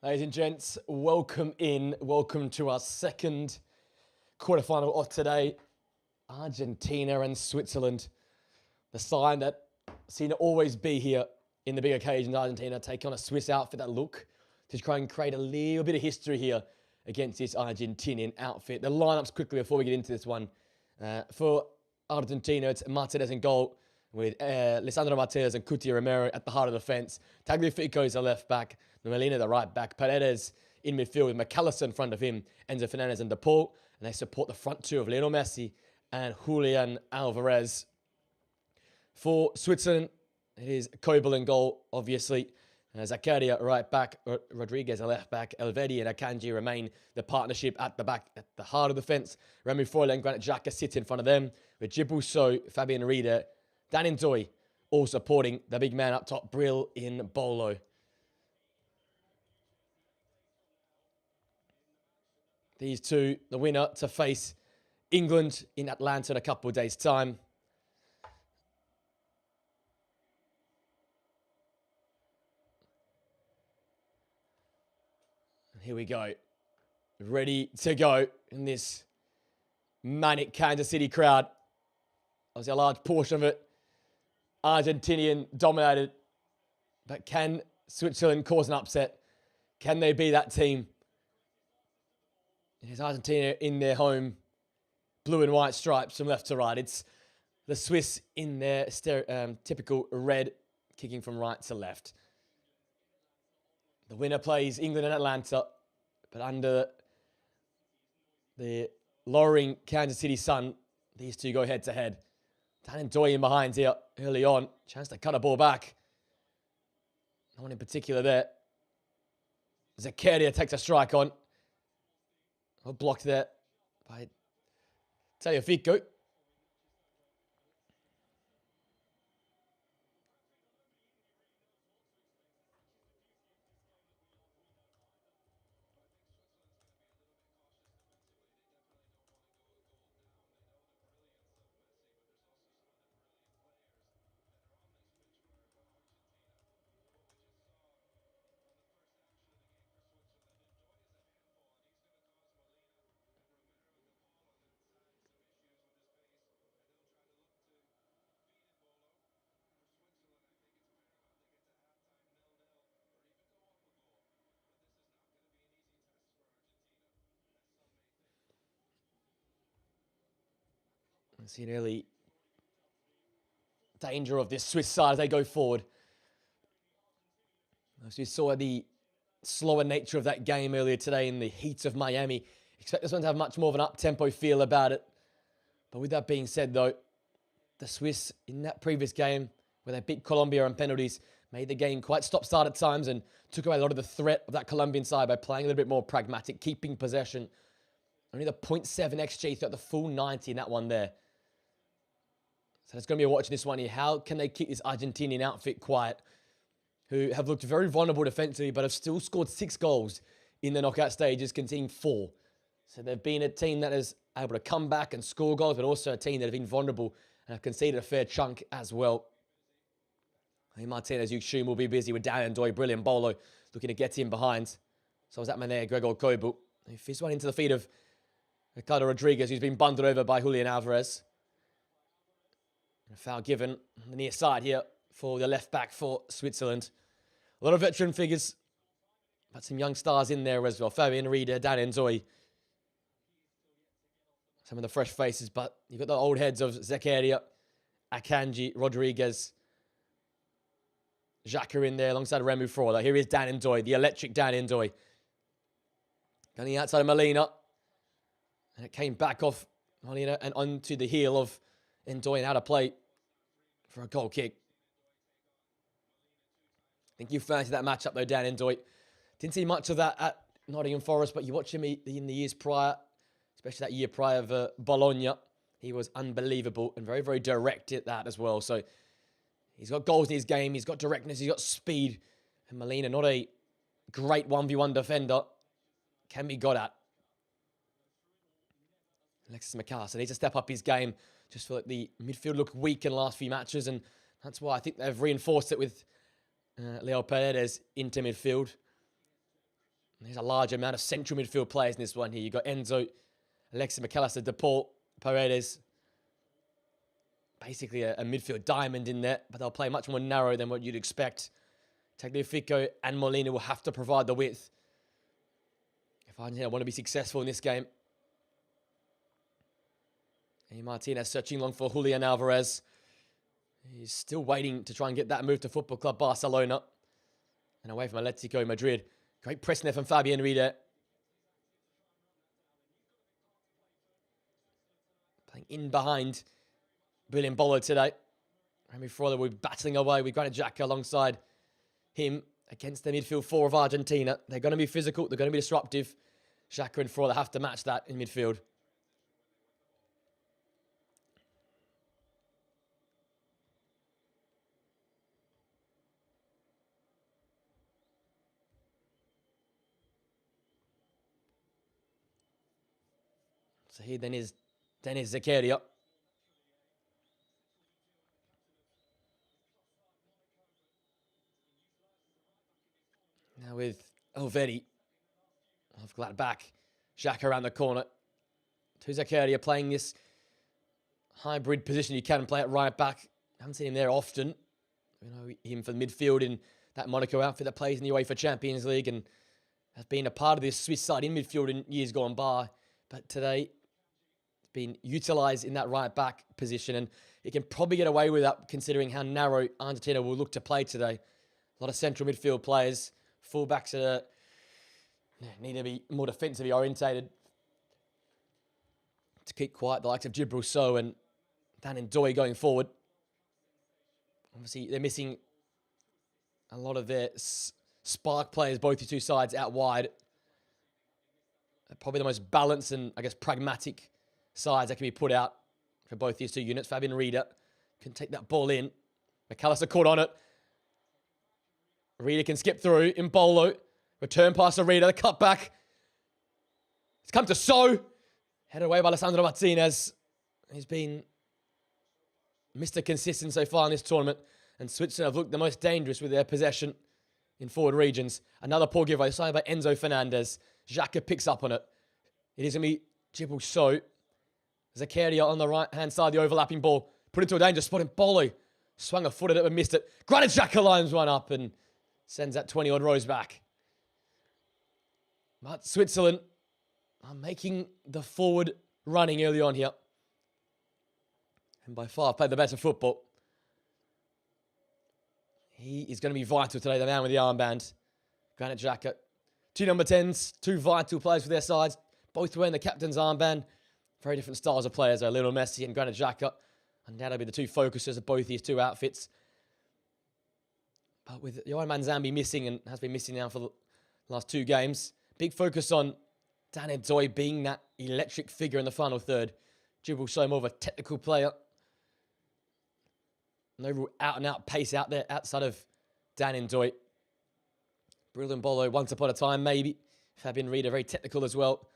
Ladies and gents, welcome in. Welcome to our second quarterfinal of today. Argentina and Switzerland. The sign that seem to always be here in the big occasions. Argentina take on a Swiss outfit that look to try and create a little bit of history here against this Argentinian outfit. The lineups quickly before we get into this one. For Argentina, it's Martinez in goal with Lisandro Martinez and Cuti Romero at the heart of the defense. Tagliafico is the left back. Molina the right back. Paredes in midfield with McAllister in front of him. Enzo Fernandez and De Paul. And they support the front two of Lionel Messi and Julian Alvarez. For Switzerland, it is Kobel in goal, obviously. Zakaria right back, Rodriguez a left back, Elvedi and Akanji remain the partnership at the back, at the heart of the fence. Remy Foyle and Granit Xhaka sit in front of them, with Djibril Sow, Fabian Rieder, Dan Ndoye all supporting the big man up top, Brill in Bolo. These two, the winner to face England in Atlanta in a couple of days' time. Here we go. Ready to go in this manic Kansas City crowd. Obviously a large portion of it Argentinian dominated. But can Switzerland cause an upset? Can they be that team? It is Argentina in their home. Blue and white stripes from left to right. It's the Swiss in their typical red, kicking from right to left. The winner plays England and Atlanta. But under the lowering Kansas City sun, these two go head to head. Dan Ndoye in behind here early on. Chance to cut a ball back. No one in particular there. Zakaria takes a strike on. Oh, blocked there by Tagliafico. I see an early danger of this Swiss side as they go forward. As we saw the slower nature of that game earlier today in the heat of Miami. Expect this one to have much more of an up-tempo feel about it. But with that being said, though, the Swiss in that previous game, where they beat Colombia on penalties, made the game quite stop-start at times and took away a lot of the threat of that Colombian side by playing a little bit more pragmatic, keeping possession. Only the 0.7 XG throughout the full 90 in that one there. So it's going to be a watch in this one here. How can they keep this Argentinian outfit quiet, who have looked very vulnerable defensively, but have still scored 6 goals in the knockout stages, conceding 4. So they've been a team that is able to come back and score goals, but also a team that have been vulnerable and have conceded a fair chunk as well. I think Martinez, you assume, will be busy with Dan Ndoye, brilliant bolo, looking to get in behind. So was that man there, Gregor Kobel. He fizzed one into the feet of Ricardo Rodriguez, who's been bundled over by Julian Alvarez. A foul given on the near side here for the left back for Switzerland. A lot of veteran figures, but some young stars in there as well. Fabian Rieder, Dan Ndoye. Some of the fresh faces, but you've got the old heads of Zakaria, Akanji, Rodriguez, Xhaka in there alongside Remy Foyle. Here is Dan Ndoye, the electric Dan Ndoye. Going outside of Molina. And it came back off Molina and onto the heel of Ndoye and out of play for a goal kick. I think you fancied that matchup though, Dan Ndoye. Didn't see much of that at Nottingham Forest, but you watch him in the years prior, especially that year prior of Bologna. He was unbelievable and very, very direct at that as well. So he's got goals in his game. He's got directness. He's got speed. And Molina, not a great 1v1 defender, can be got at. Alexis McAllister needs to step up his game. Just feel like the midfield looked weak in the last few matches, and that's why I think they've reinforced it with Leo Paredes into midfield. There's a large amount of central midfield players in this one here. You've got Enzo, Alexis McAllister, DePaul, Paredes. Basically a midfield diamond in there, but they'll play much more narrow than what you'd expect. Tagliafico and Molina will have to provide the width if Argentina want to be successful in this game. And Martinez searching long for Julian Alvarez. He's still waiting to try and get that move to Football Club Barcelona. And away from Atletico Madrid. Great pressing there from Fabian Rieder. Playing in behind William Bolo today. Remy Freuler will be battling away with Granit Xhaka alongside him against the midfield four of Argentina. They're going to be physical. They're going to be disruptive. Xhaka and Freuler have to match that in midfield. So here then is Dennis Zakaria. Now with Elvedi of Gladbach. Xhaka around the corner. To Zakaria playing this hybrid position. You can play at right back. Haven't seen him there often. You know him for the midfield in that Monaco outfit that plays in the UEFA Champions League and has been a part of this Swiss side in midfield in years gone by. But today, it's been utilised in that right back position and he can probably get away with that considering how narrow Argentina will look to play today. A lot of central midfield players. Fullbacks need to be more defensively orientated to keep quiet. The likes of Djibril Sow and Dan Ndoye going forward. Obviously, they're missing a lot of their spark players, both the two sides out wide. Probably the most balanced and, I guess, pragmatic sides that can be put out for both these two units. Fabian Rieder can take that ball in. McAllister caught on it. Rieder can skip through. Mbolo. Return pass to Rieder. The cutback. It's come to Sow. Headed away by Alessandro Martinez. He's been Mr. Consistent so far in this tournament. And Switzerland have looked the most dangerous with their possession in forward regions. Another poor giveaway. Signed by Enzo Fernandez. Xhaka picks up on it. It is going to be Djibril Sow. Zakaria on the right-hand side. The overlapping ball. Put into a danger spot. Mbolo swung a foot at it but missed it. Granit Xhaka lines one up and sends that 20-odd rows back. But Switzerland are making the forward running early on here. And by far played the better football. He is going to be vital today, the man with the armband. Granit Xhaka. Two number 10s, two vital players for their sides. Both wearing the captain's armband. Very different styles of players, though. Lionel Messi and Granit Xhaka. Undoubtedly the two focuses of both these two outfits. But with Yohan Manzambi missing and has been missing now for the last two games, big focus on Dan Ndoye being that electric figure in the final third. Djibril Sow more of a technical player. No real out-and-out pace out there outside of Dan Ndoye. Brilliant Bolo once upon a time, maybe. Fabian Rieder, very technical as well.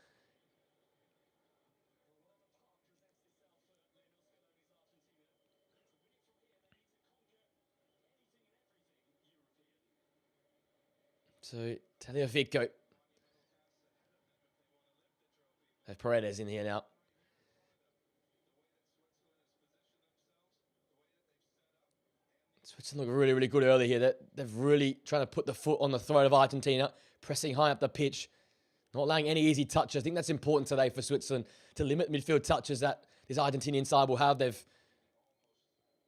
So, Tagliafico. There's Paredes in here now. Switzerland look really, really good early here. They're really trying to put the foot on the throat of Argentina, pressing high up the pitch, not allowing any easy touches. I think that's important today for Switzerland to limit midfield touches that this Argentinian side will have. They've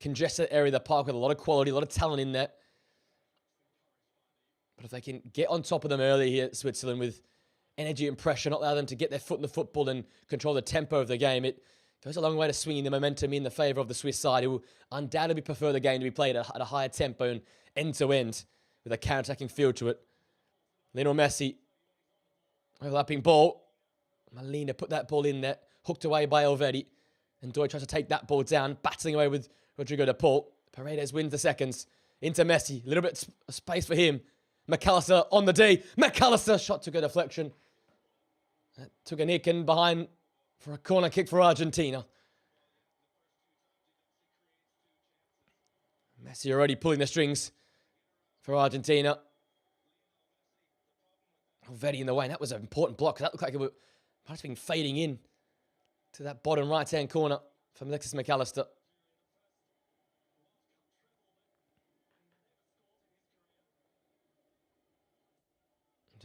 congested the area of the park with a lot of quality, a lot of talent in there. But if they can get on top of them early here at Switzerland with energy and pressure, not allow them to get their foot in the football and control the tempo of the game, it goes a long way to swinging the momentum in the favour of the Swiss side, who will undoubtedly prefer the game to be played at a higher tempo and end-to-end with a counter-attacking feel to it. Lionel Messi, overlapping ball. Molina put that ball in there, hooked away by Elvedi. And Ndoye tries to take that ball down, battling away with Rodrigo de Paul. Paredes wins the seconds. Into Messi, a little bit of space for him. McAllister on the D. McAllister shot took a deflection. That took a nick in behind for a corner kick for Argentina. Messi already pulling the strings for Argentina. Already in the way, and that was an important block. That looked like it might have been fading in to that bottom right-hand corner from Alexis McAllister.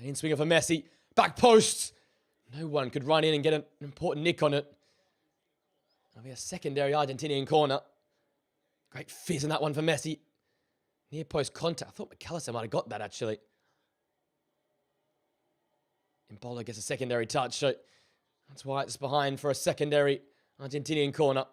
In swinger for Messi. Back post. No one could run in and get an important nick on it. That'll be a secondary Argentinian corner. Great fizz in that one for Messi. Near post contact. I thought McAllister might have got that, actually. Embolo gets a secondary touch, so that's why it's behind for a secondary Argentinian corner.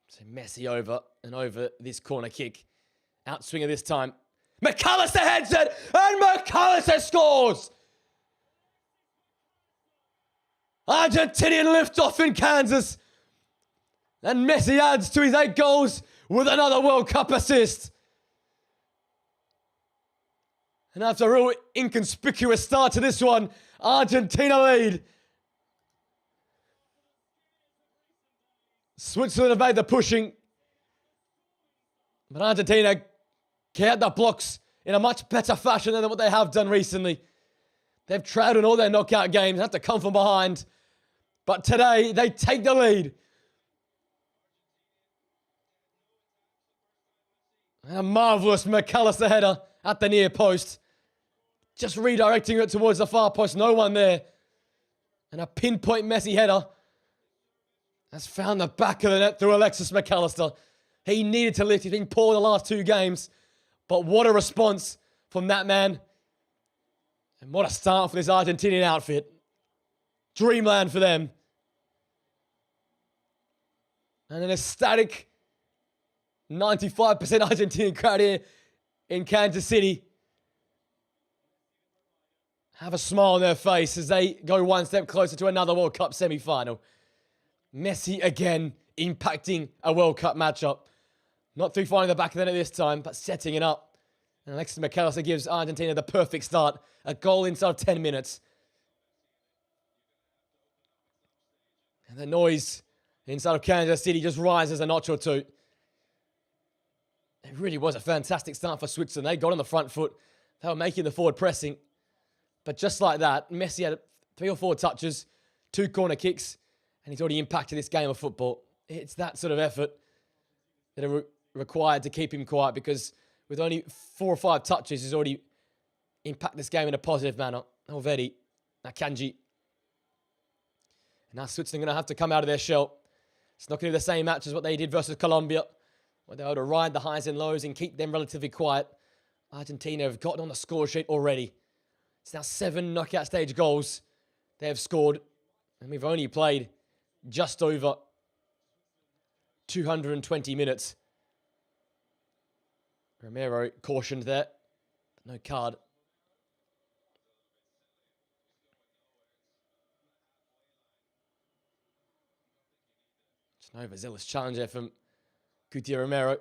So Messi over and over this corner kick. Outswinger this time. McAllister heads it, and McAllister scores! Argentinian liftoff in Kansas. And Messi adds to his 8 goals with another World Cup assist. And after a real inconspicuous start to this one, Argentina lead. Switzerland have made the pushing. But Argentina get the blocks in a much better fashion than what they have done recently. They've trailed in all their knockout games, have to come from behind. But today, they take the lead. And a marvellous McAllister header at the near post. Just redirecting it towards the far post, no one there. And a pinpoint Messi header has found the back of the net through Alexis McAllister. He needed to lift. He's been poor the last 2 games. But what a response from that man. And what a start for this Argentinian outfit. Dreamland for them. And an ecstatic 95% Argentinian crowd here in Kansas City. Have a smile on their face as they go one step closer to another World Cup semi-final. Messi again impacting a World Cup matchup. Not through finding the back of the net this time, but setting it up. And Alexis McAllister gives Argentina the perfect start. A goal inside of 10 minutes. And the noise inside of Kansas City just rises a notch or two. It really was a fantastic start for Switzerland. They got on the front foot. They were making the forward pressing. But just like that, Messi had 3 or 4 touches, 2 corner kicks, and he's already impacted this game of football. It's that sort of effort that are required to keep him quiet, because with only 4 or 5 touches, he's already impacted this game in a positive manner. Already, Akanji. And now Switzerland are going to have to come out of their shell. It's not going to be the same match as what they did versus Colombia, where they were able to ride the highs and lows and keep them relatively quiet. Argentina have gotten on the score sheet already. It's now 7 knockout stage goals they have scored. And we've only played just over 220 minutes. Romero cautioned there. No card. Just an overzealous challenge there from Guti Romero.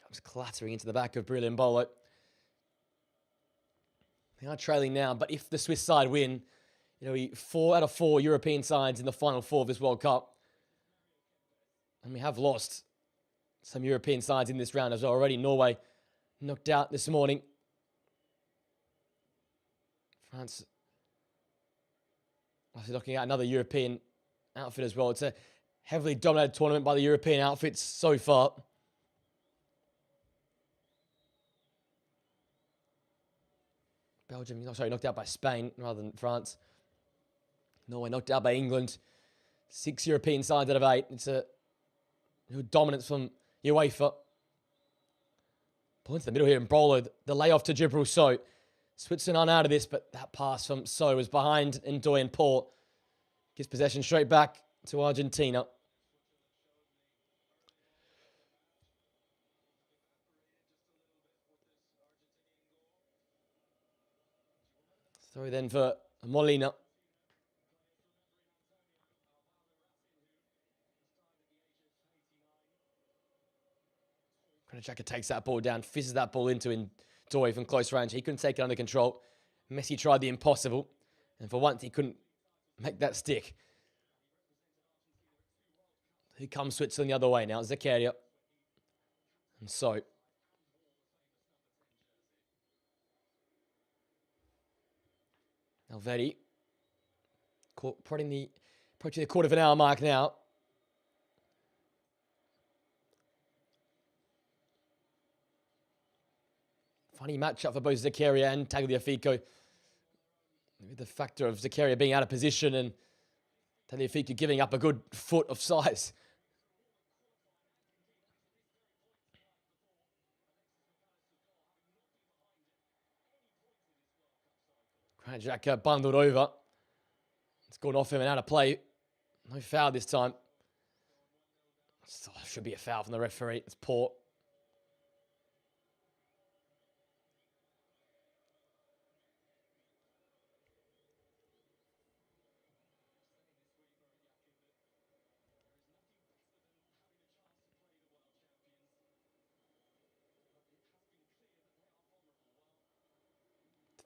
Comes clattering into the back of Bril Embolo. They are trailing now, but if the Swiss side win, it'll be 4 out of 4 European sides in the final 4 of this World Cup. And we have lost some European sides in this round as well. Already Norway knocked out this morning. France obviously looking at another European outfit as well. It's a heavily dominated tournament by the European outfits so far. Belgium, knocked out by Spain rather than France. Norway knocked out by England. 6 European sides out of 8. It's a dominance from UEFA. Point to the middle here in Brolo. The layoff to Djibril So. Switzerland aren't out of this, but that pass from So was behind Ndoye and Paul. Gives possession straight back to Argentina. Throw then for Molina. Granit Xhaka takes that ball down, fizzes that ball into Doi from close range. He couldn't take it under control. Messi tried the impossible, and for once he couldn't make that stick. Here comes Switzerland the other way now. Zakaria. And so Valverde approaching the quarter of an hour mark now. Funny matchup for both Zakaria and Tagliafico. With the factor of Zakaria being out of position and Tagliafico giving up a good foot of size. Granit Xhaka bundled over. It's gone off him and out of play. No foul this time. Should be a foul from the referee. It's poor.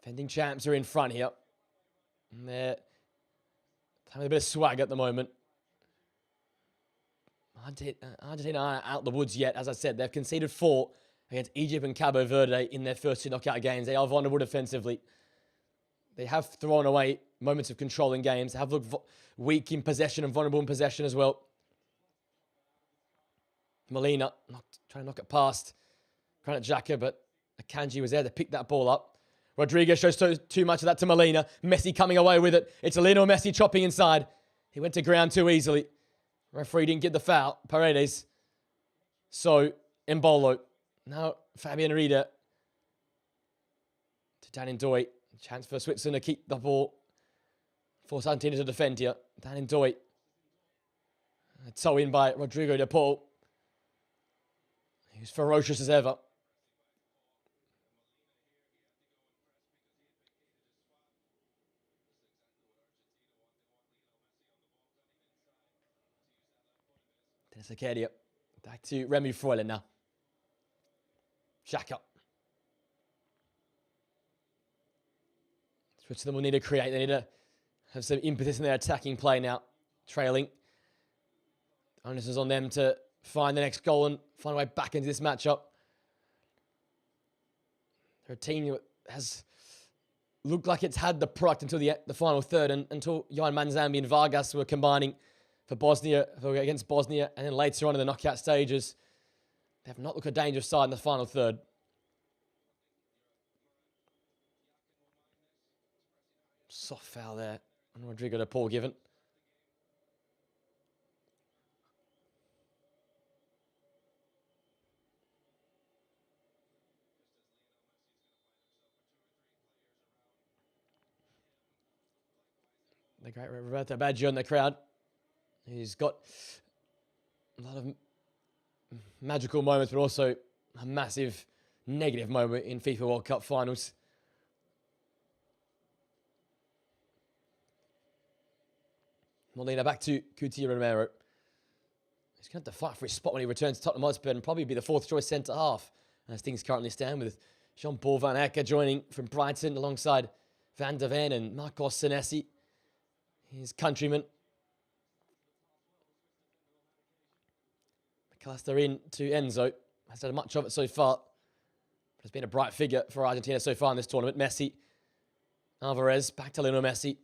Defending champs are in front here. And they're having a bit of swag at the moment. Argentina aren't out the woods yet. As I said, they've conceded 4 against Egypt and Cabo Verde in their first 2 knockout games. They are vulnerable defensively. They have thrown away moments of control in games. They have looked weak in possession and vulnerable in possession as well. Molina trying to knock it past Granit Xhaka, but Akanji was there to pick that ball up. Rodriguez shows too much of that to Molina. Messi coming away with it. It's Lionel Messi chopping inside. He went to ground too easily. Referee didn't get the foul. Paredes. So, Embolo. Now, Fabian Rieder. To Dan Doi. Chance for Switzerland to keep the ball. Force Argentina to defend here. Dan Doi. Toe in by Rodrigo de Paul. He was ferocious as ever. Zakaria. Back to Remy Freuler now. Xhaka. Switzerland will need to create. They need to have some impetus in their attacking play now. Trailing. Onus is on them to find the next goal and find a way back into this matchup. They're a team that has looked like it's had the product until the final third, and until Johan Manzambi and Vargas were combining against Bosnia, and then later on in the knockout stages, they have not looked a dangerous side in the final third. Soft foul there on Rodrigo de Paul given. The great Roberto Baggio in the crowd. He's got a lot of magical moments, but also a massive negative moment in FIFA World Cup finals. Molina back to Coutinho Romero. He's going to have to fight for his spot when he returns to Tottenham Hotspur and probably be the 4th choice centre half as things currently stand, with Jean-Paul Van Acker joining from Brighton alongside Van der Ven and Marcos Senesi, his countryman. McAllister in to Enzo. Hasn't had much of it so far, but has been a bright figure for Argentina so far in this tournament. Messi. Alvarez. Back to Lionel Messi.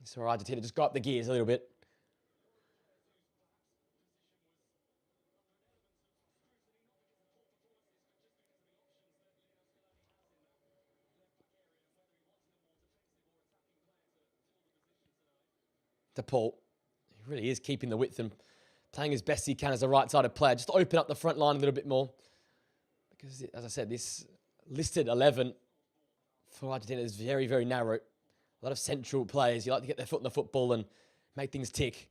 So Argentina just got up the gears a little bit. De Paul. He really is keeping the width and playing as best he can as a right-sided player, just to open up the front line a little bit more. Because, as I said, this listed 11 for Argentina is very, very narrow. A lot of central players. You like to get their foot in the football and make things tick.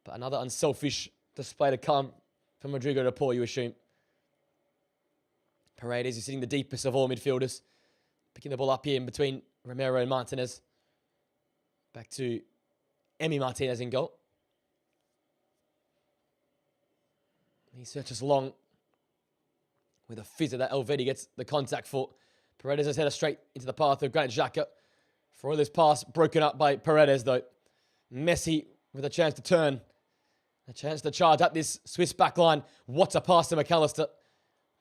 But another unselfish display to come from Rodrigo de Paul, you assume. Paredes is sitting the deepest of all midfielders. Picking the ball up here in between Romero and Martinez. Back to Emi Martinez in goal. He searches long with a fizzer that Elvedi gets the contact for. Paredes has headed straight into the path of Granit Xhaka. For all this pass broken up by Paredes, though. Messi with a chance to turn. A chance to charge up this Swiss backline. What a pass to McAllister.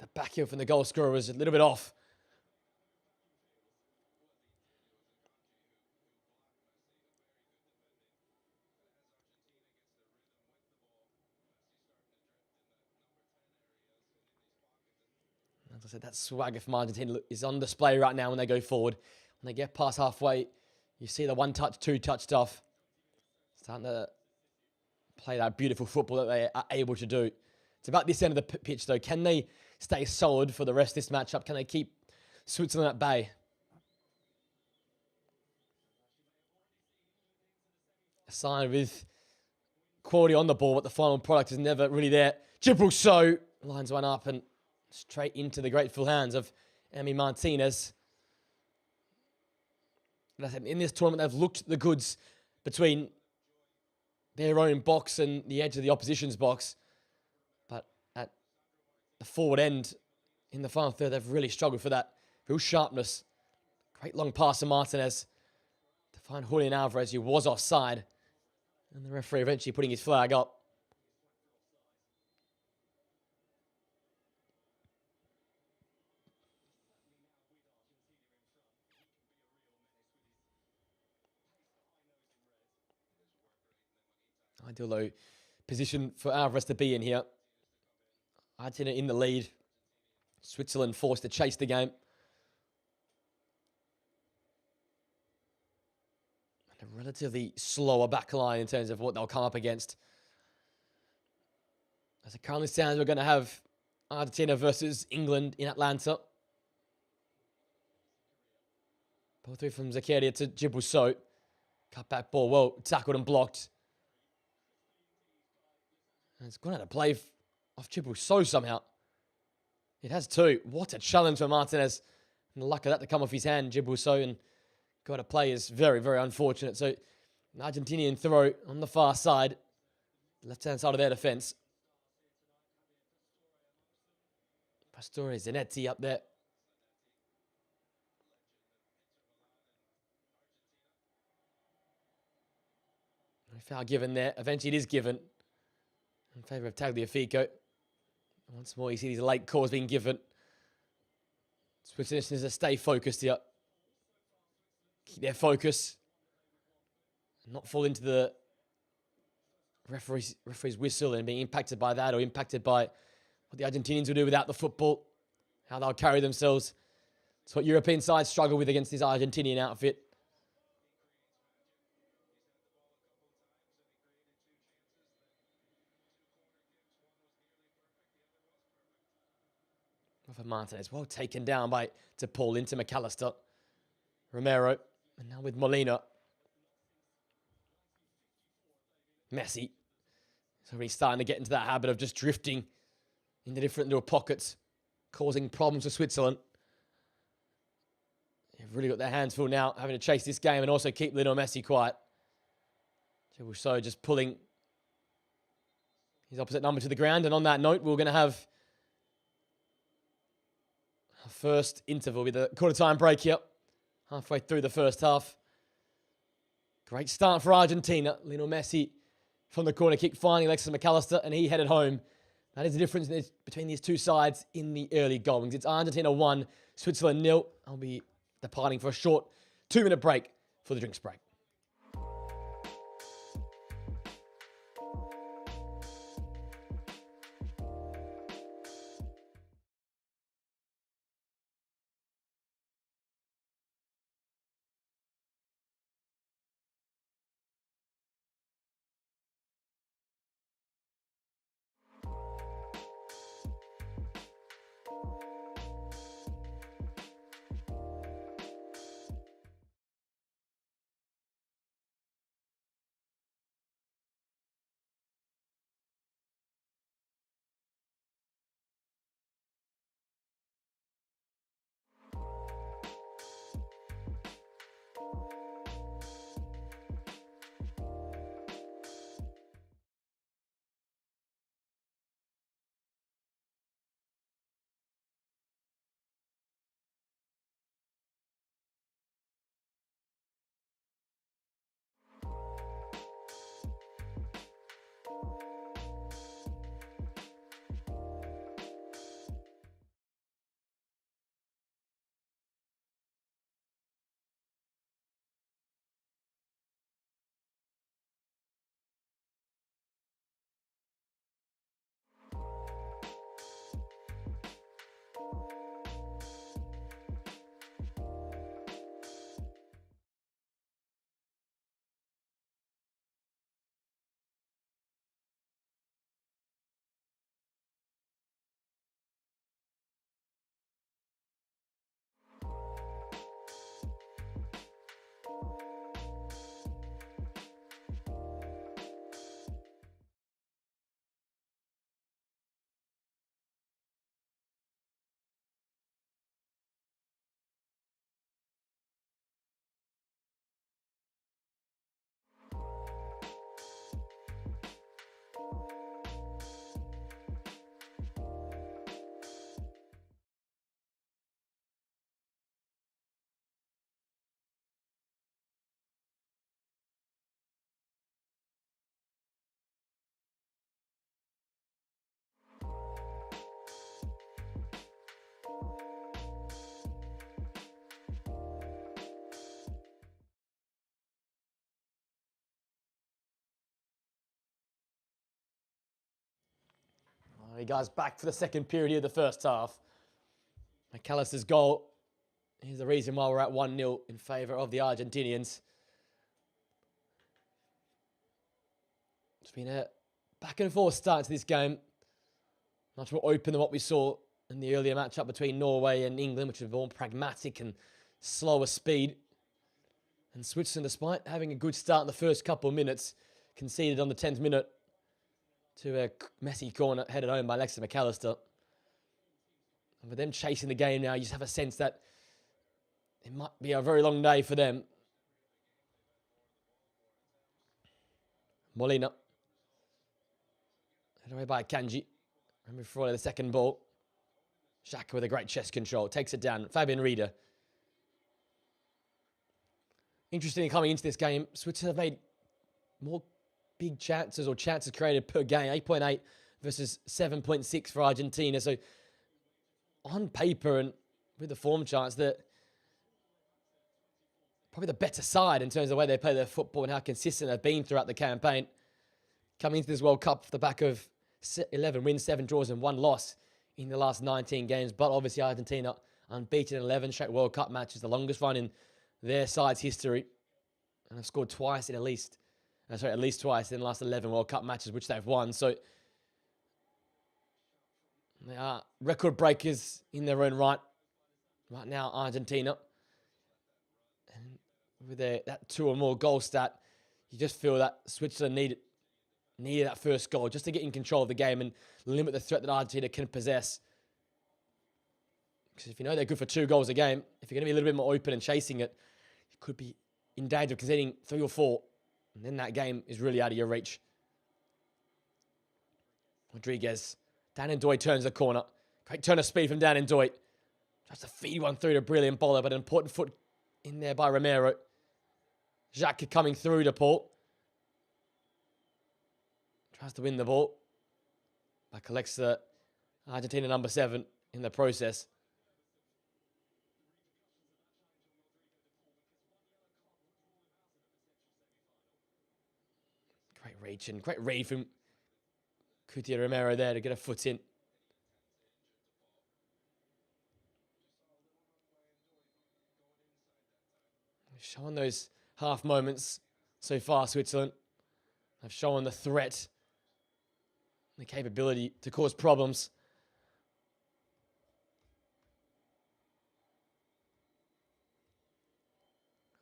The back heel from the goal scorer was a little bit off. As I said, that swagger from Argentina is on display right now when they go forward. When they get past halfway, you see the one-touch, two-touch stuff. Starting to play that beautiful football that they are able to do. It's about this end of the pitch, though. Can they stay solid for the rest of this matchup? Can they keep Switzerland at bay? A sign with quality on the ball, but the final product is never really there. Gibraltar lines one up and straight into the grateful hands of Emi Martinez. In this tournament, they've looked the goods between their own box and the edge of the opposition's box. But at the forward end, in the final third, they've really struggled for that real sharpness. Great long pass to Martinez to find Julian Alvarez, who was offside. And the referee eventually putting his flag up. Ideal low position for Alvarez to be in here. Argentina in the lead. Switzerland forced to chase the game. And a relatively slower backline in terms of what they'll come up against. As it currently stands, we're going to have Argentina versus England in Atlanta. Ball through from Zakaria to Gibraltar. Cut back ball, well tackled and blocked. And it's gone out of play off Gibraltar somehow. It has too. What a challenge for Martinez. And the luck of that to come off his hand, Gibraltar, and got to play is very, very unfortunate. So an Argentinian throw on the far side. Left-hand side of their defence. Pastore Zanetti up there. No foul given there. Eventually it is given in favour of Tagliafico. Once more, you see these late calls being given. Switzerland needs to stay focused here. Keep their focus. And not fall into the referee's whistle and being impacted by that or impacted by what the Argentinians will do without the football. How they'll carry themselves. It's what European sides struggle with against this Argentinian outfit. For Martinez, well taken down by DePaul into McAllister. Romero, and now with Molina. Messi. So he's starting to get into that habit of just drifting into different little pockets, causing problems for Switzerland. They've really got their hands full now, having to chase this game and also keep Lionel Messi quiet. So just pulling his opposite number to the ground. And on that note, we're going to have our first interval with a quarter-time break here. Halfway through the first half. Great start for Argentina. Lionel Messi from the corner kick, finding Alexis McAllister, and he headed home. That is the difference between these two sides in the early goings. It's Argentina 1, Switzerland 0. I'll be departing for a short 2-minute break for the drinks break. All right, guys, back for the second period of the first half. McAllister's goal is the reason why we're at 1-0 in favour of the Argentinians. It's been a back and forth start to this game. Much more open than what we saw in the earlier matchup between Norway and England, which was more pragmatic and slower speed. And Switzerland, despite having a good start in the first couple of minutes, conceded on the 10th minute to a Messi corner headed home by Alexis McAllister. And with them chasing the game now, you just have a sense that it might be a very long day for them. Molina. Headed away by Kanji. And before the second ball. Xhaka with a great chest control. Takes it down. Fabian Rieder. Interestingly, coming into this game, Switzerland have made more big chances or chances created per game. 8.8 versus 7.6 for Argentina. So on paper and with the form charts, that probably the better side in terms of the way they play their football and how consistent they've been throughout the campaign. Coming into this World Cup off the back of 11 wins, 7 draws and 1 loss in the last 19 games. But obviously Argentina unbeaten in 11 straight World Cup matches, the longest run in their side's history. And have scored twice in at least twice in the last 11 World Cup matches, which they've won. So they are record breakers in their own right. Right now, Argentina. And with that 2 or more goal stat, you just feel that Switzerland needed that first goal just to get in control of the game and limit the threat that Argentina can possess. Because if you know they're good for 2 goals a game, if you're going to be a little bit more open and chasing it, you could be in danger of conceding 3 or 4. And then that game is really out of your reach. Rodriguez. Dan and Doy turns the corner. Great turn of speed from Dan and Doy. Tries to feed one through to brilliant bowler, but an important foot in there by Romero. Xhaka coming through to Paul. Tries to win the ball. But collects the Argentina number 7 in the process. Great reach and great read from Cuti Romero there to get a foot in. Showing those half moments so far, Switzerland. They've shown the threat, the capability to cause problems.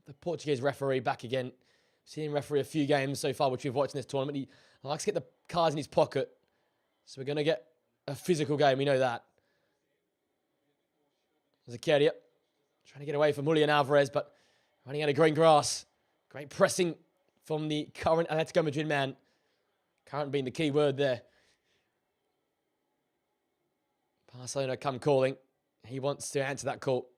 The Portuguese referee back again. Seen him referee a few games so far, which we've watched in this tournament. He likes to get the cards in his pocket. So we're going to get a physical game. We know that. Zakaria trying to get away from Julian Alvarez, but running out of green grass. Great pressing from the current Atletico Madrid man. Current being the key word there. Barcelona come calling. He wants to answer that call.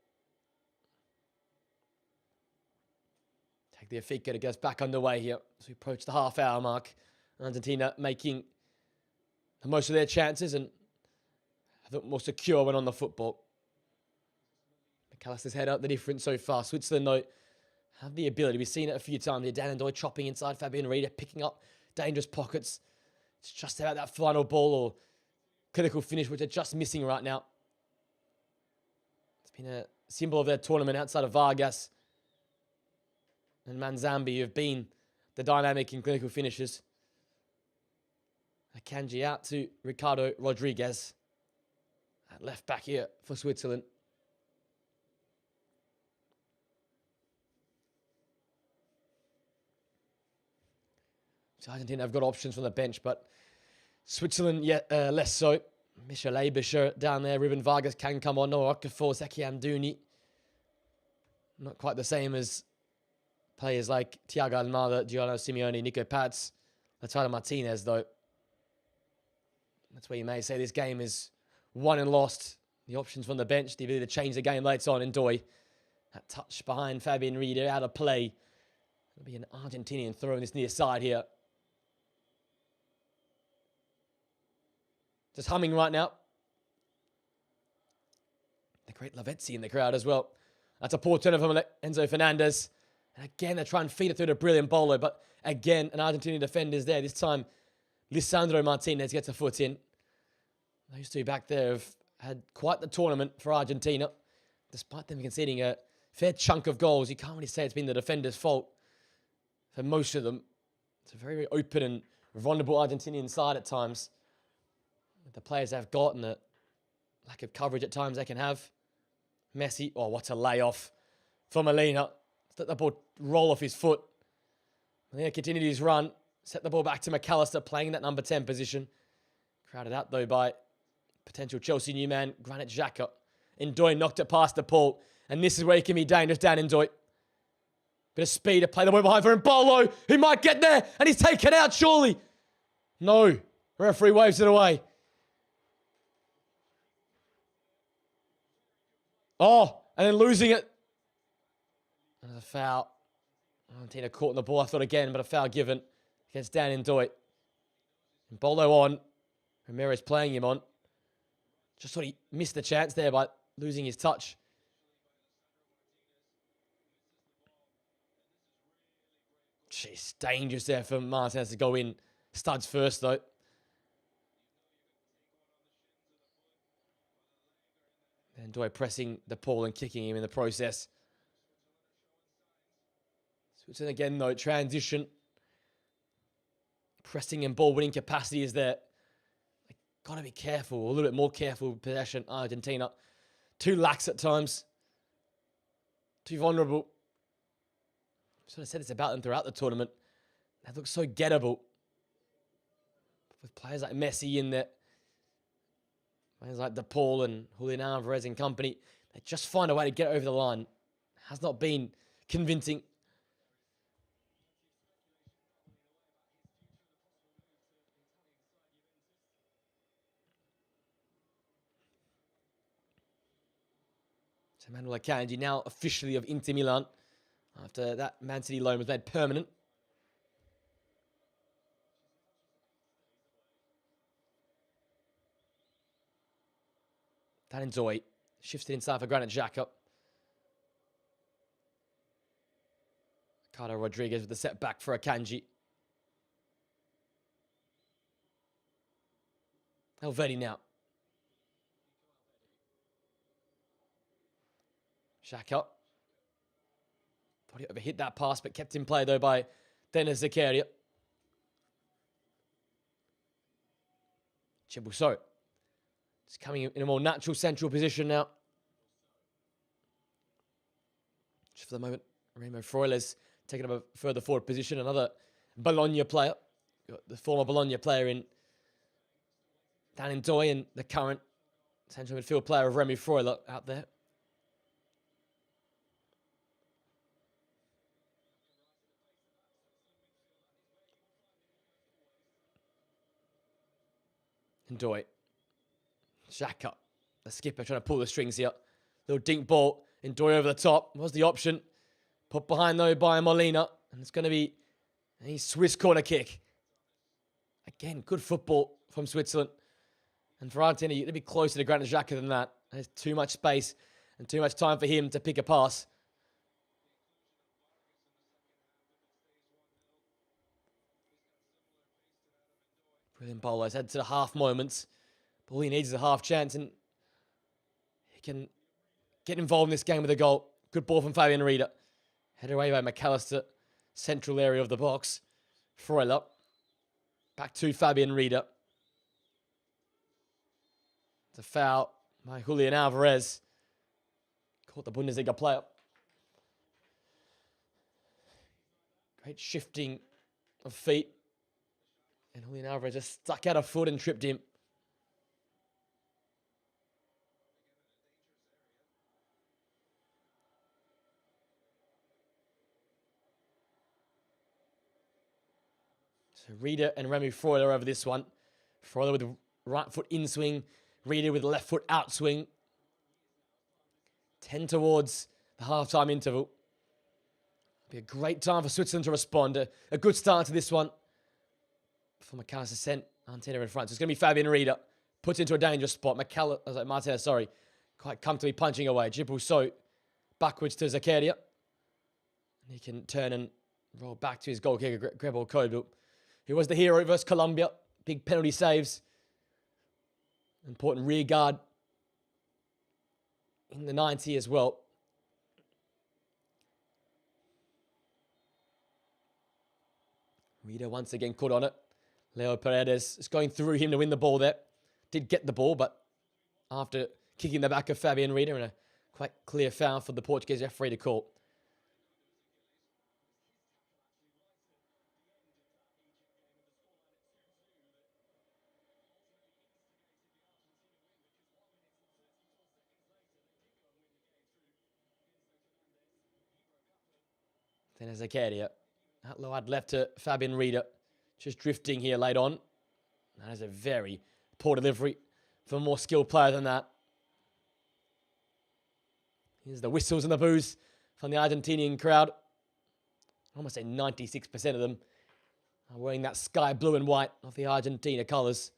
Take the Afika to get us back underway here as we approach the half-hour mark Argentina making the most of their chances and I think more secure when on the football. McAllister's head up the difference so far. Switzerland, though, have the ability. We've seen it a few times here. Dan and Doy chopping inside Fabian Rieder, picking up dangerous pockets. It's just about that final ball or critical finish, which they're just missing right now. It's been a symbol of their tournament outside of Vargas and Manzambi, who have been the dynamic and clinical finishers. Akanji out to Ricardo Rodriguez. At left back here for Switzerland. So Argentina have got options from the bench, but Switzerland yet less so. Michel Eibischer down there. Ruben Vargas can come on. Noah Okafor, Zeki Amdouni. Not quite the same as players like Thiago Almada, Giovanni Simeone, Nico Paz, Lautaro Martinez, though. That's where you may say this game is won and lost. The options from the bench, the ability to change the game later on. Ndoye, that touch behind Fabian Rieder, out of play. It'll be an Argentinian throwing this near side here. Just humming right now. The great Lavezzi in the crowd as well. That's a poor turnover from Enzo Fernandez. And again, they try and feed it through to brilliant Bolo. But again, an Argentinian defender's there. This time, Lisandro Martinez gets a foot in. Those two back there have had quite the tournament for Argentina. Despite them conceding a fair chunk of goals, you can't really say it's been the defender's fault for most of them. It's a very, very open and vulnerable Argentinian side at times. The players they've got and the lack of coverage at times they can have. Messi, oh, what a layoff for Molina. Let the ball roll off his foot. Molina continued his run. Set the ball back to McAllister, playing that number 10 position. Crowded out, though, by potential Chelsea new man, Granit Xhaka. Ndoye knocked it past the Paul. And this is where he can be dangerous, Dan Ndoye. Bit of speed to play the ball behind for Mbolo. He might get there, and he's taken out, surely. No. Referee waves it away. Oh, and then losing it. Another foul. Argentina caught in the ball, I thought again, but a foul given against Dan Ndoye. Mbolo on. Ramirez playing him on. Just thought he missed the chance there by losing his touch. Jeez, dangerous there for Martinez to go in. Studs first, though. And Ndoye pressing the Paul and kicking him in the process. Switzerland again, though, transition. Pressing and ball winning capacity is there. Got to be careful, a little bit more careful with possession. Argentina, too lax at times. Too vulnerable. Sort of said it's about them throughout the tournament. They look so gettable. With players like Messi in there. Players like DePaul and Julian Alvarez and company. They just find a way to get over the line. Has not been convincing. Manuel Akanji now officially of Inter Milan after that Man City loan was made permanent. Dan Ndoye shifted inside for Granit Xhaka. Ricardo Rodriguez with the setback for Akanji. Valverde now. Xhaka. Thought he overhit that pass, but kept in play, though, by Denis Zakaria. Chibuso. It's coming in a more natural central position now. Just for the moment, Remo Freuler's taking up a further forward position. Another Bologna player. Got the former Bologna player in Dan Ndoye and the current central midfield player of Remy Freuler out there. Ndoye. Xhaka. The skipper trying to pull the strings here. Little dink ball. Ndoye over the top. Was the option. Put behind though by Molina. And it's going to be a Swiss corner kick. Again, good football from Switzerland. And for Argentina, you'd be closer to Granit Xhaka than that. There's too much space and too much time for him to pick a pass. Brilliant bowler. He's had to the half moments. But all he needs is a half chance, and he can get involved in this game with a goal. Good ball from Fabian Rieder. Headed away by McAllister. Central area of the box. Freuler. Back to Fabian Rieder. It's a foul by Julian Alvarez. Caught the Bundesliga player. Great shifting of feet. And Julian Alvarez just stuck out a foot and tripped him. So Rieder and Remy Freuler over this one. Freuler with the right foot in swing. Rieder with the left foot out swing. 10 towards the half-time interval. Be a great time for Switzerland to respond. A good start to this one. For McAllister sent Argentina in front. So it's going to be Fabian Rieder. Puts into a dangerous spot. Martinez, quite comfortably punching away. Djibril So backwards to Zakaria. And he can turn and roll back to his goal kicker, Gregor Kobel. He was the hero versus Colombia. Big penalty saves. Important rear guard in the 90 as well. Rieder once again caught on it. Leo Paredes is going through him to win the ball there. Did get the ball, but after kicking the back of Fabian Rieder, and a quite clear foul for the Portuguese referee to call. Then Zakaria. Low had left to Fabian Rieder. Just drifting here late on. That is a very poor delivery for a more skilled player than that. Here's the whistles and the boos from the Argentinian crowd. I almost say 96% of them are wearing that sky blue and white of the Argentina colours.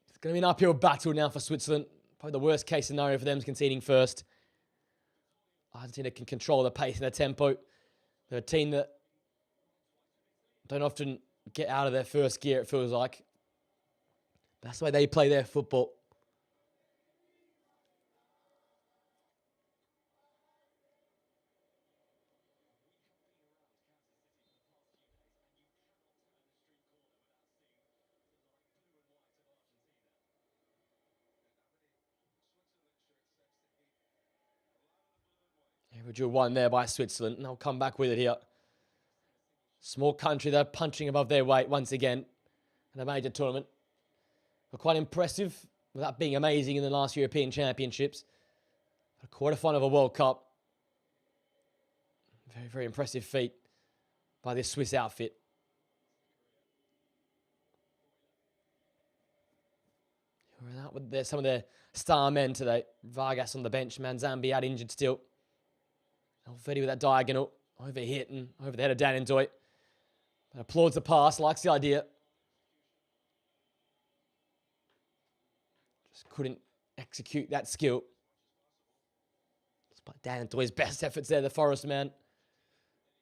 It's going to be an uphill battle now for Switzerland. Probably the worst case scenario for them is conceding first. Argentina can control the pace and the tempo. They're a team that don't often get out of their first gear, it feels like. That's the way they play their football. Drew one there by Switzerland, and they'll come back with it here. Small country, they're punching above their weight once again in a major tournament. But quite impressive without being amazing in the last European Championships. A quarterfinal of a World Cup. Very, very impressive feat by this Swiss outfit. We're out with some of their star men today. Vargas on the bench, Manzambi out injured still. Alfedi with that diagonal, overhit and over the head of Dan Doit. But applauds the pass, likes the idea. Just couldn't execute that skill. Despite Dan Doit's best efforts there, the Forest man,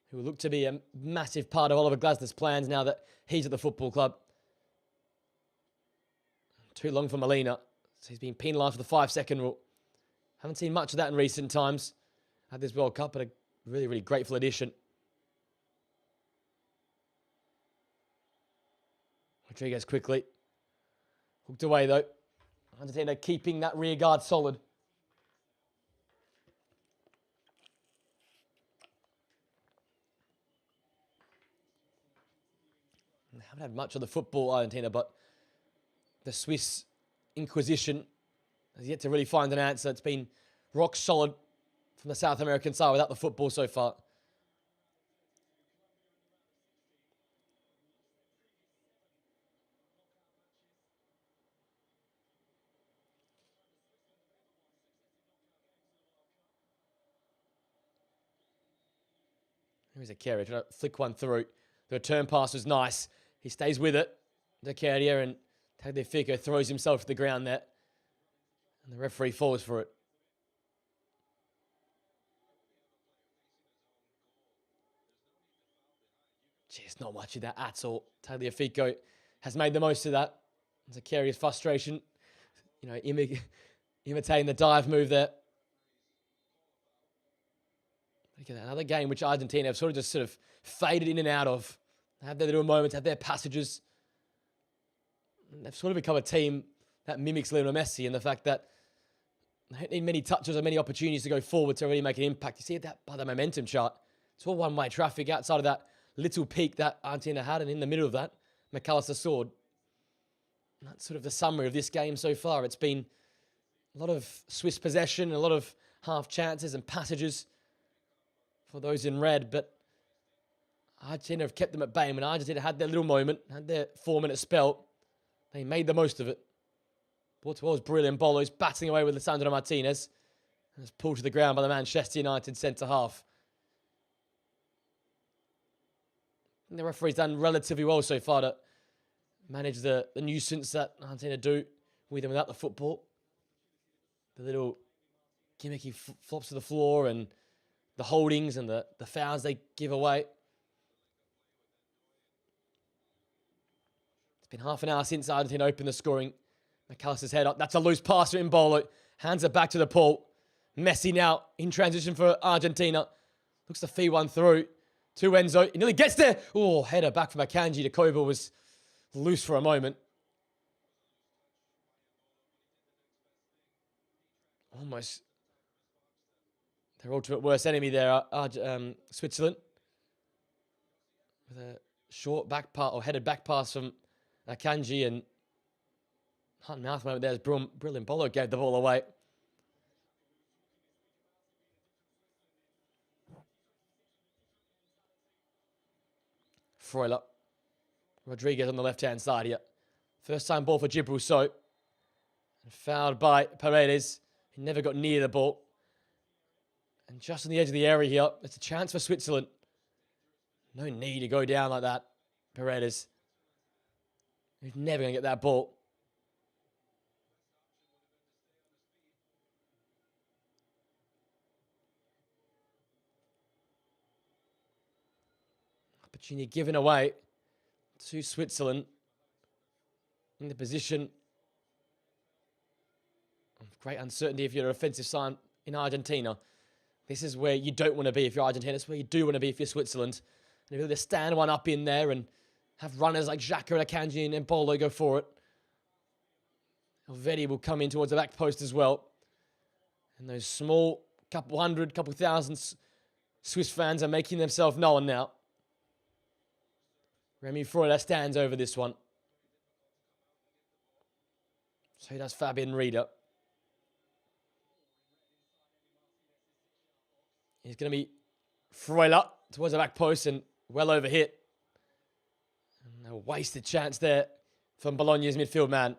who will look to be a massive part of Oliver Glasner's plans now that he's at the football club. Too long for Molina, so he's been penalised for the 5-second rule. Haven't seen much of that in recent times at this World Cup, but a really, really grateful addition. Rodriguez quickly. Hooked away though. Argentina keeping that rear guard solid. They haven't had much of the football, Argentina, but the Swiss Inquisition has yet to really find an answer. It's been rock solid from the South American side without the football so far. Here's a carry, trying to flick one through. The return pass was nice. He stays with it. Zakaria, and Tagliafico throws himself to the ground there. And the referee falls for it. Jeez, not much of that at all. Tagliafico has made the most of that. Zakaria's frustration, imitating the dive move there. Look at that. Another game which Argentina have sort of faded in and out of. They have their little moments, have their passages. And they've sort of become a team that mimics Lionel Messi, and the fact that they don't need many touches or many opportunities to go forward to really make an impact. You see that by the momentum chart. It's all one-way traffic outside of that little peak that Argentina had, and in the middle of that, McAllister soared. And that's sort of the summary of this game so far. It's been a lot of Swiss possession, a lot of half chances and passages for those in red, but Argentina have kept them at bay. When Argentina had their little moment, had their 4-minute spell, they made the most of it. Ball towards brilliant. Bolo's batting away with Lisandro Martinez. And it's pulled to the ground by the Manchester United centre-half. The referee's done relatively well so far to manage the nuisance that Argentina do with and without the football. The little gimmicky flops to the floor and the holdings and the fouls they give away. It's been half an hour since Argentina opened the scoring. McAllister's head up. That's a loose pass to Mbolo. Hands it back to the Paul. Messi now in transition for Argentina. Looks to feed one through to Enzo. He nearly gets there. Oh, header back from Akanji. The Koba was loose for a moment. Almost their ultimate worst enemy there, Switzerland. With a short back pass or headed back pass from Akanji, and hot mouth moment there as brilliant. Bolo gave the ball away. Freuler. Rodriguez on the left-hand side here. First time ball for Djibril Sow. And fouled by Paredes. He never got near the ball. And just on the edge of the area here, it's a chance for Switzerland. No need to go down like that, Paredes. He's never going to get that ball. Opportunity given away to Switzerland in the position of great uncertainty if you're an offensive side in Argentina. This is where you don't want to be if you're Argentina. It's where you do want to be if you're Switzerland. And if you really stand one up in there and have runners like Xhaka and Akanji and Bolo go for it. Elvedi will come in towards the back post as well. And those small couple hundred, couple thousand Swiss fans are making themselves known now. Remy Freuler stands over this one. So does Fabian Rieder. He's going to be Freuler towards the back post and well over hit. And a wasted chance there from Bologna's midfield man.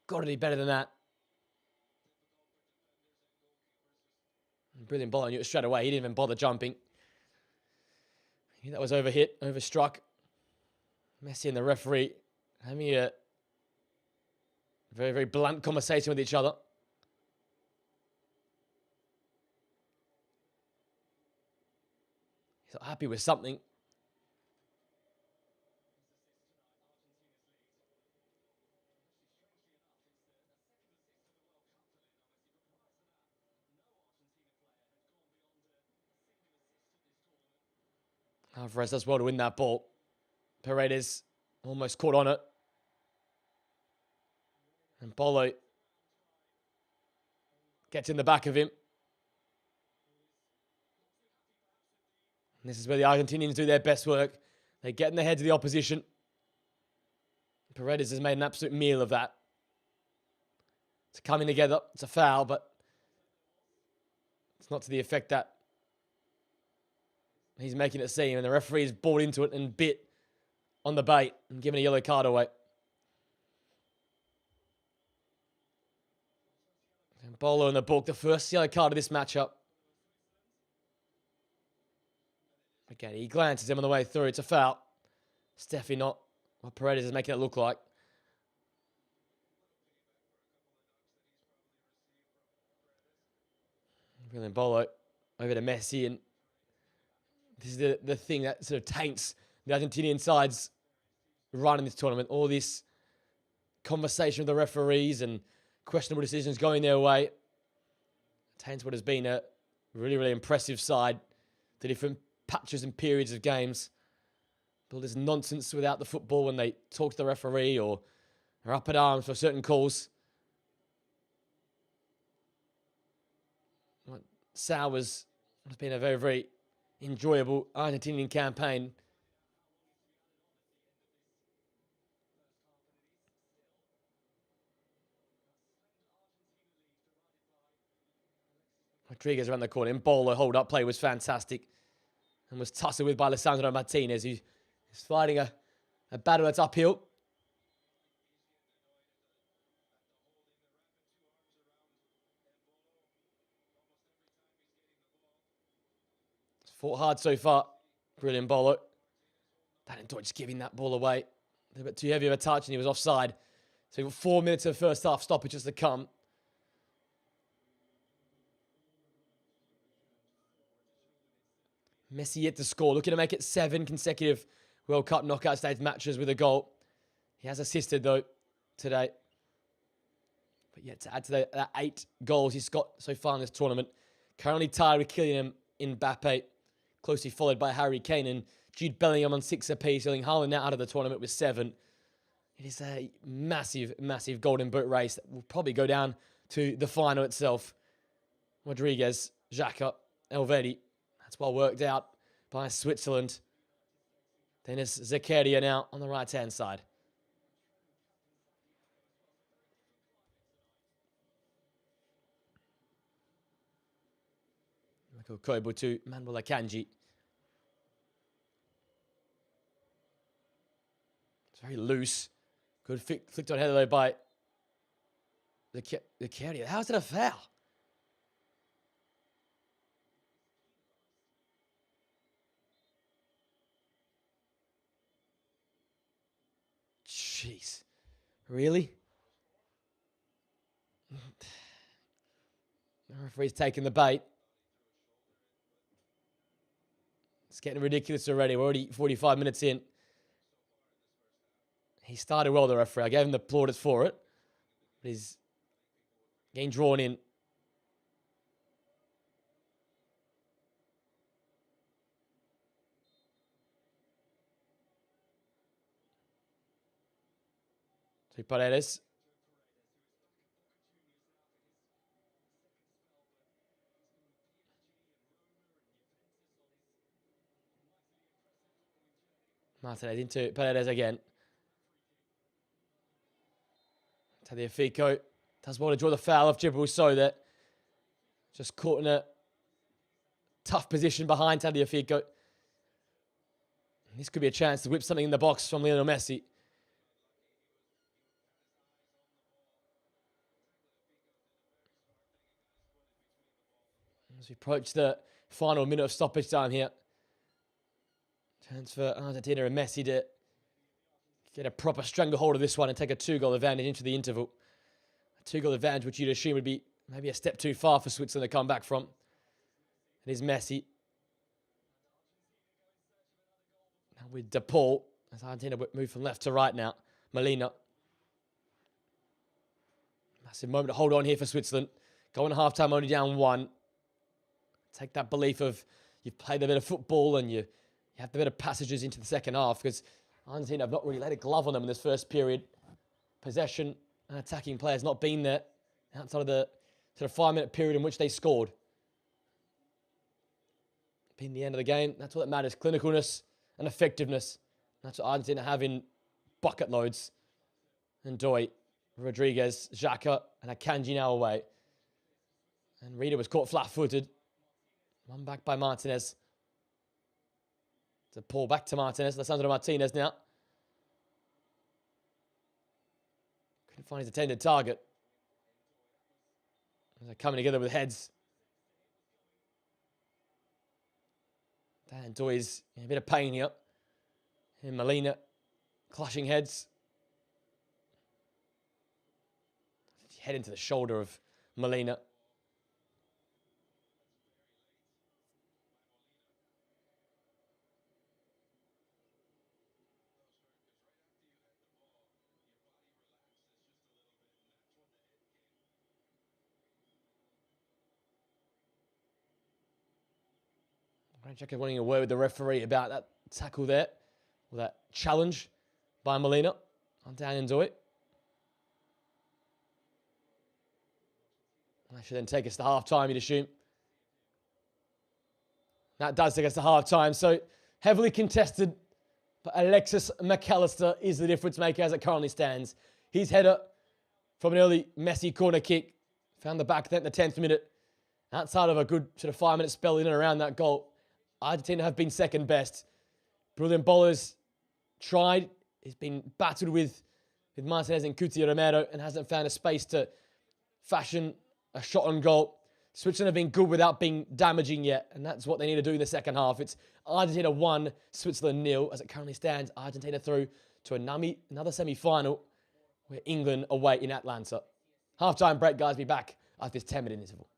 Got to be better than that. Brilliant Bologna straight away. He didn't even bother jumping. That was overhit, overstruck. Messi and the referee having a very, very blunt conversation with each other. He's not happy with something. Alvarez does well to win that ball. Paredes almost caught on it. And Bolo gets in the back of him. And this is where the Argentinians do their best work. They get in the heads of the opposition. Paredes has made an absolute meal of that. It's coming together. It's a foul, but it's not to the effect that he's making it seem, and the referee's bought into it and bit on the bait and given a yellow card away. And Bolo in the book, the first yellow card of this matchup. Again, he glances him on the way through. It's a foul. It's definitely not what Paredes is making it look like. Brilliant Bolo over to Messi, and this is the thing that sort of taints the Argentinian side's run in this tournament. All this conversation with the referees and questionable decisions going their way taints what has been a really, really impressive side. The different patches and periods of games. But all this nonsense without the football when they talk to the referee or are up at arms for certain calls. Has been a very, very enjoyable Argentinian campaign. Rodriguez around the corner. Embolo hold-up play was fantastic and was tussled with by Lisandro Martinez, who is fighting a battle that's uphill. It's fought hard so far. Brilliant Bolo. Daniel just giving that ball away. A bit too heavy of a touch and he was offside. So you've got 4 minutes of first half stoppages to come. Messi yet to score, looking to make it 7 consecutive World Cup knockout stage matches with a goal. He has assisted, though, today. But yet to add to that 8 goals he's got so far in this tournament. Currently tied with Kylian Mbappe, closely followed by Harry Kane and Jude Bellingham on 6 apiece, leaving Haaland now out of the tournament with 7. It is a massive, massive golden boot race that will probably go down to the final itself. Rodriguez, Xhaka, Elvedi. That's well worked out by Switzerland. Then it's Zakaria now on the right-hand side. Kobo to Manuel Akanji. It's very loose. Good flicked on header though by Zakaria. How's it a foul? Jeez. Really? The referee's taking the bait. It's getting ridiculous already. We're already 45 minutes in. He started well, the referee. I gave him the plaudits for it. But he's getting drawn in. So Paredes. Martinez into Paredes again. Tagliafico does well to draw the foul of Djibril So that just caught in a tough position behind Tagliafico. This could be a chance to whip something in the box from Lionel Messi. As we approach the final minute of stoppage time here. Chance for Argentina and Messi to get a proper stranglehold of this one and take a 2-goal advantage into the interval. A 2-goal advantage, which you'd assume would be maybe a step too far for Switzerland to come back from. It is Messi. Now with De Paul, as Argentina move from left to right now. Molina. Massive moment to hold on here for Switzerland. Going to halftime only down 1. Take that belief of you've played a bit of football and you have the better passages into the second half, because Argentina have not really laid a glove on them in this first period. Possession and attacking play has not been there outside of the sort of 5-minute period in which they scored. Been the end of the game. That's what that matters. Clinicalness and effectiveness. That's what Argentina have in bucket loads. And Doi, Rodriguez, Xhaka, and Akanji now away. And Rita was caught flat-footed. One back by Martinez. To pull back to Martinez. Lisandro Martinez now. Couldn't find his intended target. They're coming together with heads. Dan Doy's in a bit of pain here. And Molina clutching heads. Head into the shoulder of Molina. Granit Xhaka wanting a word with the referee about that tackle there. Or that challenge by Molina on Dan Doy. That should then take us to half-time, you'd assume. That does take us to half-time. So heavily contested, but Alexis McAllister is the difference maker as it currently stands. His header from an early Messi corner kick found the back then in the 10th minute. Outside of a good sort of 5-minute spell in and around that goal, Argentina have been second best. Brilliant bowlers tried. He's been battled with Martinez and Cuti Romero and hasn't found a space to fashion a shot on goal. Switzerland have been good without being damaging yet, and that's what they need to do in the second half. It's Argentina 1, Switzerland 0. As it currently stands, Argentina through to another semi-final where England away in Atlanta. Half-time break, guys. Be back after this 10-minute interval.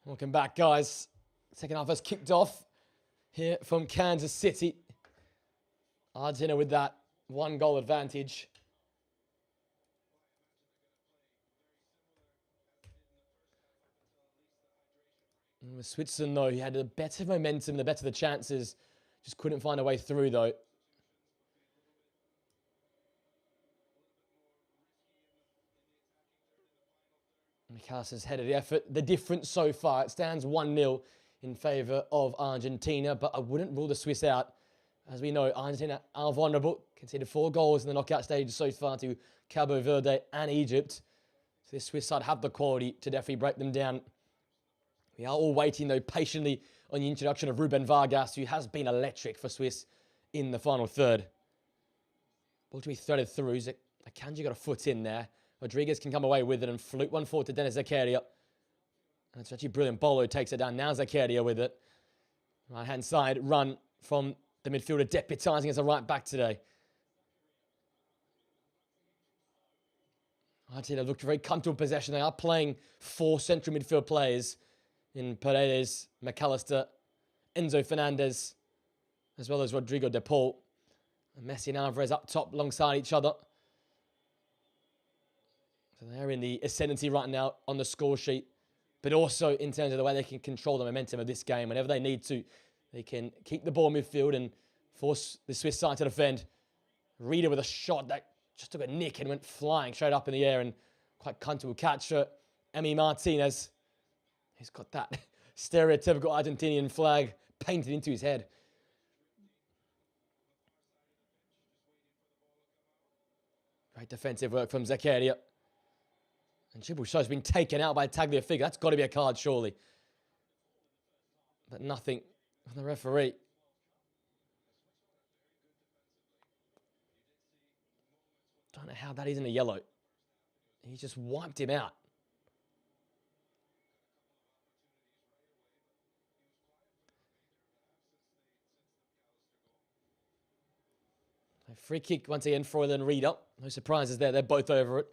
Welcome back, guys. Second half has kicked off here from Kansas City. Argentina with that 1-goal advantage. And with Switzerland, though, he had a better momentum, the better the chances. Just couldn't find a way through, though. McAllister's headed the effort. The difference so far, it stands 1-0 in favour of Argentina, but I wouldn't rule the Swiss out. As we know, Argentina are vulnerable. Conceded 4 goals in the knockout stage so far to Cabo Verde and Egypt. So the Swiss side have the quality to definitely break them down. We are all waiting, though, patiently on the introduction of Ruben Vargas, who has been electric for Swiss in the final third. Ball to be threaded through. Akanji got a foot in there. Rodriguez can come away with it and flute one forward to Dennis Zakaria. And it's actually brilliant. Bolo takes it down. Now Zakaria with it. Right-hand side run from the midfielder, deputising as a right back today. Argentina looked very comfortable possession. They are playing 4 central midfield players in Paredes, McAllister, Enzo Fernandez, as well as Rodrigo de Paul. And Messi and Alvarez up top alongside each other. So they're in the ascendancy right now on the score sheet, but also in terms of the way they can control the momentum of this game. Whenever they need to, they can keep the ball in midfield and force the Swiss side to defend. Reader with a shot that just took a nick and went flying straight up in the air, and quite comfortable catch for Emi Martinez. He's got that stereotypical Argentinian flag painted into his head. Great defensive work from Zakaria. And Gibraltar's been taken out by Tagliafico. That's got to be a card, surely. But nothing from the referee. Don't know how that isn't a yellow. He just wiped him out. A free kick once again for Freuler and Reader. No surprises there. They're both over it.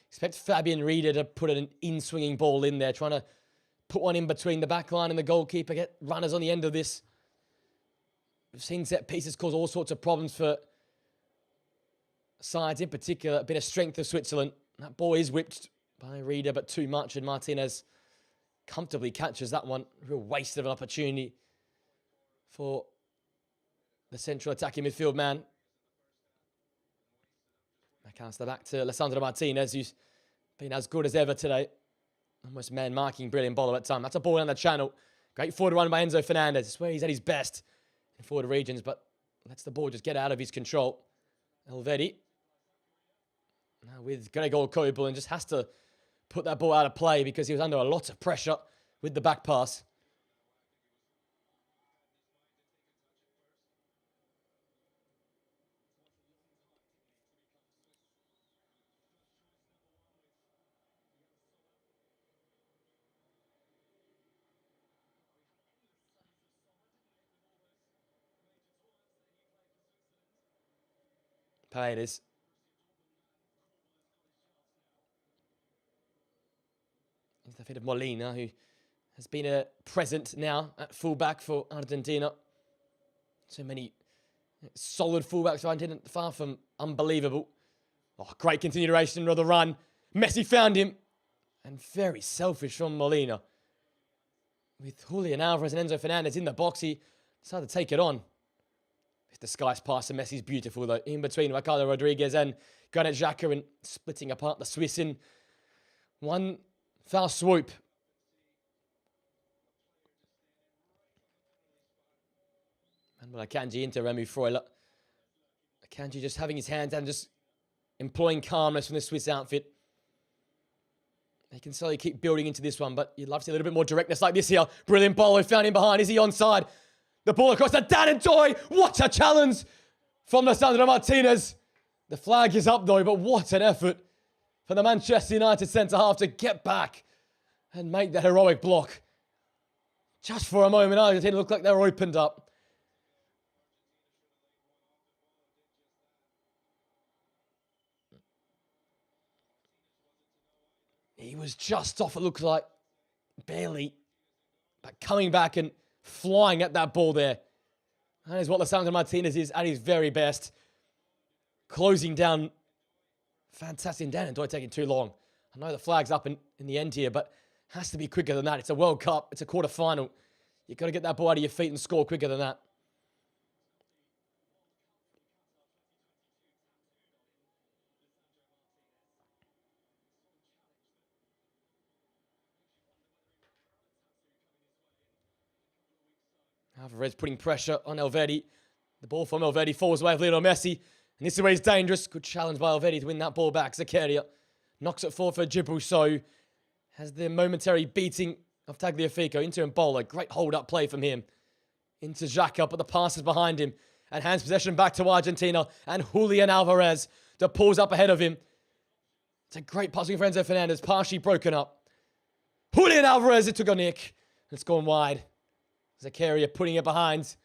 Expect Fabian Reader to put an in-swinging ball in there, trying to put one in between the back line and the goalkeeper, get runners on the end of this. We've seen set pieces cause all sorts of problems for sides in particular. A bit of strength of Switzerland. That ball is whipped by Reader, but too much, and Martinez comfortably catches that one. Real waste of an opportunity for the central attacking midfield man. McAllister back to Lisandro Martinez, who's been as good as ever today. Almost man-marking, brilliant ball at time. That's a ball down the channel. Great forward run by Enzo Fernandez. It's where he's at his best in forward regions, but lets the ball just get out of his control. Elvedi. Now with Gregor Kobel, and just has to put that ball out of play because he was under a lot of pressure with the back pass. Paredes. He's the feet of Molina, who has been a present now at fullback for Argentina. So many solid fullbacks for Argentina, far from unbelievable. Oh, great continuation of the run. Messi found him. And very selfish from Molina. With Julian Alvarez and Enzo Fernandez in the box, he decided to take it on. This disguised pass to Messi's beautiful, though. In between Ricardo Rodriguez and Granit Xhaka, and splitting apart the Swiss in one foul swoop. And Akanji into Remu Freuler. Akanji just having his hands down, just employing calmness from the Swiss outfit. They can slowly keep building into this one, but you'd love to see a little bit more directness like this here. Brilliant ball, found him behind. Is he onside? The ball across to Dan and Toy. What a challenge from Lisandro Martinez. The flag is up though, but what an effort for the Manchester United centre-half to get back and make that heroic block. Just for a moment, Argentina looked like they were opened up. He was just off, it looks like. Barely. But coming back and flying at that ball there. That is what Lisandro Martinez is at his very best. Closing down. Fantastic. Dan and Doy taking too long. I know the flag's up in the end here, but has to be quicker than that. It's a World Cup. It's a quarter-final. You've got to get that ball out of your feet and score quicker than that. Alvarez putting pressure on Elvedi. The ball from Elvedi falls away with Lionel Messi. And this is where he's dangerous. Good challenge by Elvedi to win that ball back. Zakaria knocks it forward for Djibril Sow. Has the momentary beating of Tagliafico into Mbola. Great hold-up play from him. Into Xhaka, but the pass is behind him. And hands possession back to Argentina. And Julian Alvarez that pulls up ahead of him. It's a great passing for Enzo Fernandez. Partially broken up. Julian Alvarez, it took a nick. It's gone wide. Zakaria putting it behind.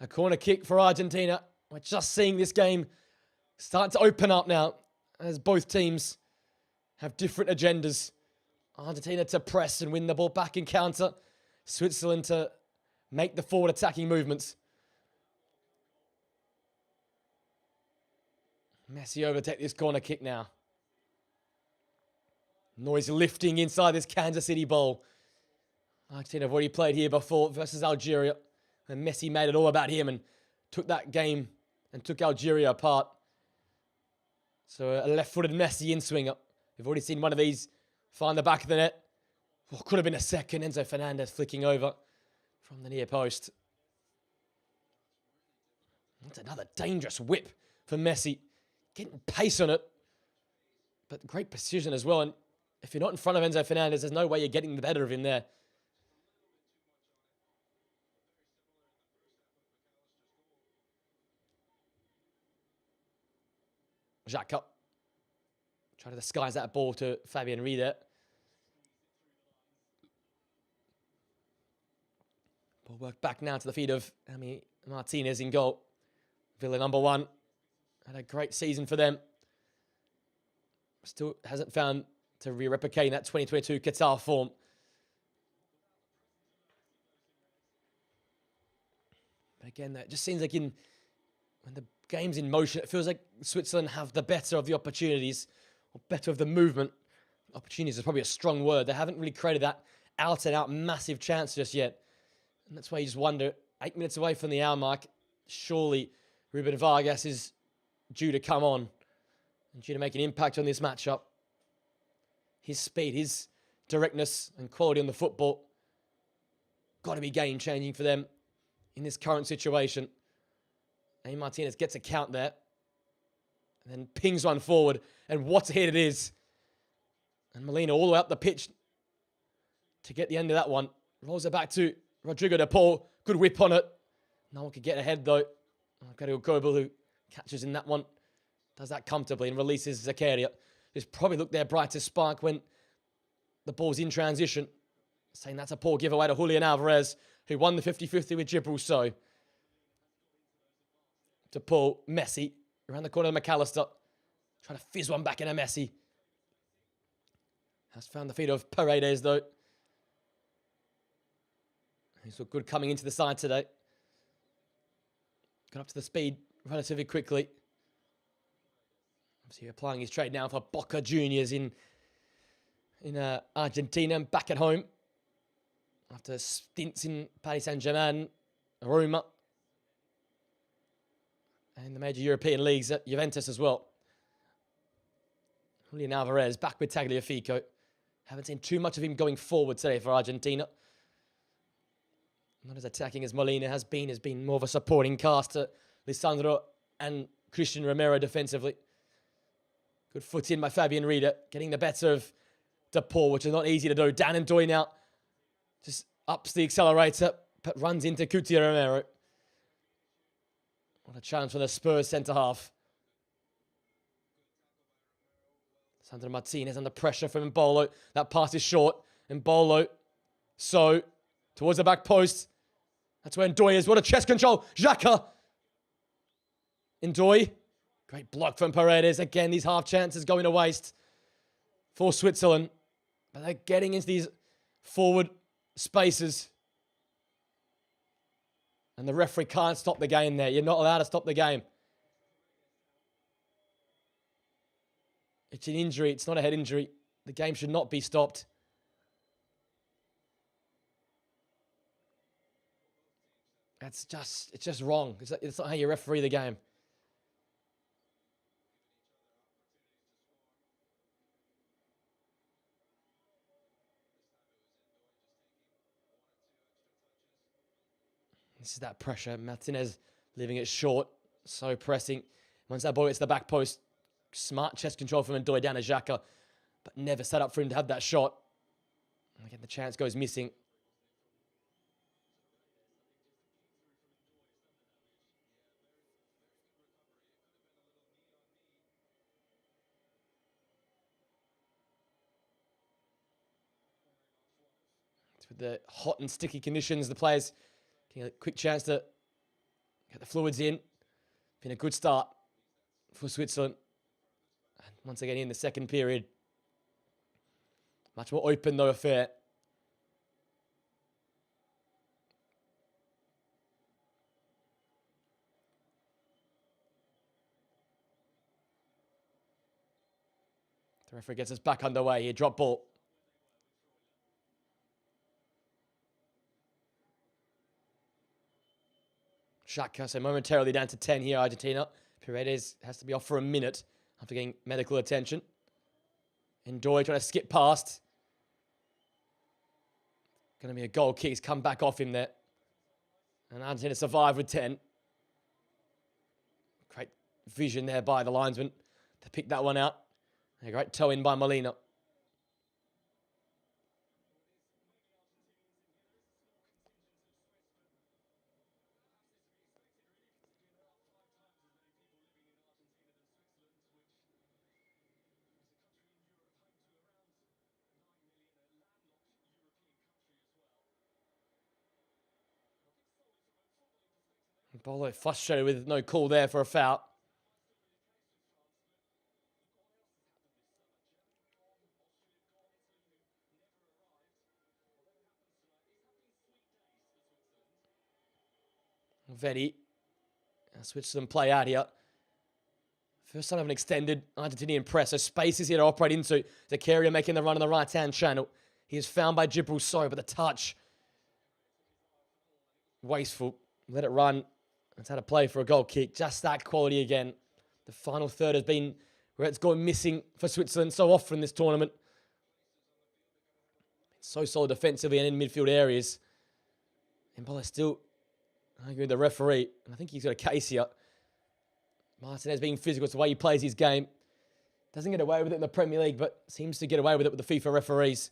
A corner kick for Argentina. We're just seeing this game start to open up now as both teams have different agendas. Argentina to press and win the ball back and counter. Switzerland to make the forward attacking movements. Messi overtake this corner kick now. Noise lifting inside this Kansas City bowl. Argentina have already played here before versus Algeria. And Messi made it all about him and took that game and took Algeria apart. So a left-footed Messi in-swinger. We've already seen one of these find the back of the net. Oh, could have been a second. Enzo Fernandez flicking over from the near post. That's another dangerous whip for Messi. Getting pace on it. But great precision as well. And if you're not in front of Enzo Fernandez, there's no way you're getting the better of him there. Xhaka. Try to disguise that ball to Fabian Rieder. Ball work back now to the feet of Martinez in goal. Villa number 1. Had a great season for them. Still hasn't found to re-replicating that 2022 Qatar form. But again, that just seems like when the game's in motion, it feels like Switzerland have the better of the opportunities, or better of the movement. Opportunities is probably a strong word. They haven't really created that out and out massive chance just yet. And that's why you just wonder, 8 minutes away from the hour mark, surely Ruben Vargas is due to come on and due to make an impact on this matchup. His speed, his directness and quality on the football, got to be game-changing for them in this current situation. And Martinez gets a count there. And then pings one forward. And what a hit it is. And Molina all the way up the pitch to get the end of that one. Rolls it back to Rodrigo de Paul. Good whip on it. No one could get ahead, though. Gabriel Goebel, who catches in that one, does that comfortably and releases Zakaria. Who's probably looked their brightest spark when the ball's in transition. Saying that's a poor giveaway to Julian Alvarez, who won the 50-50 with Gibril So. To Paul, Messi, around the corner of McAllister. Trying to fizz one back into Messi. Has found the feet of Paredes, though. He's looked good coming into the side today. Got up to the speed relatively quickly. Obviously applying his trade now for Boca Juniors in Argentina and back at home. After stints in Paris Saint-Germain, Roma, and the major European leagues at Juventus as well. Julian Alvarez back with Tagliafico. Haven't seen too much of him going forward today for Argentina. Not as attacking as Molina has been more of a supporting cast to Lisandro and Christian Romero defensively. Good foot in by Fabian Rieder, getting the better of De Paul, which is not easy to do. Dan and Doy now just ups the accelerator, but runs into Cuti Romero. What a challenge for the Spurs centre-half. Sandro Martinez under pressure from Mbolo. That pass is short. Mbolo, so, towards the back post. That's where Ndoye is. What a chest control. Xhaka. Ndoye. Great block from Paredes. Again, these half chances going to waste for Switzerland. But they're getting into these forward spaces. And the referee can't stop the game there. You're not allowed to stop the game. It's an injury. It's not a head injury. The game should not be stopped. It's just wrong. It's not how you referee the game. This is that pressure. Martinez leaving it short. So pressing. Once that ball gets to the back post, smart chest control from Ndoye down to Xhaka, but never set up for him to have that shot. And again, the chance goes missing. With the hot and sticky conditions, the players getting a quick chance to get the fluids in. Been a good start for Switzerland. And once again in the second period. Much more open though affair. The referee gets us back underway here. Drop ball. Xhaka, so momentarily down to 10 here, Argentina. Paredes has to be off for a minute after getting medical attention. Ndoye trying to skip past. Going to be a goal kick. He's come back off him there. And Argentina survive with 10. Great vision there by the linesman to pick that one out. A great toe in by Molina. Bolo frustrated with no call there for a foul. Vetti. Switzerland play out here. First time of an extended Argentinian press. So space is here to operate into. Zakaria making the run on the right-hand channel. He is found by Djibril Sow, but the touch, wasteful. Let it run. It's had a play for a goal kick. Just that quality again. The final third has been where it's gone missing for Switzerland so often in this tournament. It's so solid defensively and in midfield areas. And Bola still arguing with the referee. And I think he's got a case here. Martinez being physical. It's the way he plays his game. Doesn't get away with it in the Premier League, but seems to get away with it with the FIFA referees.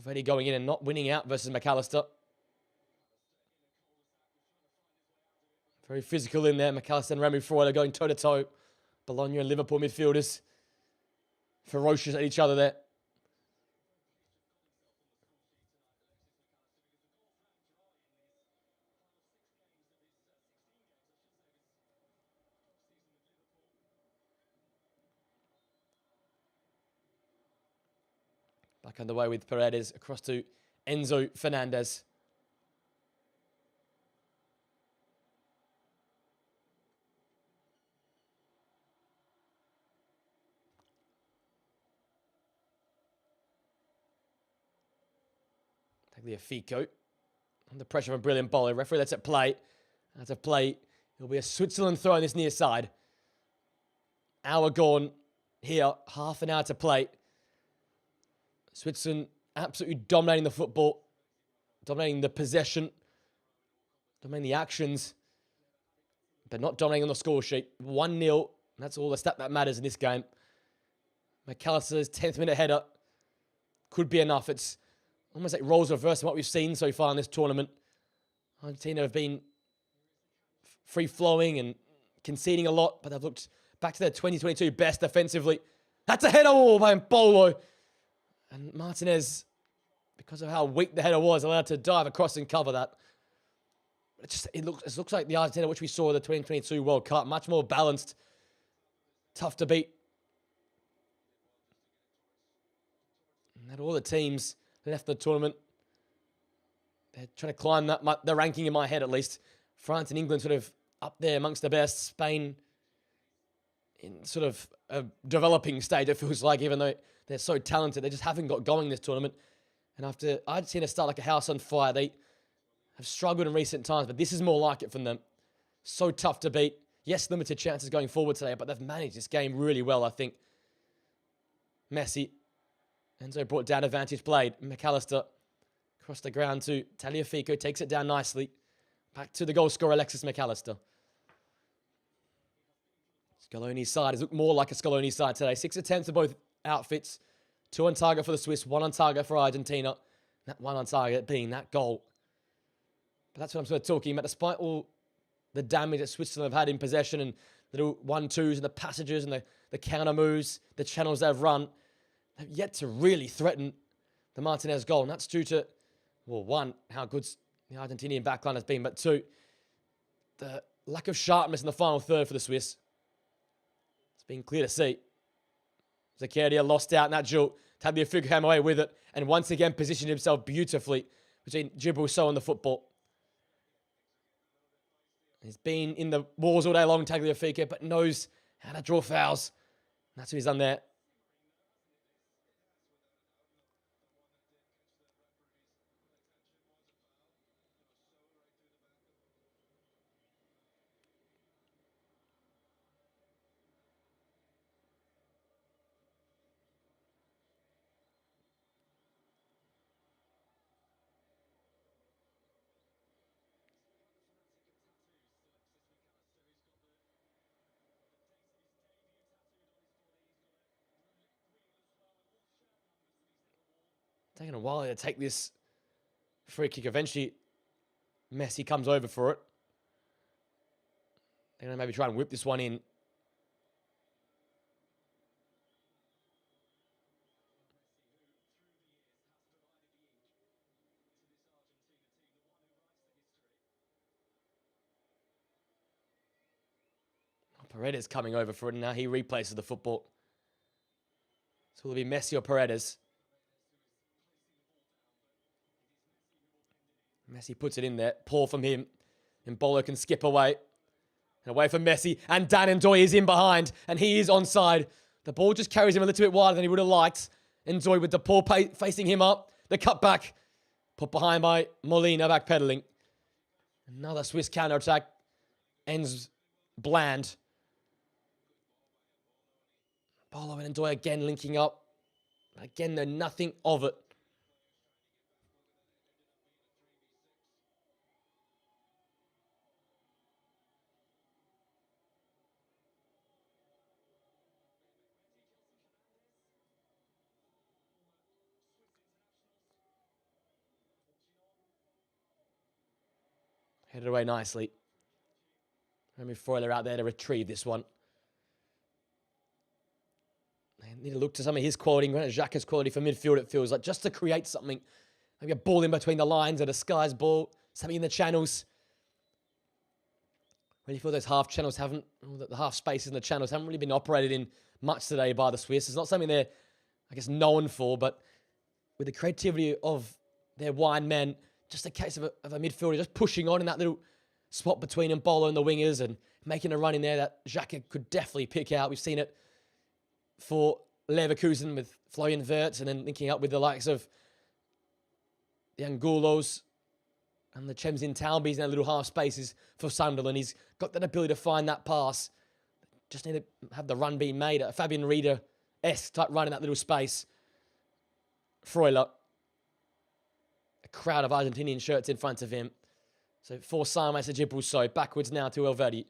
Already going in and not winning out versus McAllister. Very physical in there. McAllister and Remy Freud are going toe-to-toe. Bologna and Liverpool midfielders. Ferocious at each other there. Back underway with Paredes across to Enzo Fernandez. Tagliafico. Under pressure from a brilliant bowler. Referee lets it play. That's a play. It'll be a Switzerland throw on this near side. Hour gone here. Half an hour to play. Switzerland absolutely dominating the football. Dominating the possession. Dominating the actions. But not dominating on the score sheet. 1-0. That's all the stat that matters in this game. McAllister's 10th minute header could be enough. It's almost like roles reversed from what we've seen so far in this tournament. Argentina have been free-flowing and conceding a lot, but they've looked back to their 2022 best defensively. That's a header by Mbolo. And Martinez, because of how weak the header was, allowed to dive across and cover that. It looks like the Argentina which we saw at the 2022 World Cup. Much more balanced. Tough to beat. And all the teams left the tournament, they're trying to climb the ranking in my head at least. France and England sort of up there amongst the best. Spain in sort of a developing stage, it feels like, even though they're so talented. They just haven't got going this tournament. And after Argentina start like a house on fire, they have struggled in recent times, but this is more like it from them. So tough to beat. Yes, limited chances going forward today, but they've managed this game really well, I think. Messi. Enzo brought down advantage played. McAllister across the ground to Tagliafico. Takes it down nicely. Back to the goal scorer, Alexis McAllister. Scaloni's side has looked more like a Scaloni side today. 6 attempts of both outfits. 2 on target for the Swiss. 1 on target for Argentina. That 1 on target being that goal. But that's what I'm sort of talking about. Despite all the damage that Switzerland have had in possession and little 1-2s and the passages and the counter moves, the channels they've run, they've yet to really threaten the Martinez goal. And that's due to, well, 1, how good the Argentinian backline has been, but 2, the lack of sharpness in the final third for the Swiss. It's been clear to see. Zakaria lost out in that duel. Tagliafico came away with it and once again positioned himself beautifully between Djibril Sow and the football. He's been in the walls all day long, Tagliafico, but knows how to draw fouls. And that's what he's done there. Taking a while to take this free kick. Eventually, Messi comes over for it. They're going to maybe try and whip this one in. Paredes coming over for it, and now he replaces the football. So will it be Messi or Paredes? Messi puts it in there. Poor from him. And Mbolo can skip away. And away from Messi. And Dan Ndoye is in behind. And he is onside. The ball just carries him a little bit wider than he would have liked. Ndoye with the ball facing him up. The cut back. Put behind by Molina, backpedaling. Another Swiss counter-attack. Ends bland. Bolo and Ndoye again linking up. Again, they're nothing of it. Headed away nicely. Remy Freuler out there to retrieve this one. They need to look to some of his quality, Granit Xhaka's quality for midfield, it feels like, just to create something. Maybe a ball in between the lines, a disguised ball, something in the channels. Really feel those half channels haven't, the half spaces in the channels haven't really been operated in much today by the Swiss. It's not something they're, I guess, known for, but with the creativity of their wide men, just a case of a midfielder just pushing on in that little spot between Mbolo and the wingers and making a run in there that Xhaka could definitely pick out. We've seen it for Leverkusen with Florian Wirtz and then linking up with the likes of the Angulos and the Chemsin Talbys in their little half spaces for Sunderland. He's got that ability to find that pass. Just need to have the run being made. A Fabian Rieder-esque type run in that little space. Freuler. A crowd of Argentinian shirts in front of him. So for Simon Sejibuso, backwards now to Elvedi.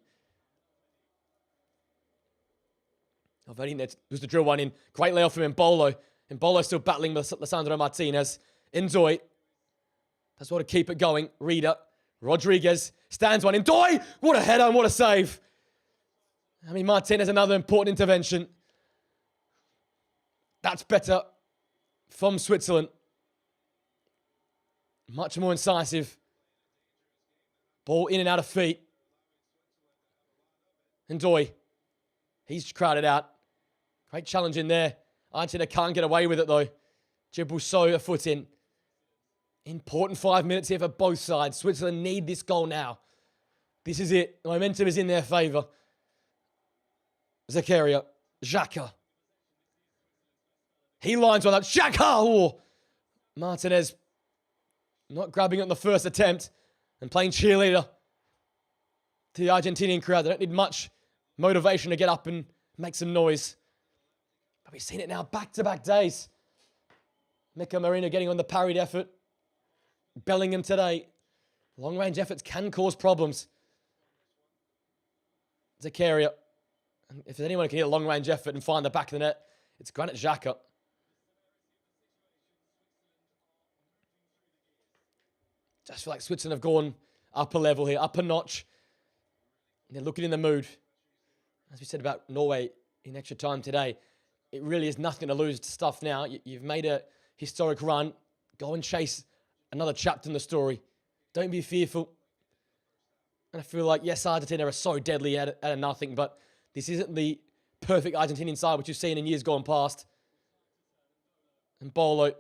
Elvedi was the drill one in. Great layoff from Mbolo. Mbolo still battling with Lisandro Martinez. Ndoye. That's what to keep it going. Rieder. Rodriguez stands one. Ndoye! What a header and what a save. I mean, Martinez, another important intervention. That's better from Switzerland. Much more incisive. Ball in and out of feet. Ndoye. He's crowded out. Great challenge in there. Argentina can't get away with it though. Djibril a foot in. Important 5 minutes here for both sides. Switzerland need this goal now. This is it. The momentum is in their favour. Zakaria. Xhaka. He lines one up. Xhaka! Oh. Martinez not grabbing it on the first attempt and playing cheerleader to the Argentinian crowd. They don't need much motivation to get up and make some noise. But we've seen it now back-to-back days. Mika Marino getting on the parried effort. Bellingham today. Long-range efforts can cause problems. Zakaria. And if there's anyone who can hit a long-range effort and find the back of the net, it's Granit Xhaka. Just feel like Switzerland have gone up a level here, up a notch. And they're looking in the mood. As we said about Norway in extra time today, it really is nothing to lose to stuff now. You've made a historic run. Go and chase another chapter in the story. Don't be fearful. And I feel like, yes, Argentina are so deadly at a nothing, but this isn't the perfect Argentinian side which you've seen in years gone past. And Bolo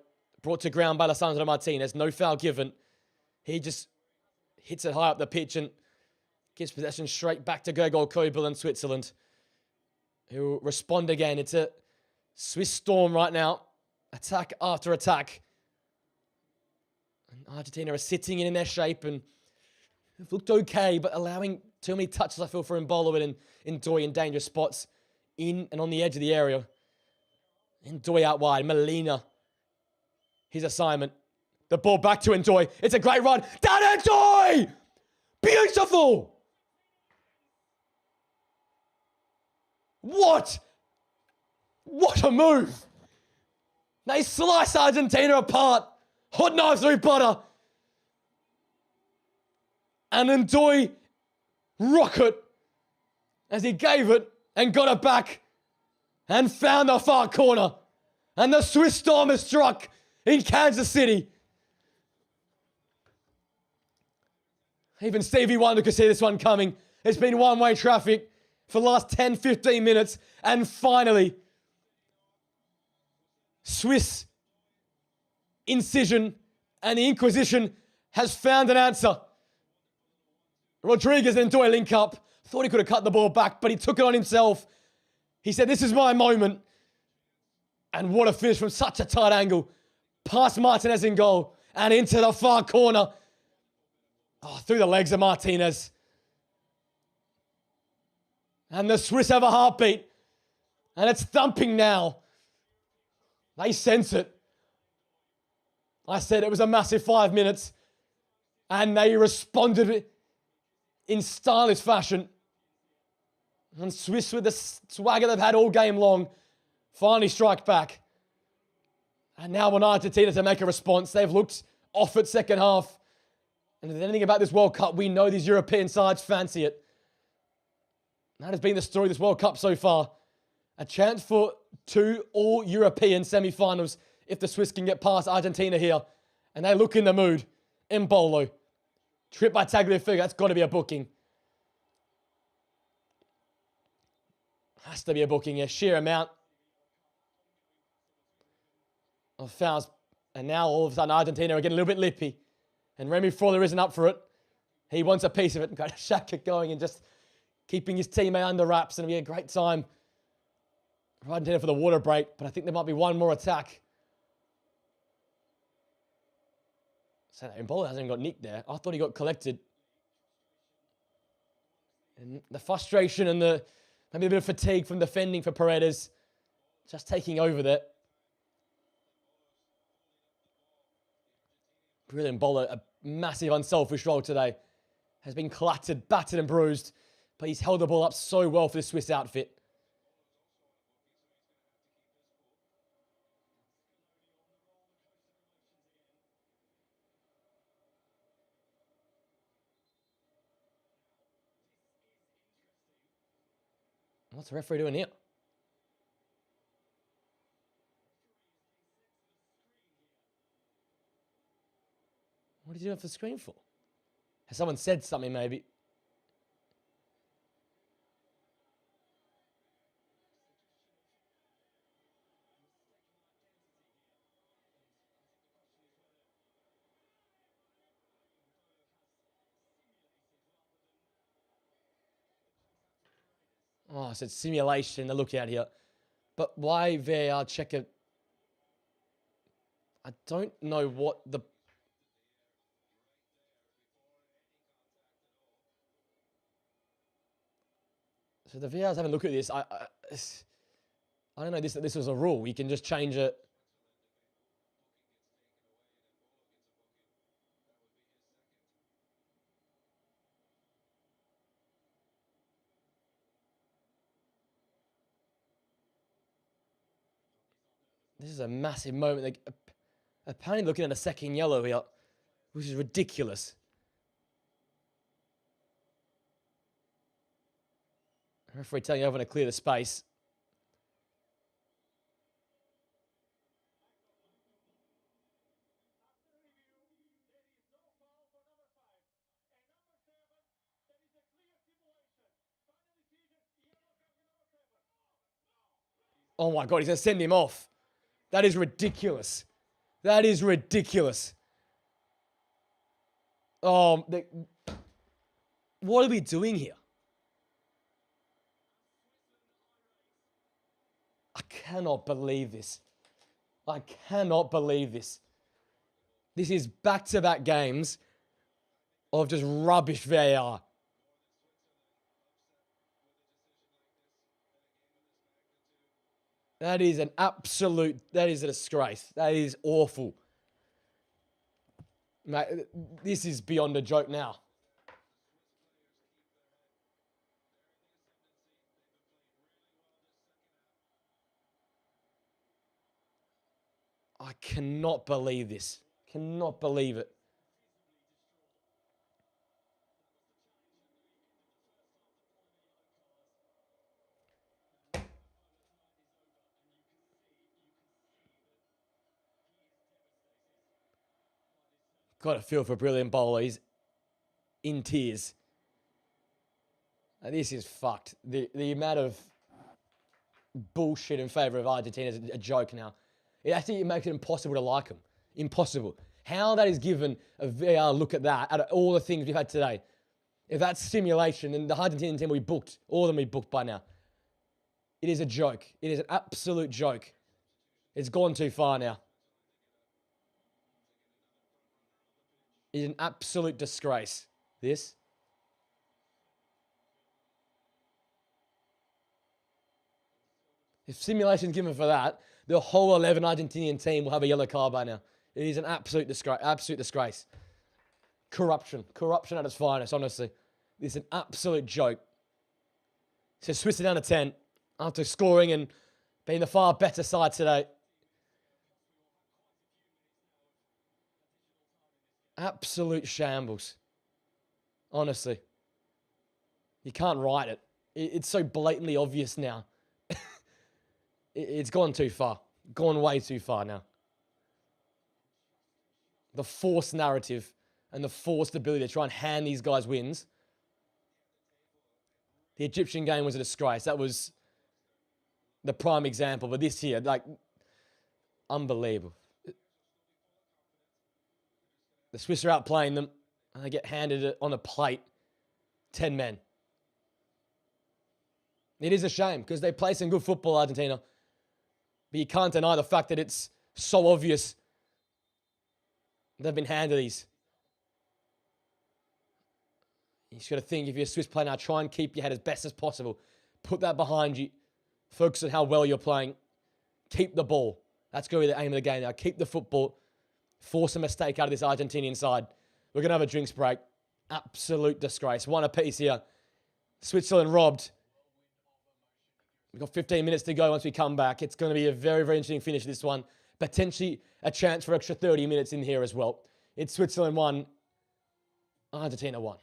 brought to ground by Lisandro Martinez. No foul given. He just hits it high up the pitch and gives possession straight back to Gregor Kobel and Switzerland, who respond again. It's a Swiss storm right now. Attack after attack. And Argentina are sitting in their shape and have looked okay, but allowing too many touches, I feel, for Mbolo and Ndoye in dangerous spots in and on the edge of the area. Ndoye out wide. Molina. His assignment. The ball back to Ndoye. It's a great run. Dan Ndoye! Beautiful! What? What a move! They slice Argentina apart. Hot knife through butter. And Ndoye rocket as he gave it and got it back and found the far corner. And the Swiss storm has struck in Kansas City. Even Stevie Wonder could see this one coming. It's been one-way traffic for the last 10, 15 minutes. And finally, Swiss incision and the Inquisition has found an answer. Rodriguez and Ndoye link up. Thought he could have cut the ball back, but he took it on himself. He said, this is my moment. And what a finish from such a tight angle. Past Martinez in goal and into the far corner. Oh, through the legs of Martinez. And the Swiss have a heartbeat. And it's thumping now. They sense it. I said it was a massive 5 minutes. And they responded in stylish fashion. And Swiss, with the swagger they've had all game long, finally strike back. And now want Argentina to make a response. They've looked off at second half. And if there's anything about this World Cup, we know these European sides fancy it. That has been the story of this World Cup so far. A chance for 2 all-European semi-finals if the Swiss can get past Argentina here. And they look in the mood. Embolo. Trip by Tagliafico. That's got to be a booking. Has to be a booking. A sheer amount of fouls. And now all of a sudden Argentina are getting a little bit lippy. And Remy Freuler isn't up for it. He wants a piece of it. Got Xhaka going and just keeping his teammate under wraps. And it'll be a great time for Argentina for the water break. But I think there might be one more attack. So Embolo hasn't even got nicked there. I thought he got collected. And the frustration and maybe a bit of fatigue from defending for Paredes. Just taking over there. Brilliant bowler. A massive unselfish role today. Has been clattered, battered and bruised. But he's held the ball up so well for the Swiss outfit. What's the referee doing here? What did you do off the screen for? Has someone said something maybe? Oh, I said simulation. They're looking at here. But why VAR checker? I don't know what the... So the VAR's having a look at this. I don't know that this was a rule. You can just change it. This is a massive moment. Apparently looking at a second yellow here, which is ridiculous. Referee telling everyone to clear the space. Oh my God, he's going to send him off. That is ridiculous. That is ridiculous. Oh, what are we doing here? I cannot believe this. I cannot believe this. This is back-to-back games of just rubbish VAR. That is an absolute, that is a disgrace. That is awful. Mate, this is beyond a joke now. I cannot believe this. Cannot believe it. Got a feel for a brilliant bowler. He's in tears. Now, this is fucked. The amount of bullshit in favour of Argentina is a joke now. It actually makes it impossible to like them. Impossible. How that is given a VAR look at that, out of all the things we've had today. If that's simulation, then the Argentinian team will be booked. All of them will be booked by now. It is a joke. It is an absolute joke. It's gone too far now. It is an absolute disgrace. This. If simulation's given for that, the whole 11 Argentinian team will have a yellow card by now. It is an absolute disgrace. Absolute disgrace. Corruption. Corruption at its finest, honestly. This is an absolute joke. So Swiss are down to 10 after scoring and being the far better side today. Absolute shambles. Honestly. You can't write it. It's so blatantly obvious now. It's gone too far. Gone way too far now. The forced narrative and the forced ability to try and hand these guys wins. The Egyptian game was a disgrace. That was the prime example. But this here, like, unbelievable. The Swiss are outplaying them, and they get handed it on a plate. 10 men. It is a shame, because they play some good football, Argentina. But you can't deny the fact that it's so obvious they've been handed these. You just got to think, if you're a Swiss player now, try and keep your head as best as possible. Put that behind you. Focus on how well you're playing. Keep the ball. That's going to be the aim of the game now. Keep the football. Force a mistake out of this Argentinian side. We're going to have a drinks break. Absolute disgrace. One apiece here. Switzerland robbed. We've got 15 minutes to go once we come back. It's going to be a very, very interesting finish this one. Potentially a chance for extra 30 minutes in here as well. It's Switzerland 1, Argentina 1.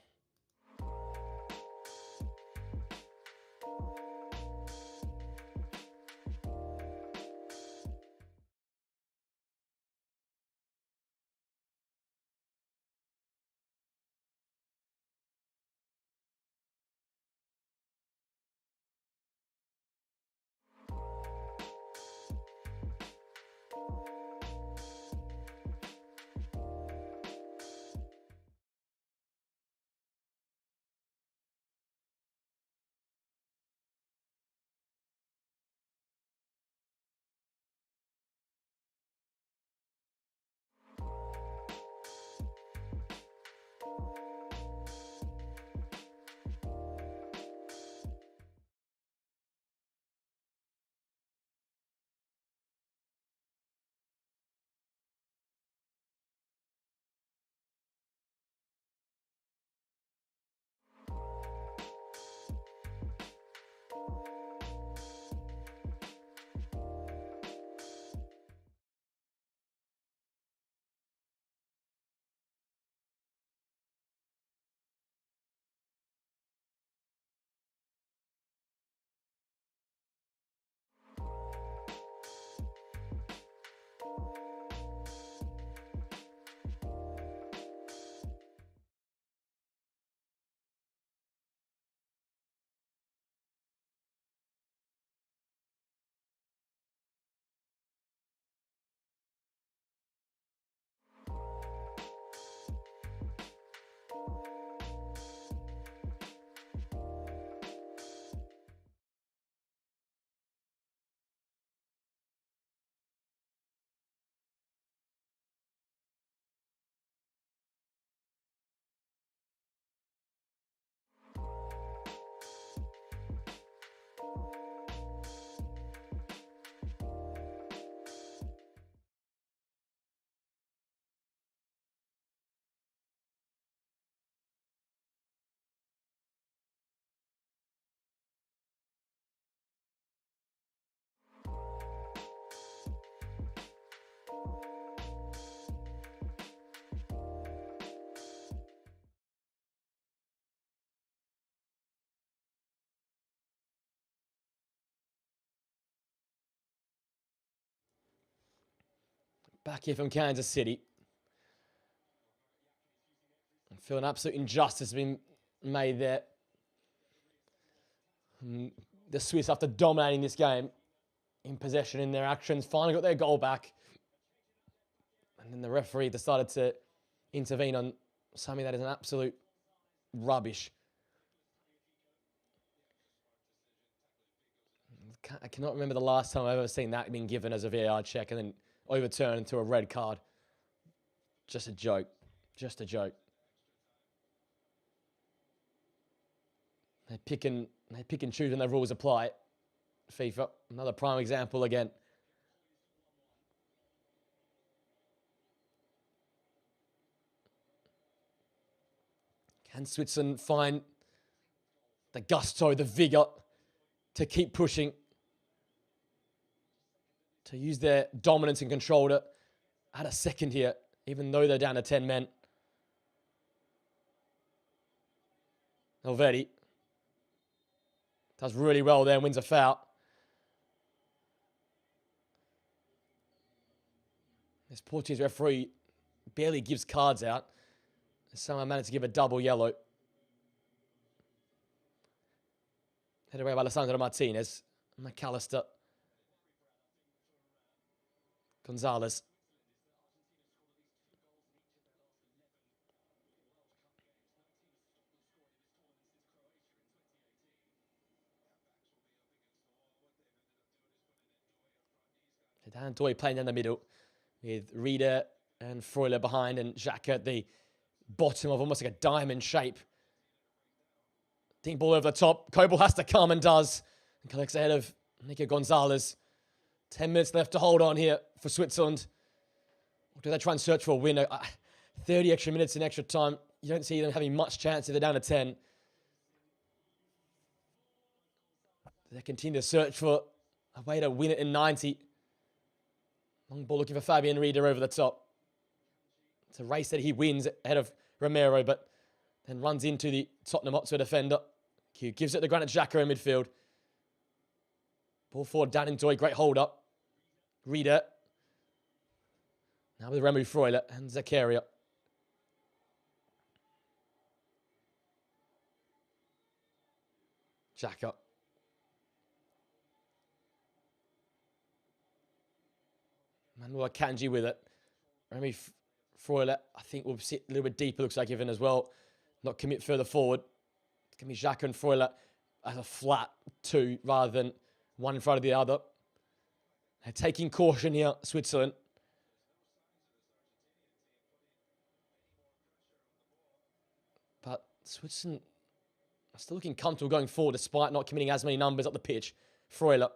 Back here from Kansas City. I feel an absolute injustice has been made there. The Swiss, after dominating this game in possession in their actions, finally got their goal back. And then the referee decided to intervene on something that is an absolute rubbish. I cannot remember the last time I've ever seen that being given as a VAR check and then overturned into a red card. Just a joke. Just a joke. They pick and choose when the rules apply. FIFA, another prime example again. Can Switzerland find the gusto, the vigour to keep pushing, to use their dominance and control to add a second here, even though they're down to 10 men? Valverde does really well there and wins a foul. This Portuguese referee barely gives cards out. Someone managed to give a double yellow. Headed away by Alessandro Martinez. McAllister. Gonzalez. Dan Doy playing in the middle with Rieder and Freuler behind and Xhaka at the bottom of almost like a diamond shape. Dink ball over the top. Kobel has to come and does. And collects ahead of Nico Gonzalez. 10 minutes left to hold on here for Switzerland. Or do they try and search for a winner? 30 extra minutes in extra time. You don't see them having much chance if they're down to 10. They continue to search for a way to win it in 90. Long ball looking for Fabian Rieder over the top. It's a race that he wins ahead of Romero, but then runs into the Tottenham Hotspur defender. Q gives it to Granit Xhaka in midfield. Ball forward, Dan Doy, great hold up. Rieder. Now with Remu Freuler and Zakaria. Xhaka. Manuel Akanji with it. Remy Freuler, I think, will sit a little bit deeper, looks like, even as well. Not commit further forward. It's going to be Xhaka and Freuler as a flat two rather than one in front of the other. They're taking caution here, Switzerland. But Switzerland are still looking comfortable going forward despite not committing as many numbers up the pitch. Freuler.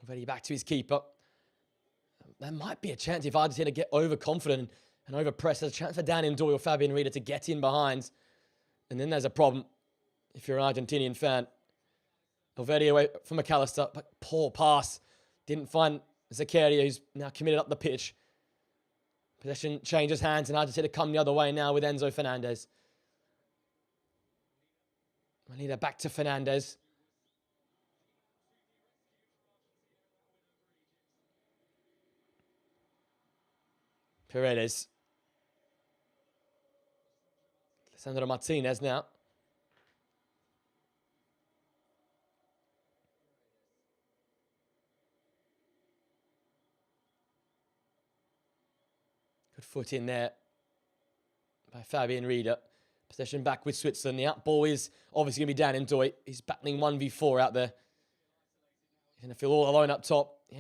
Already back to his keeper. There might be a chance if Argentina get overconfident and overpressed. There's a chance for Dan Doy or Fabian Rieder to get in behind. And then there's a problem if you're an Argentinian fan. Valverde away from McAllister, but poor pass. Didn't find Zakaria, who's now committed up the pitch. Possession changes hands, and Argentina come the other way now with Enzo Fernandez. Molina back to Fernandez. Paredes. Alessandro Martinez now. Good foot in there by Fabian Rieder. Possession back with Switzerland. The out ball is obviously going to be Dan Doy. He's battling 1v4 out there. He's going to feel all alone up top. Yeah,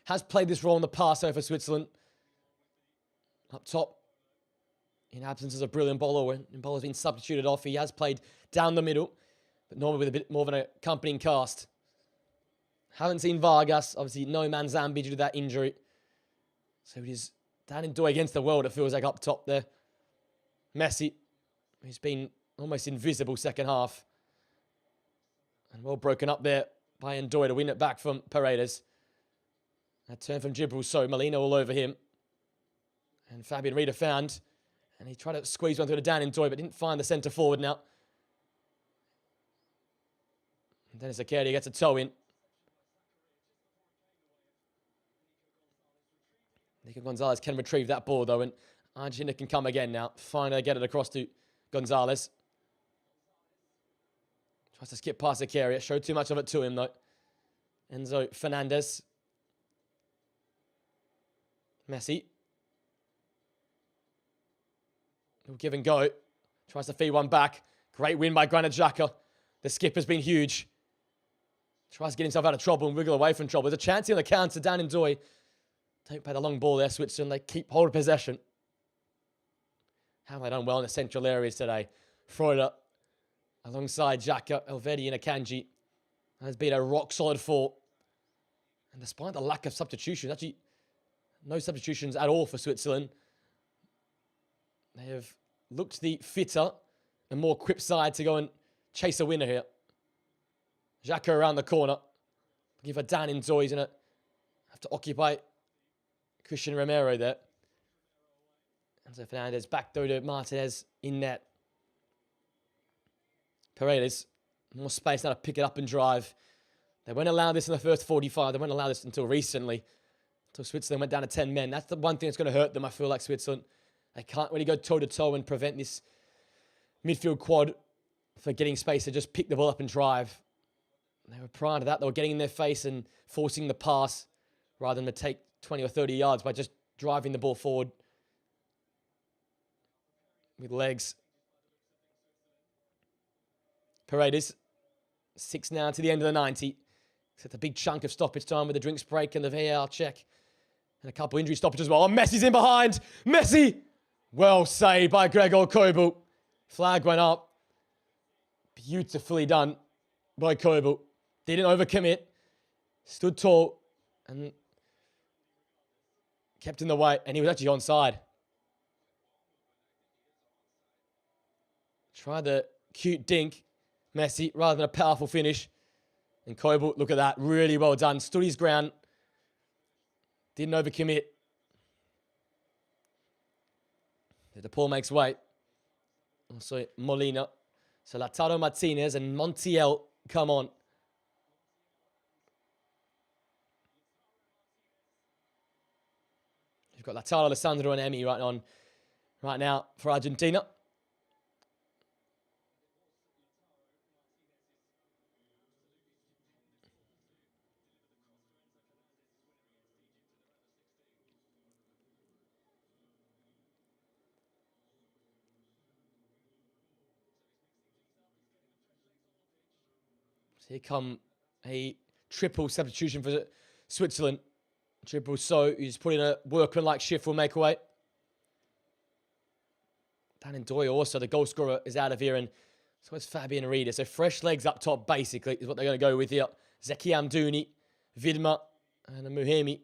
has played this role in the past though for Switzerland. Up top, in absence of a brilliant bowler, when Mbolo's been substituted off, he has played down the middle, but normally with a bit more of an accompanying cast. Haven't seen Vargas, obviously no Manzambi due to that injury. So it is Dan Doy against the world, it feels like up top there. Messi, who's been almost invisible second half. And well broken up there by Ndoye to win it back from Paredes. That turn from Gibril, so Molina all over him. And Fabian Rieder found, and he tried to squeeze one through to Dan Ndoye, but didn't find the centre forward now. And then Zakaria gets a toe in. Nico Gonzalez can retrieve that ball though, and Argentina can come again now. Finally get it across to Gonzalez. Tries to skip past Zakaria, showed too much of it to him though. Enzo Fernandez. Messi. He'll give and go. Tries to feed one back. Great win by Granit Xhaka. The skip has been huge. Tries to get himself out of trouble and wriggle away from trouble. There's a chance here on the counter. Dan and Doy don't play the long ball there, Switzerland. They keep hold of possession. How have they done well in the central areas today? Freuler alongside Xhaka, Elvedi and Akanji. Has been a rock-solid four. And despite the lack of substitutions, actually no substitutions at all for Switzerland, they have looked the fitter and more equipped side to go and chase a winner here. Xhaka around the corner. Looking for Dan and Doy. He's going to have to occupy Christian Romero there. Enzo Fernandez back though to Martinez in net. Paredes, more space now to pick it up and drive. They won't allow this in the first 45. They won't allow this until recently. Until Switzerland went down to 10 men. That's the one thing that's going to hurt them, I feel like, Switzerland. They can't really go toe-to-toe and prevent this midfield quad for getting space to just pick the ball up and drive. They were prior to that. They were getting in their face and forcing the pass rather than to take 20 or 30 yards by just driving the ball forward with legs. Paredes, 6 now to the end of the 90. It's a big chunk of stoppage time with the drinks break and the VAR check. And a couple injury stoppages as well. Oh, Messi's in behind. Messi! Well saved by Gregor Kobel. Flag went up. Beautifully done by Kobel. Didn't overcommit. Stood tall and kept in the way. And he was actually onside. Tried the cute dink. Messi, rather than a powerful finish. And Kobel, look at that. Really well done. Stood his ground. Didn't overcommit. The Paul makes way. Also Molina. So Lautaro Martinez and Montiel come on. You've got Lautaro, Alessandro and Emi right now for Argentina. So here come a triple substitution for Switzerland. Triple so who's put in a workman-like shift will make away. Dan and Doy also, the goal scorer, is out of here. And so it's Fabian Rieder. So fresh legs up top, basically, is what they're going to go with here. Zeki Amdouni, Vidma, and Muhemi.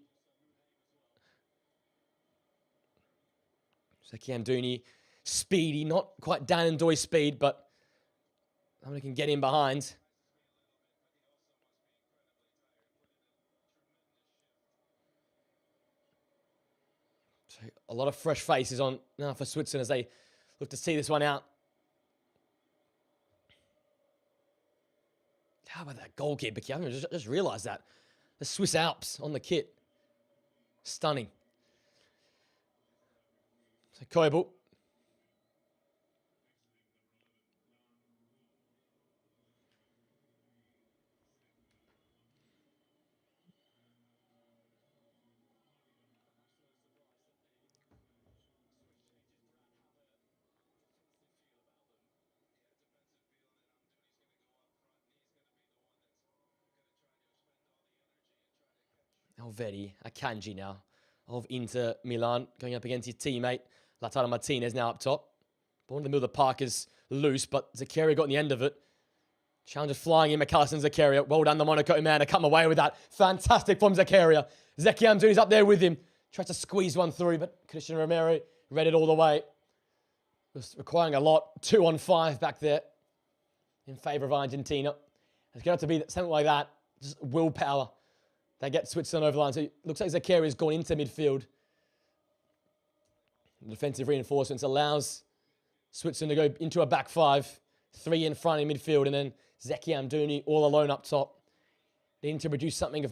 Zeki Amdouni, speedy. Not quite Dan and Doy speed, but someone who can get in behind. So a lot of fresh faces on now for Switzerland as they look to see this one out. How about that goalkeeper? I just realised that. The Swiss Alps on the kit. Stunning. So Kobel. Elvedi, Akanji now of Inter Milan, going up against his teammate, Lautaro Martinez now up top. Ball in the middle of the park is loose, but Zakaria got in the end of it. Challenger flying in, McAllister and Zakaria. Well done, the Monaco man, to come away with that. Fantastic from Zakaria. Zeki Amdouni's up there with him. Tries to squeeze one through, but Christian Romero read it all the way. Was requiring a lot. 2-on-5 back there in favour of Argentina. It's going to have to be something like that. Just willpower. They get Switzerland over the line. So it looks like Zakaria's gone into midfield. The defensive reinforcements allows Switzerland to go into a back five. 3 in front in midfield. And then Zeki Amdouni all alone up top. Needing to produce something of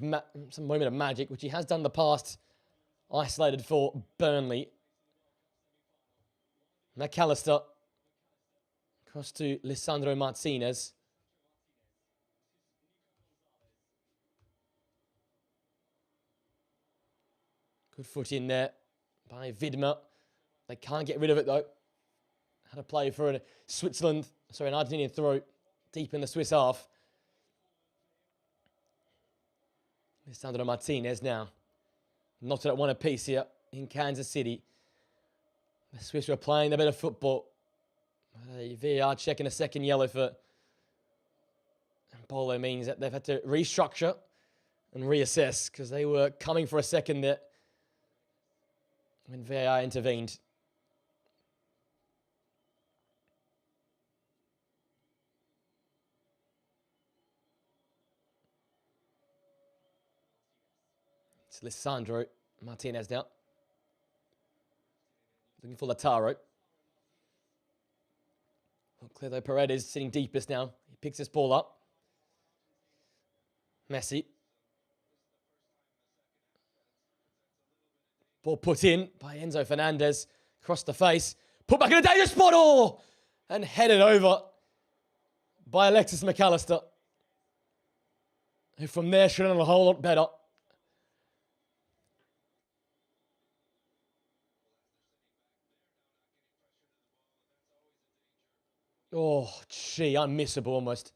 some moment of magic, which he has done in the past. Isolated for Burnley. McAllister. Across to Lisandro Martinez. Good foot in there by Vidma. They can't get rid of it, though. Had a play for an Argentinian throw deep in the Swiss half. Lisandro Martinez now. Knotted at one apiece here in Kansas City. The Swiss were playing the better football. A VAR check and a second yellow for Polo means that they've had to restructure and reassess because they were coming for a second there when VAR intervened. It's Lisandro Martinez now. Looking for Lautaro. Clearly Paredes sitting deepest now. He picks this ball up. Messi. Ball put in by Enzo Fernandez. Across the face. Put back in a dangerous spot. Oh! And headed over by Alexis McAllister, who from there should have done a whole lot better. Oh, gee, unmissable almost.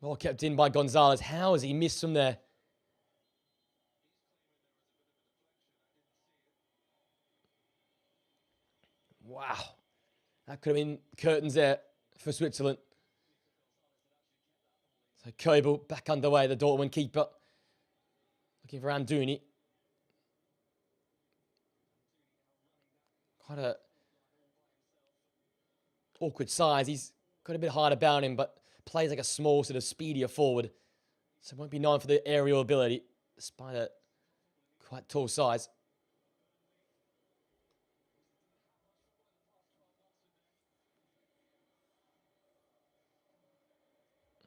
Well kept in by Gonzalez. How has he missed from there? Wow. That could have been curtains there for Switzerland. So Koebel back underway, the Dortmund keeper. Looking for Anduni. Quite a awkward size. He's got a bit hard about him, but plays like a small, sort of speedier forward. So won't be known for the aerial ability, despite a quite tall size.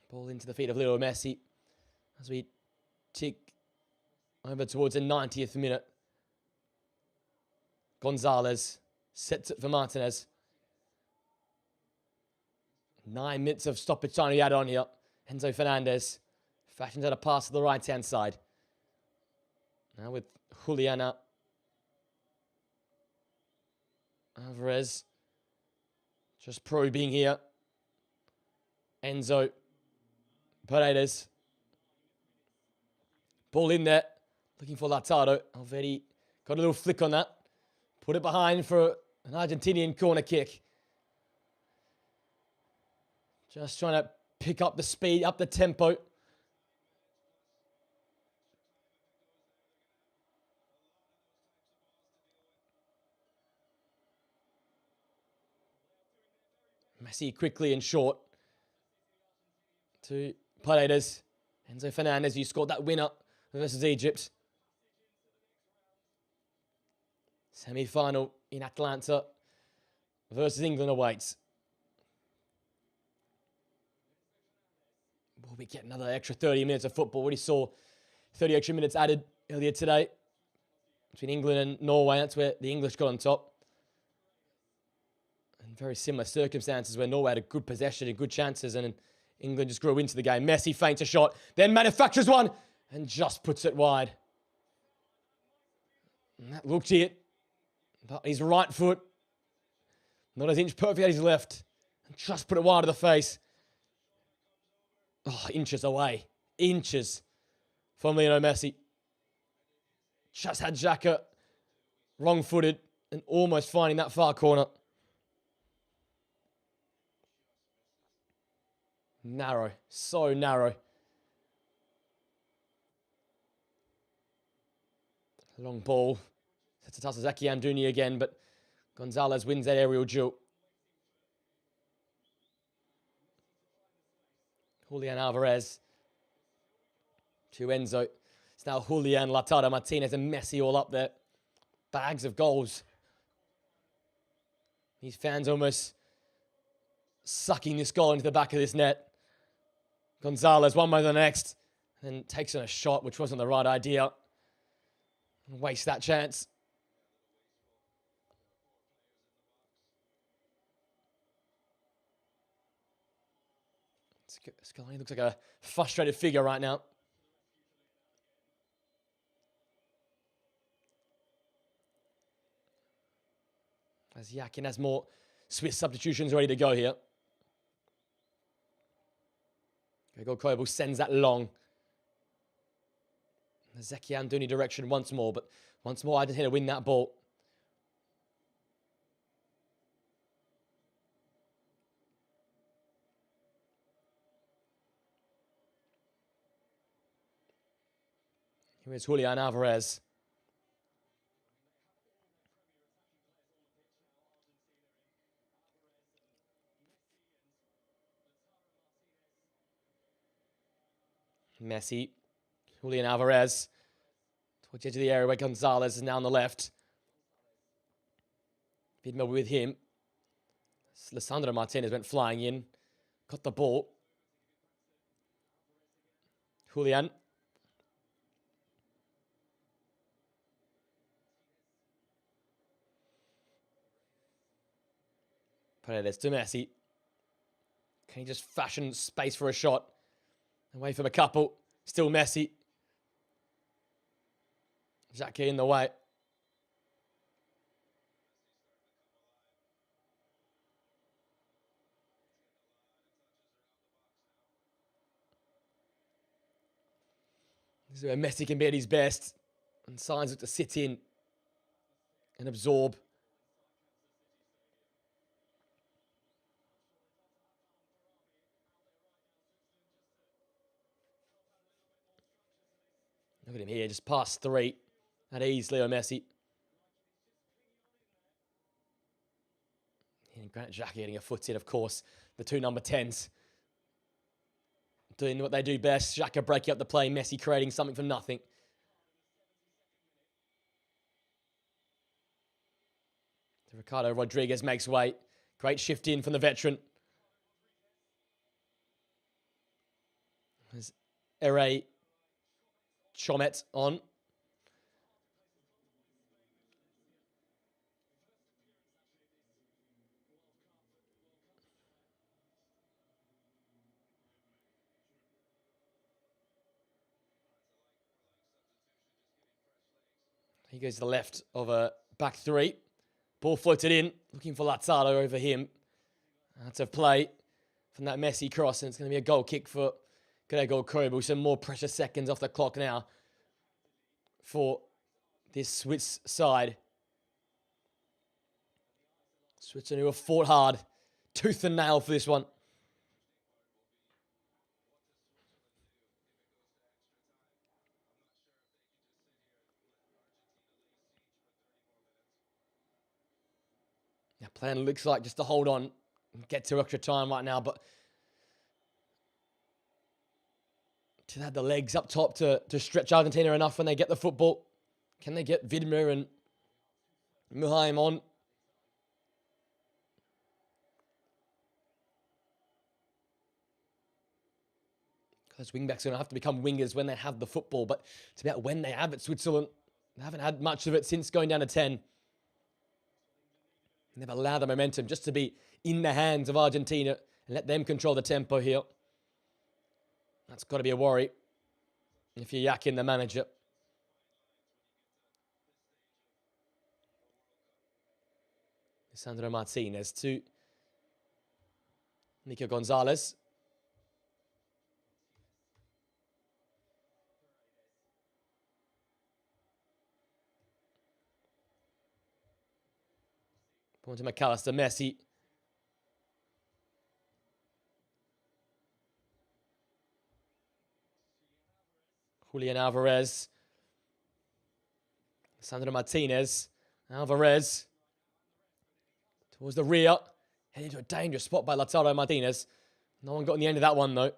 Ball into the feet of Leo Messi as we tick over towards the 90th minute. Gonzalez sets it for Martinez. 9 minutes of stoppage time to add on here. Enzo Fernandez fashions out a pass to the right-hand side. Now with Juliana Alvarez just probing here. Enzo Paredes. Ball in there. Looking for Lautaro. Already got a little flick on that. Put it behind for an Argentinian corner kick. Just trying to pick up the speed, up the tempo. Messi quickly and short to Paredes. Enzo Fernandez, you scored that winner versus Egypt. Semi-final in Atlanta versus England awaits. Will we get another extra 30 minutes of football? We already saw 30 extra minutes added earlier today between England and Norway. That's where the English got on top. And very similar circumstances where Norway had a good possession and good chances, and England just grew into the game. Messi feints a shot, then manufactures one, and just puts it wide. And that looked it. But his right foot, not as inch perfect as his left, and just put it wide to the face. Oh, inches away. Inches from Lionel Messi. Just had Xhaka wrong-footed and almost finding that far corner. Narrow. So narrow. Long ball. Sets it to Sasaki Anduni again, but Gonzalez wins that aerial duel. Julian Alvarez to Enzo. It's now Julian, Lautaro, Martinez, and Messi all up there. Bags of goals. These fans almost sucking this goal into the back of this net. Gonzalez, one more than the next, and then takes on a shot, which wasn't the right idea. Waste that chance. Scaloni looks like a frustrated figure right now. As Yakin has more Swiss substitutions ready to go here. Gregor Kobel sends that long. Zeki Anduni direction once more, but once more Argentina win that ball. Here is Julian Alvarez. Messi. Julian Alvarez. Towards the edge of the area where Gonzalez is now on the left. Vidma with him. Lisandro Martinez went flying in. Got the ball. Julian. Paredes to Messi. Can he just fashion space for a shot? Away from a couple. Still Messi. Xhaka in the way. This is where Messi can be at his best. And signs look to sit in and absorb. Look at him here, just past 3. At ease, Leo Messi. And Granit Xhaka getting a foot in, of course. The two number 10s. Doing what they do best. Xhaka breaking up the play. Messi creating something from nothing. Ricardo Rodriguez makes way. Great shift in from the veteran. There's Ere Chomet on. He goes to the left of a back 3. Ball floated in, looking for Lazzaro over him. Out of play from that Messi cross, and it's going to be a goal kick for Gregor Kobel. Some more precious seconds off the clock now for this Swiss side. Switzerland who have fought hard, tooth and nail for this one. Their plan looks like just to hold on and get to extra time right now, but to have the legs up top to stretch Argentina enough when they get the football. Can they get Vidmer and Muheim on? Because wingbacks are going to have to become wingers when they have the football, but it's about when they have it, Switzerland. They haven't had much of it since going down to 10. They've allowed the momentum just to be in the hands of Argentina and let them control the tempo here. That's got to be a worry if you're Yakin, the manager. Lisandro Martinez to Nico Gonzalez. Point to McAllister, Messi. Julian Alvarez. Sandro Martinez. Alvarez. Towards the rear. Heading into a dangerous spot by Lautaro Martinez. No one got in the end of that one, though.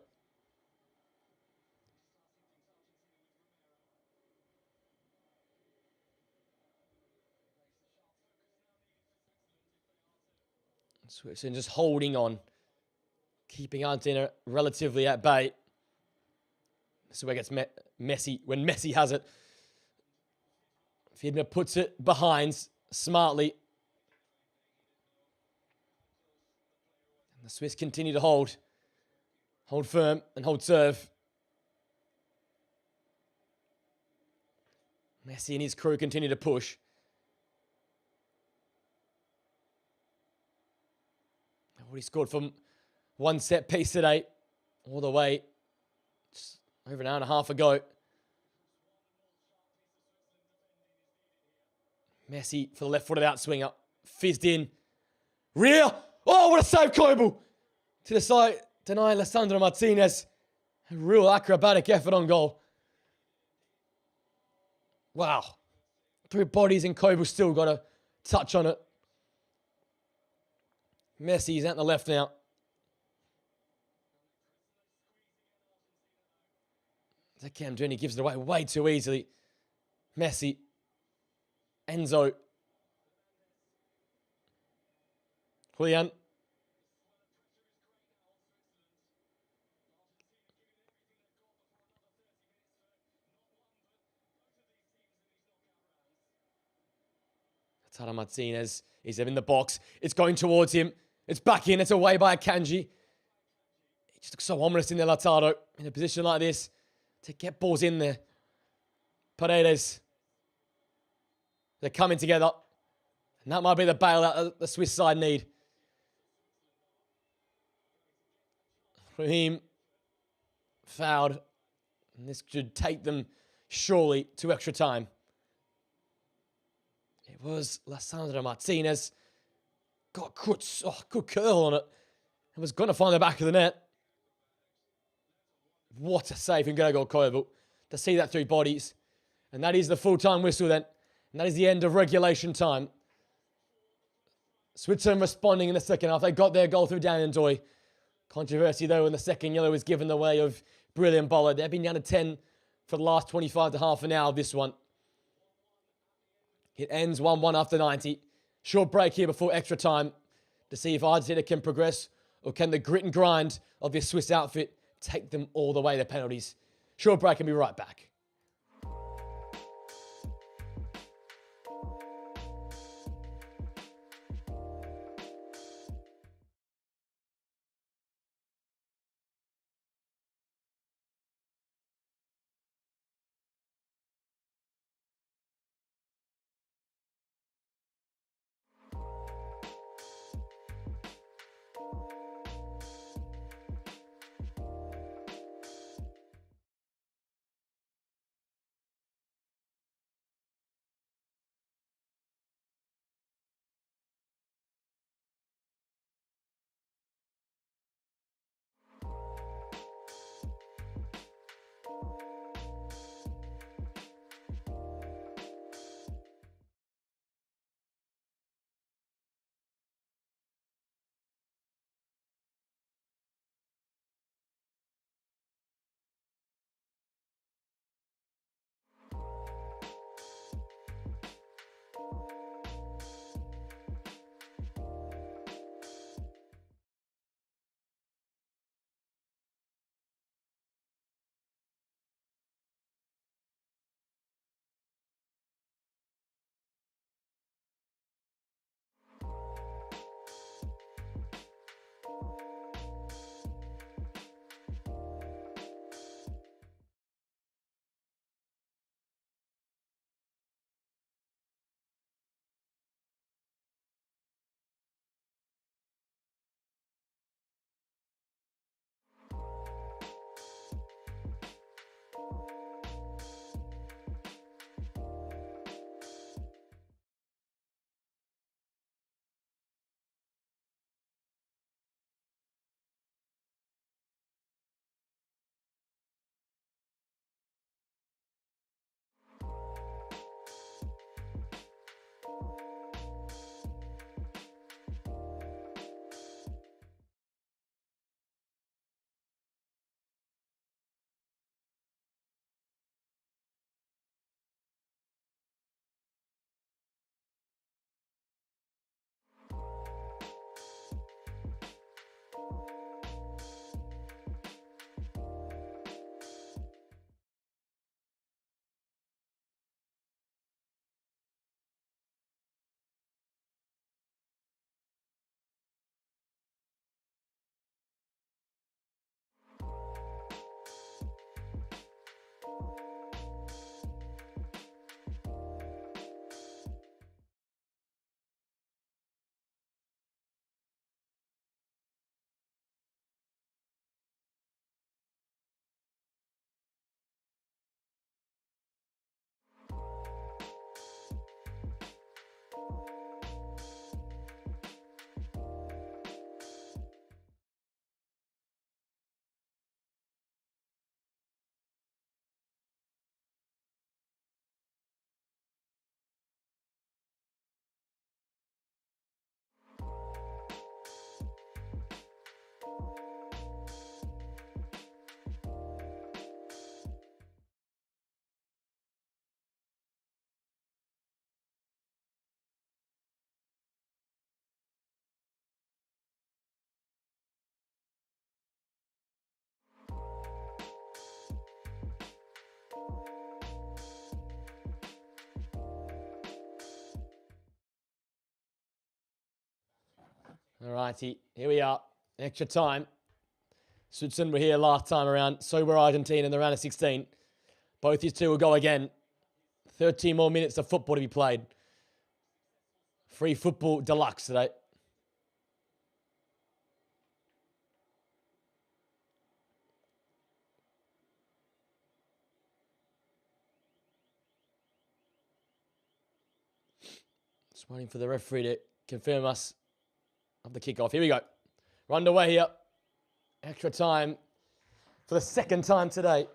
Switzerland just holding on. Keeping Argentina relatively at bay. This is where it gets Messi. When Messi has it. Vidmer puts it behind smartly. And the Swiss continue to hold. Hold firm and hold serve. Messi and his crew continue to push. Already scored from one set piece today, all the way just over an hour and a half ago. Messi for the left-footed outswinger. Fizzed in. Rear. Oh, what a save, Koble. To the side, deny Alessandro Martinez. A real acrobatic effort on goal. Wow. 3 bodies and Koble still got a touch on it. Messi's out on the left now. Camdrini gives it away way too easily. Messi. Enzo. Julian. Tata Martinez is in the box. It's going towards him. It's back in. It's away by Akanji. He just looks so ominous in there, Lautaro. In a position like this to get balls in there. Paredes. They're coming together. And that might be the bailout that the Swiss side need. Raheem fouled. And this should take them surely to extra time. It was Alessandro Martinez. Got good curl on it. And was going to find the back of the net. What a save from Gregor Koble to see that 3 bodies. And that is the full-time whistle then. And that is the end of regulation time. Switzerland responding in the second half. They got their goal through Daniel Doy. Controversy, though, in the second yellow was given the way of Brilliant Bowler. They've been down to 10 for the last 25 to half an hour of this one. It ends 1-1 after 90. Short break here before extra time to see if Argentina can progress or can the grit and grind of this Swiss outfit take them all the way to penalties. Short break and be right back. Alrighty, here we are. Extra time. Switzerland were here last time around. So were Argentina in the round of 16. Both these two will go again. 13 more minutes of football to be played. Free football deluxe today. Just waiting for the referee to confirm us of the kickoff. Here we go. We're underway here. Extra time for the second time today.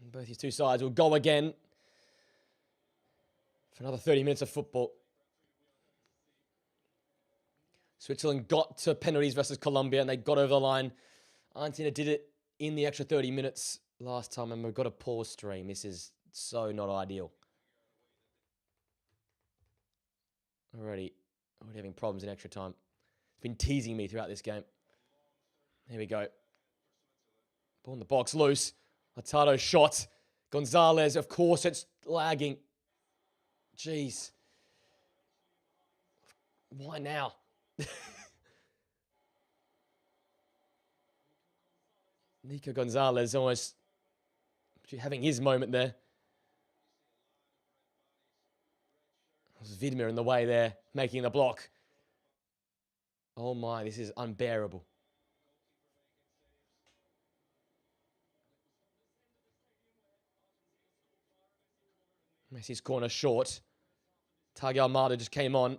And both these two sides will go again for another 30 minutes of football. Switzerland got to penalties versus Colombia and they got over the line. Argentina did it in the extra 30 minutes last time and we've got a poor stream. This is so not ideal. Already having problems in extra time. It's been teasing me throughout this game. Here we go. Ball in the box, loose. Hurtado shot. Gonzalez, of course, it's lagging. Jeez. Why now? Nico Gonzalez almost having his moment there. It was Vidmir in the way there, making the block. Oh my, this is unbearable. Messi's corner short. Tagi Almada just came on.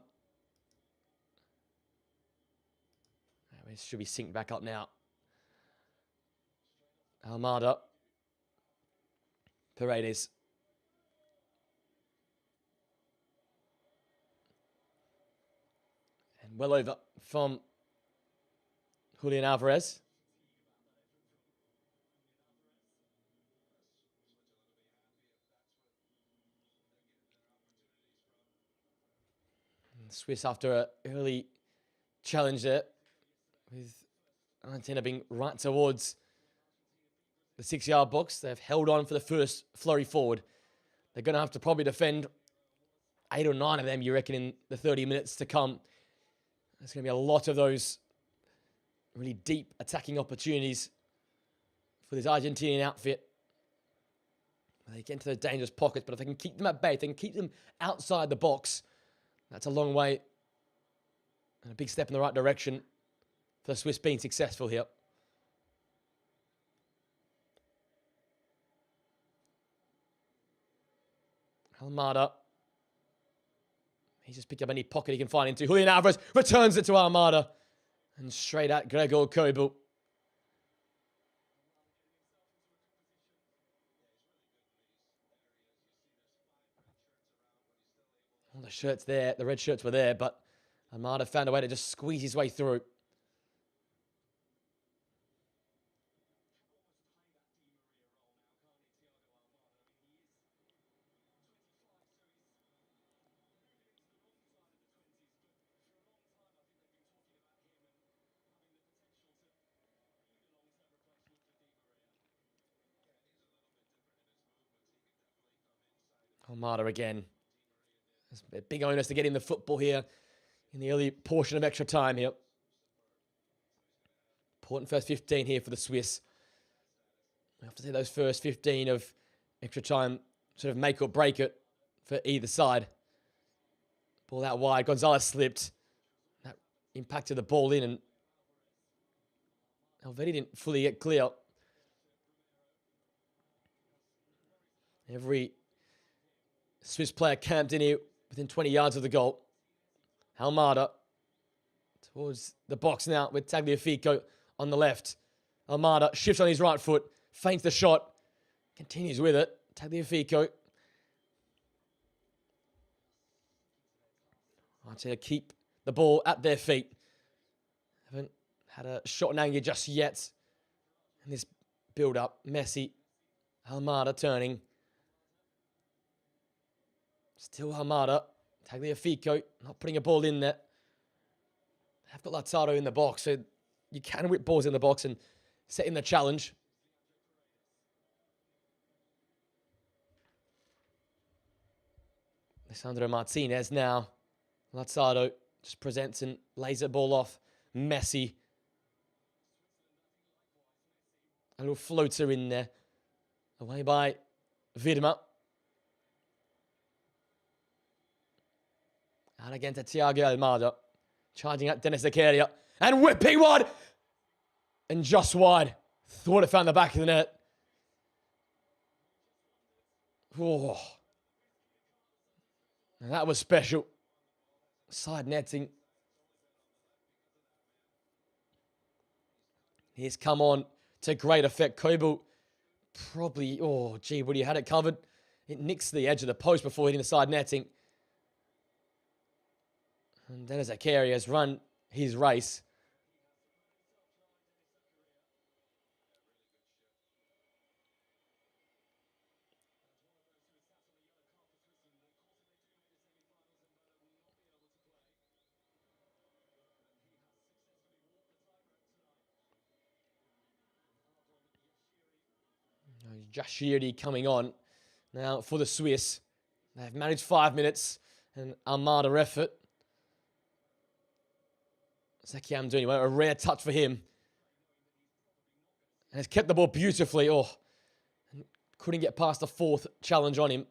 This should be synced back up now. Almada. Paredes. And well over from Julian Alvarez. And Swiss after an early challenge there, with Argentina being right towards the 6-yard box. They've held on for the first flurry forward. They're going to have to probably defend 8 or 9 of them, you reckon, in the 30 minutes to come. There's going to be a lot of those really deep attacking opportunities for this Argentinian outfit. They get into those dangerous pockets, but if they can keep them at bay, if they can keep them outside the box, that's a long way and a big step in the right direction for the Swiss being successful here. Almada. He's just picked up any pocket he can find into. Julian Alvarez returns it to Almada. And straight at Gregor Kobel. All the shirts there, the red shirts were there, but Almada found a way to just squeeze his way through. Almada again. There's a big onus to get in the football here in the early portion of extra time here. Important first 15 here for the Swiss. We have to see those first 15 of extra time sort of make or break it for either side. Ball out wide. Gonzalez slipped. That impacted the ball in and Helvetti didn't fully get clear. Every Swiss player camped in here within 20 yards of the goal. Almada towards the box now with Tagliafico on the left. Almada shifts on his right foot, feints the shot, continues with it. Tagliafico. Argentina keep the ball at their feet. Haven't had a shot on anger just yet. And this build-up, Messi, Almada turning. Still Almada. Tagliafico not putting a ball in there. Have got Lautaro in the box, so you can whip balls in the box and set in the challenge. Lisandro Martinez now. Lazaro just presents and lays the ball off. Messi. A little floater in there. Away by Widmer. Out again to Thiago Almada. Charging at Denis Zakaria. And whipping one! And just wide. Thought it found the back of the net. Oh. That was special. Side netting. He's come on to great effect. Kobo probably, oh gee, would he had it covered? It nicks the edge of the post before hitting the side netting. And then as Zakaria has run his race. Jashiri coming on now for the Swiss. They've managed 5 minutes and Armada effort. Zeki Amdouni, a rare touch for him. And has kept the ball beautifully. Oh, and couldn't get past the fourth challenge on him.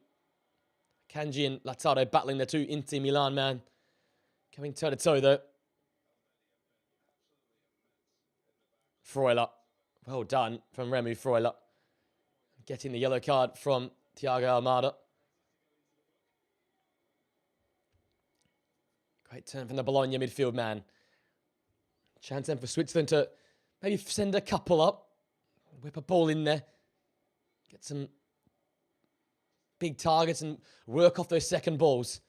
Kanji and Lazzaro battling the two Inter Milan man. Going toe-to-toe though. Freuler. Well done from Remu Freuler. Getting the yellow card from Thiago Almada. Great turn from the Bologna midfield man. Chance then for Switzerland to maybe send a couple up. Whip a ball in there. Get some big targets and work off those second balls.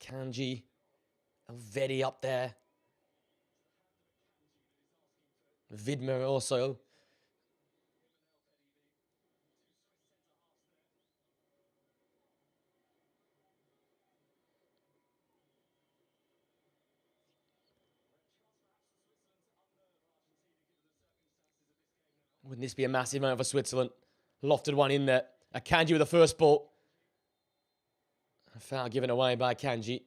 Kanji, Elvedi up there. Widmer also. Wouldn't this be a massive moment for Switzerland? Lofted one in there. Akanji with the first ball. A foul given away by Kanji.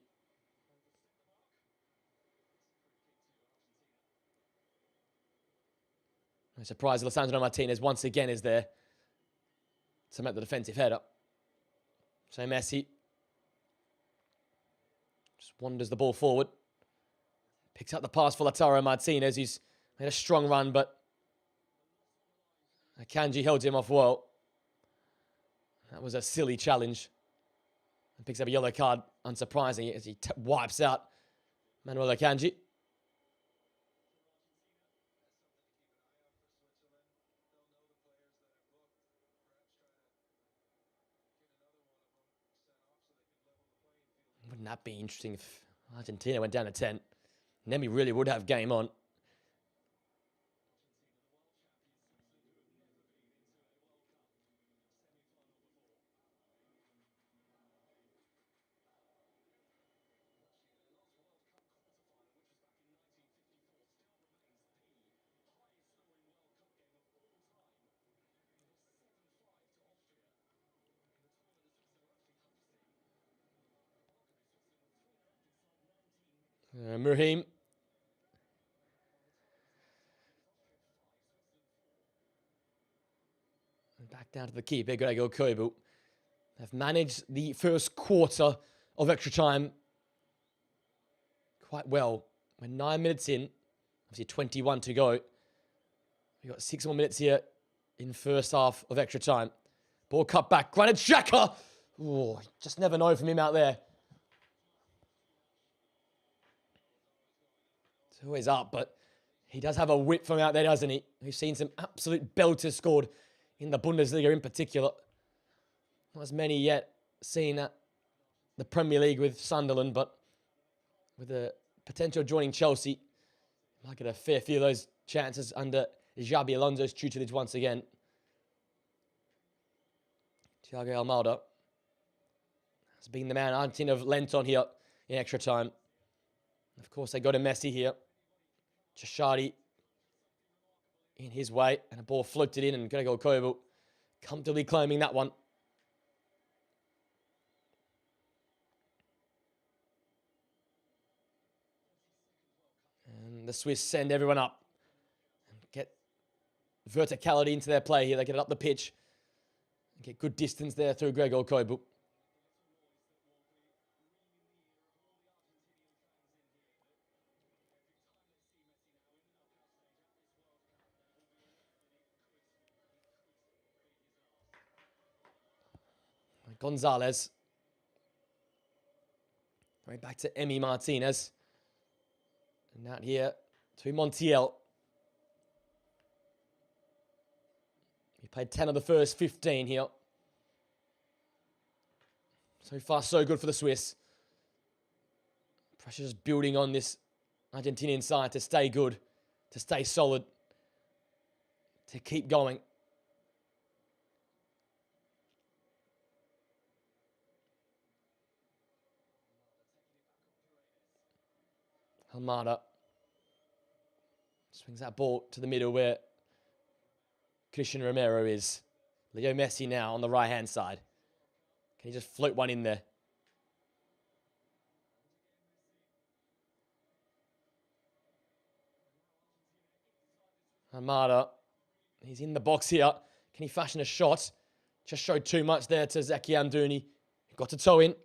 No surprise, Lisandro Martinez once again is there to make the defensive header. So Messi just wanders the ball forward. Picks up the pass for Lautaro Martinez, who's made a strong run, but Akanji held him off well. That was a silly challenge. And picks up a yellow card, unsurprising, as he wipes out Manuel Akanji. Wouldn't that be interesting if Argentina went down to 10? And then we really would have game on. Murheim. Back down to the keeper, Gregor Kobu. Have managed the first quarter of extra time quite well. We're 9 minutes in, obviously 21 to go. We've got 6 more minutes here in first half of extra time. Ball cut back, Granit Xhaka! Oh, just never know from him out there. It's always up, but he does have a whip from out there, doesn't he? We've seen some absolute belters scored in the Bundesliga in particular. Not as many yet seen at the Premier League with Sunderland, but with the potential joining Chelsea, might get a fair few of those chances under Xabi Alonso's tutelage once again. Thiago Almada has been the man Argentina have lent on here in extra time. Of course, they go to Messi here. Chashadi in his way, and a ball floated in, and Gregor Kobel comfortably claiming that one. And the Swiss send everyone up and get verticality into their play here. They get it up the pitch and get good distance there through Gregor Kobel. Gonzalez. Right back to Emi Martinez. And out here to Montiel. He played 10 of the first 15 here. So far, so good for the Swiss. Pressure's building on this Argentinian side to stay good, to stay solid, to keep going. Almada swings that ball to the middle where Christian Romero is. Leo Messi now on the right-hand side. Can he just float one in there? Almada, he's in the box here. Can he fashion a shot? Just showed too much there to Zeki Amdouni. Got to toe in.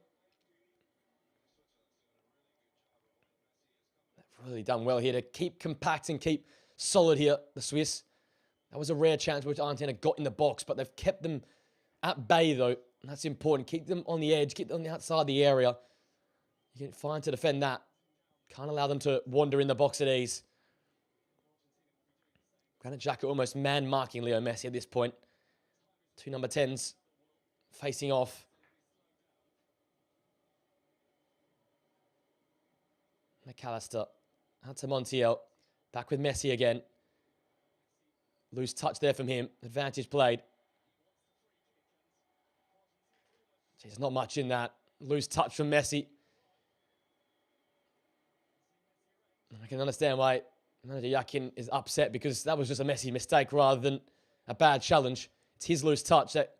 They've really done well here to keep compact and keep solid here, the Swiss. That was a rare chance which Argentina got in the box, but they've kept them at bay, though. And that's important. Keep them on the edge. Keep them on the outside of the area. You can find to defend that. Can't allow them to wander in the box at ease. Granit Xhaka almost man-marking Leo Messi at this point. Two number 10s facing off. McAllister out to Montiel. Back with Messi again. Loose touch there from him. Advantage played. There's not much in that. Loose touch from Messi. I can understand why Manager Yakin is upset, because that was just a Messi mistake rather than a bad challenge. It's his loose touch that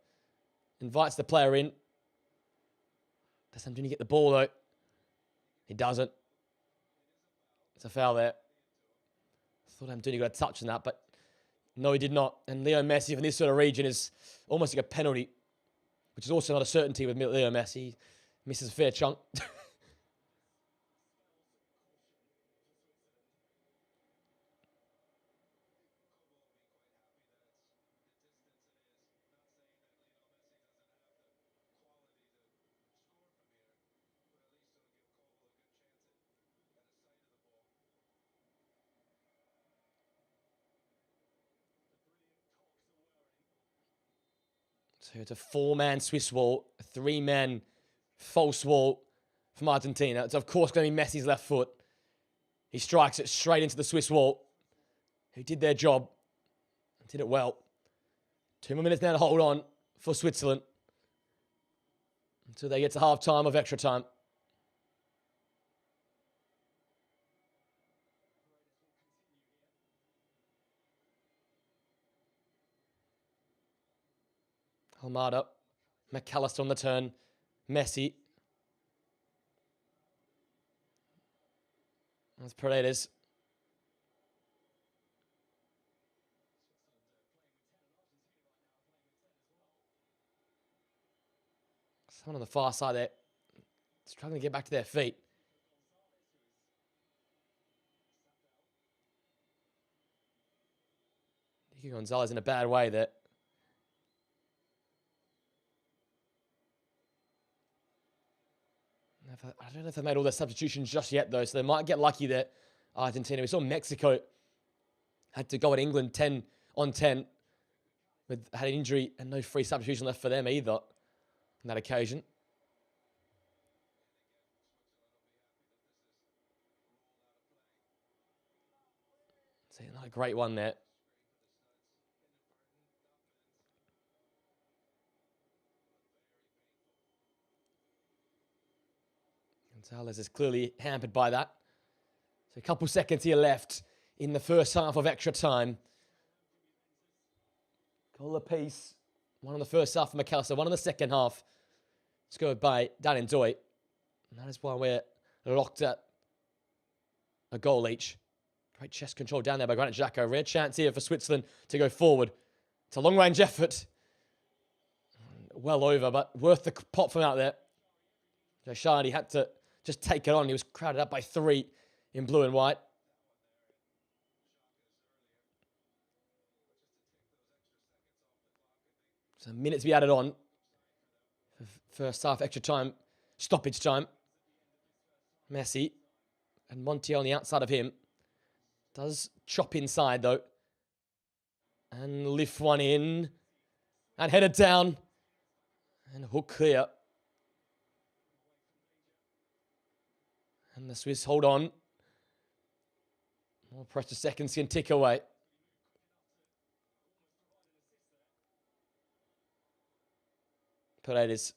invites the player in. Does Amdouni get the ball though? He doesn't. It's a foul there. I thought Amdouni got a touch on that, but no, he did not. And Leo Messi from this sort of region is almost like a penalty, which is also not a certainty with Leo Messi. He misses a fair chunk. So it's a 4-man Swiss wall, a 3-man false wall from Argentina. It's of course going to be Messi's left foot. He strikes it straight into the Swiss wall, who did their job and did it well. 2 more minutes now to hold on for Switzerland until they get to half time of extra time. Almada, McAllister on the turn, Messi. That's Paredes. Someone on the far side there, struggling to get back to their feet. Nicky Gonzalez in a bad way there. I don't know if they made all their substitutions just yet, though, so they might get lucky there. Argentina. We saw Mexico had to go at England 10 on 10. Had an injury and no free substitution left for them either on that occasion. So not a great one there. Gonzalez is clearly hampered by that. So a couple seconds here left in the first half of extra time. Goal apiece. One in the first half for McAllister, one in the second half. Scored by Dan and Doy. And that is why we're locked at a goal each. Great chest control down there by Granit Xhaka. Rare chance here for Switzerland to go forward. It's a long-range effort. Well over, but worth the pop from out there. Joshani had to just take it on. He was crowded up by 3 in blue and white. So a minute to be added on. First half extra time, stoppage time. Messi and Monti on the outside of him. Does chop inside though. And lift one in. And head it down. And hook clear. And the Swiss hold on. More precious seconds can tick away. Paredes.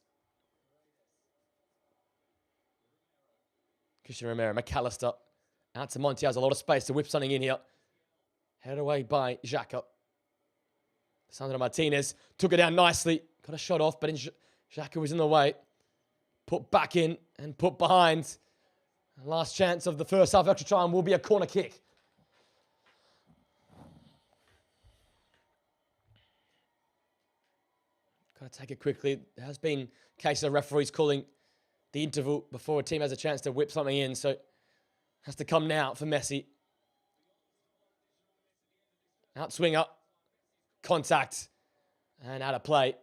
Christian Romero, McAllister. Out to Monti, has a lot of space to whip something in here. Headed away by Xhaka. Sandro Martinez took it down nicely. Got a shot off, but Xhaka was in the way. Put back in and put behind. Last chance of the first half extra time will be a corner kick. Got to take it quickly. There has been cases of referees calling the interval before a team has a chance to whip something in, so it has to come now for Messi. Outswinger. Contact. And out of play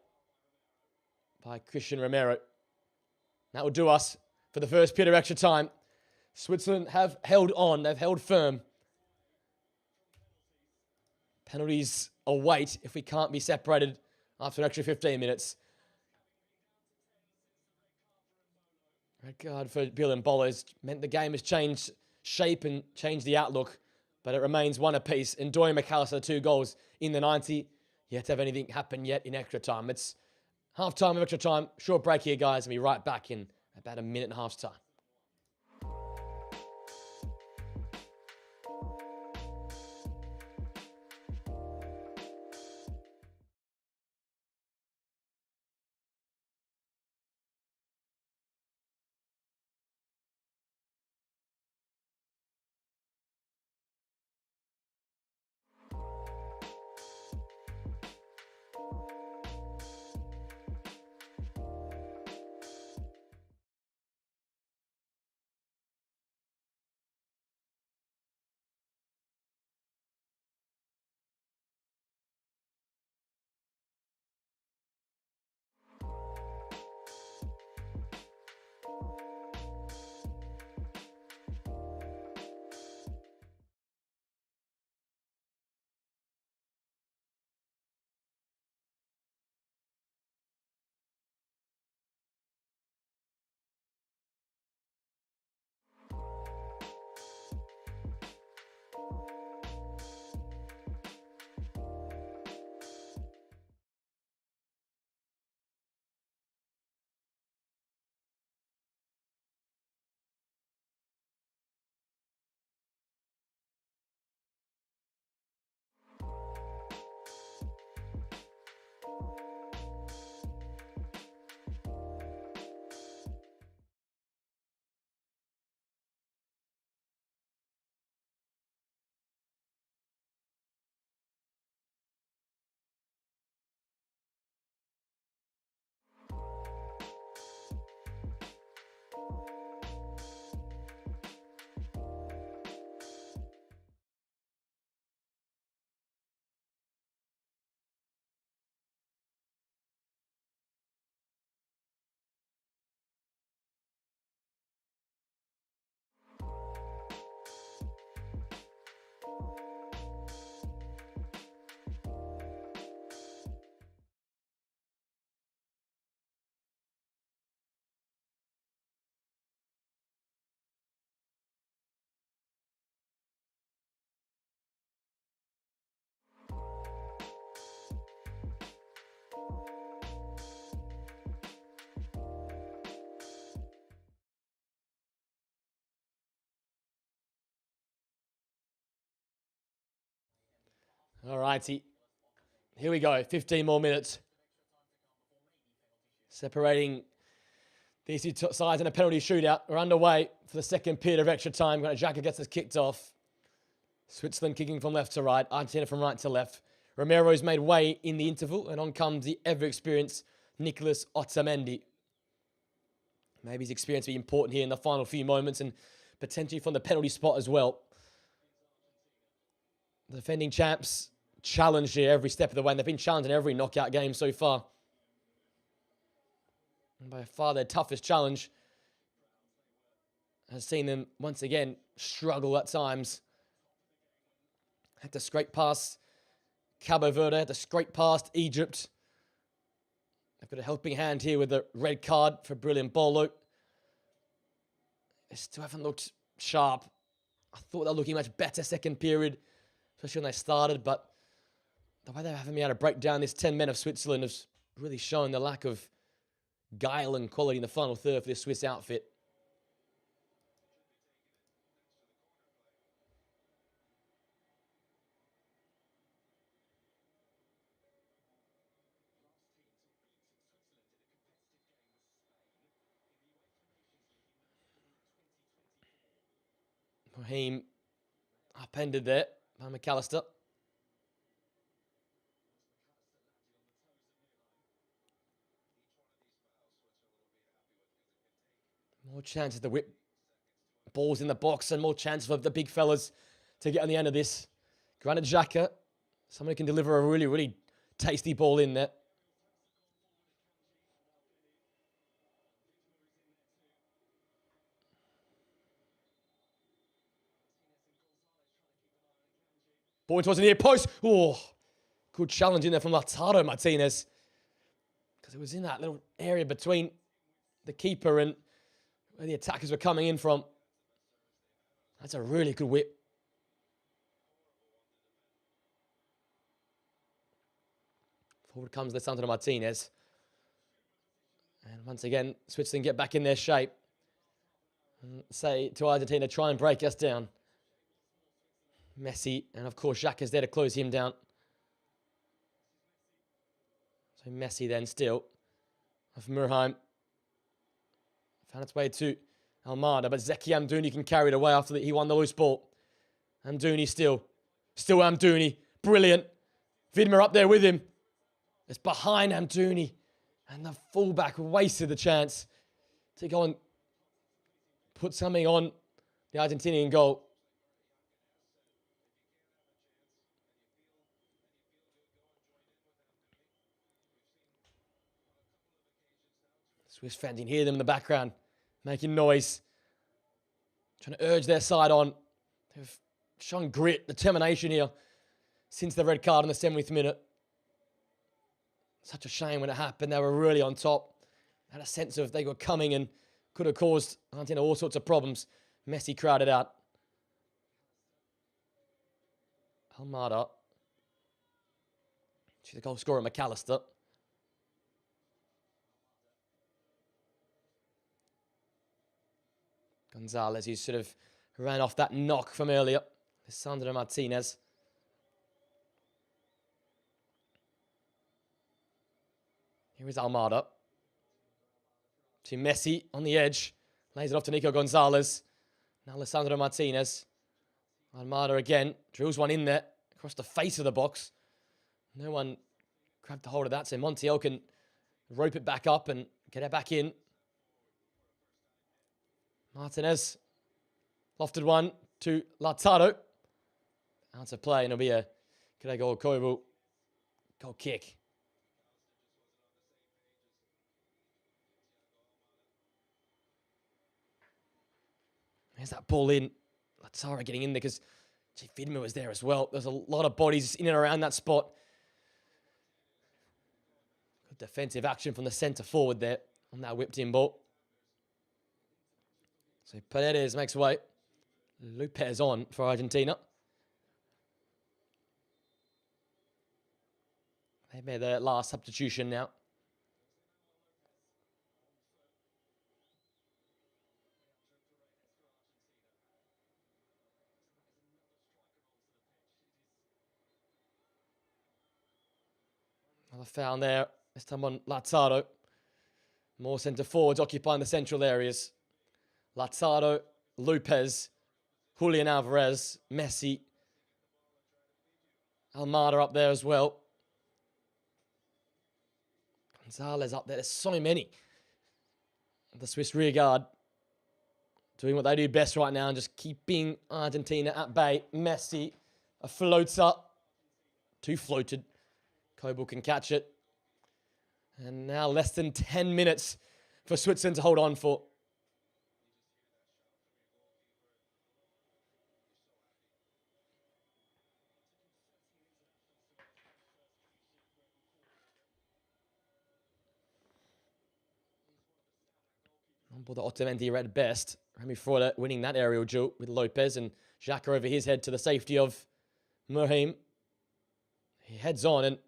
by Christian Romero. That will do us for the first period of extra time. Switzerland have held on. They've held firm. Penalties await if we can't be separated after an extra 15 minutes. Red card for Bill and Bolo's meant the game has changed shape and changed the outlook, but it remains one apiece. And Doy and McAllister, 2 goals in the 90. Yet to have anything happen yet in extra time. It's half time of extra time. Short break here, guys, and be right back in about a minute and a half's time. All righty. Here we go. 15 more minutes. Separating these two sides in a penalty shootout. We're underway for the second period of extra time. Granit Xhaka gets us kicked off. Switzerland kicking from left to right. Argentina from right to left. Romero's made way in the interval, and on comes the ever-experienced Nicolas Otamendi. Maybe his experience will be important here in the final few moments and potentially from the penalty spot as well. The defending champs challenged here every step of the way, and they've been challenged in every knockout game so far. And by far their toughest challenge has seen them once again struggle at times. Had to scrape past Cabo Verde, had to scrape past Egypt. They've got a helping hand here with the red card for brilliant Bolo. They still haven't looked sharp. I thought they were looking much better second period, especially when they started, but the way they haven't been able to break down this 10 men of Switzerland has really shown the lack of guile and quality in the final third for this Swiss outfit. Raheem upended there by McAllister. More chances to whip balls in the box and more chance for the big fellas to get on the end of this. Granit Xhaka, someone who can deliver a really, really tasty ball in there. Ball towards the near post. Oh, good challenge in there from Lautaro Martinez. Because it was in that little area between the keeper and where the attackers were coming in from. That's a really good whip. Forward comes Lisandro Martinez. And once again, Switzerland get back in their shape. And say to Argentina, try and break us down. Messi, and of course, Xhaka's there to close him down. So Messi then still. Of Murheim. Found its way to Almada, but Zeki Amdouni can carry it away after he won the loose ball. Amdouni still. Still Amdouni. Brilliant. Vidmer up there with him. It's behind Amdouni. And the fullback wasted the chance to go and put something on the Argentinian goal. Swiss fans, you can hear them in the background, making noise, trying to urge their side on. They've shown grit, determination here since the red card in the 70th minute. Such a shame when it happened. They were really on top. Had a sense of they were coming and could have caused Argentina all sorts of problems. Messi crowded out. Almada. She's the goal scorer, McAllister. Gonzalez, he sort of ran off that knock from earlier. Lisandro Martinez. Here is Almada. To Messi on the edge. Lays it off to Nico Gonzalez. Now Lisandro Martinez. Almada again. Drills one in there. Across the face of the box. No one grabbed a hold of that. So Montiel can rope it back up and get it back in. Martinez. Lofted one to Lautaro. Out of play, and it'll be a Gregor Koivu goal kick. There's that ball in. Lautaro getting in there because Vidmer was there as well. There's a lot of bodies in and around that spot. Good defensive action from the centre forward there on that whipped in ball. So Paredes makes way. Lopez on for Argentina. They've made their last substitution now. Another foul there. This time on Lazzaro. More centre forwards occupying the central areas. Lazzaro, Lopez, Julian Alvarez, Messi. Almada up there as well. Gonzalez up there. There's so many. The Swiss rearguard doing what they do best right now and just keeping Argentina at bay. Messi, a floater. Two floated. Kobel can catch it. And now less than 10 minutes for Switzerland to hold on for. The Otamendi at best. Remy Freuler winning that aerial duel with Lopez and Xhaka over his head to the safety of Merheim. He heads on and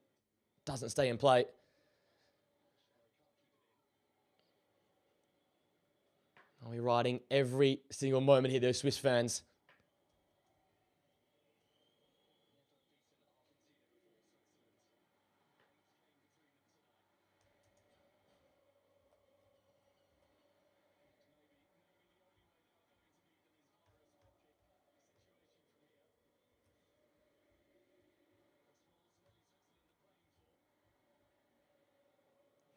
doesn't stay in play. Are we riding every single moment here, those Swiss fans?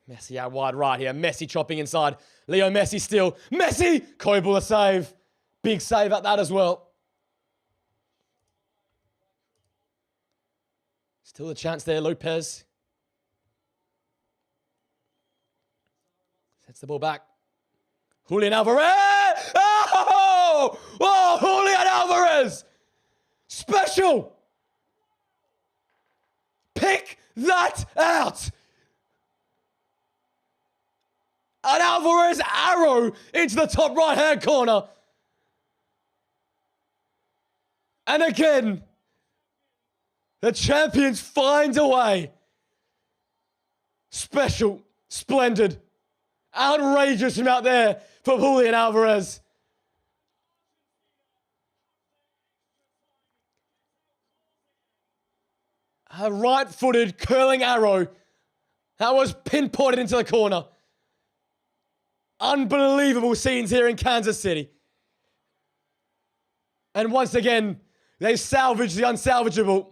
Messi out wide right here. Messi chopping inside. Leo Messi still. Messi! Kobel a save. Big save at that as well. Still a chance there, Lopez. Sets the ball back. Julian Alvarez! Oh! Oh, Julian Alvarez! Special! Pick that out! An Alvarez arrow into the top right-hand corner. And again, the champions find a way. Special, splendid, outrageous from out there for Julian Alvarez. A right-footed curling arrow that was pinpointed into the corner. Unbelievable scenes here in Kansas City. And once again, they salvage the unsalvageable.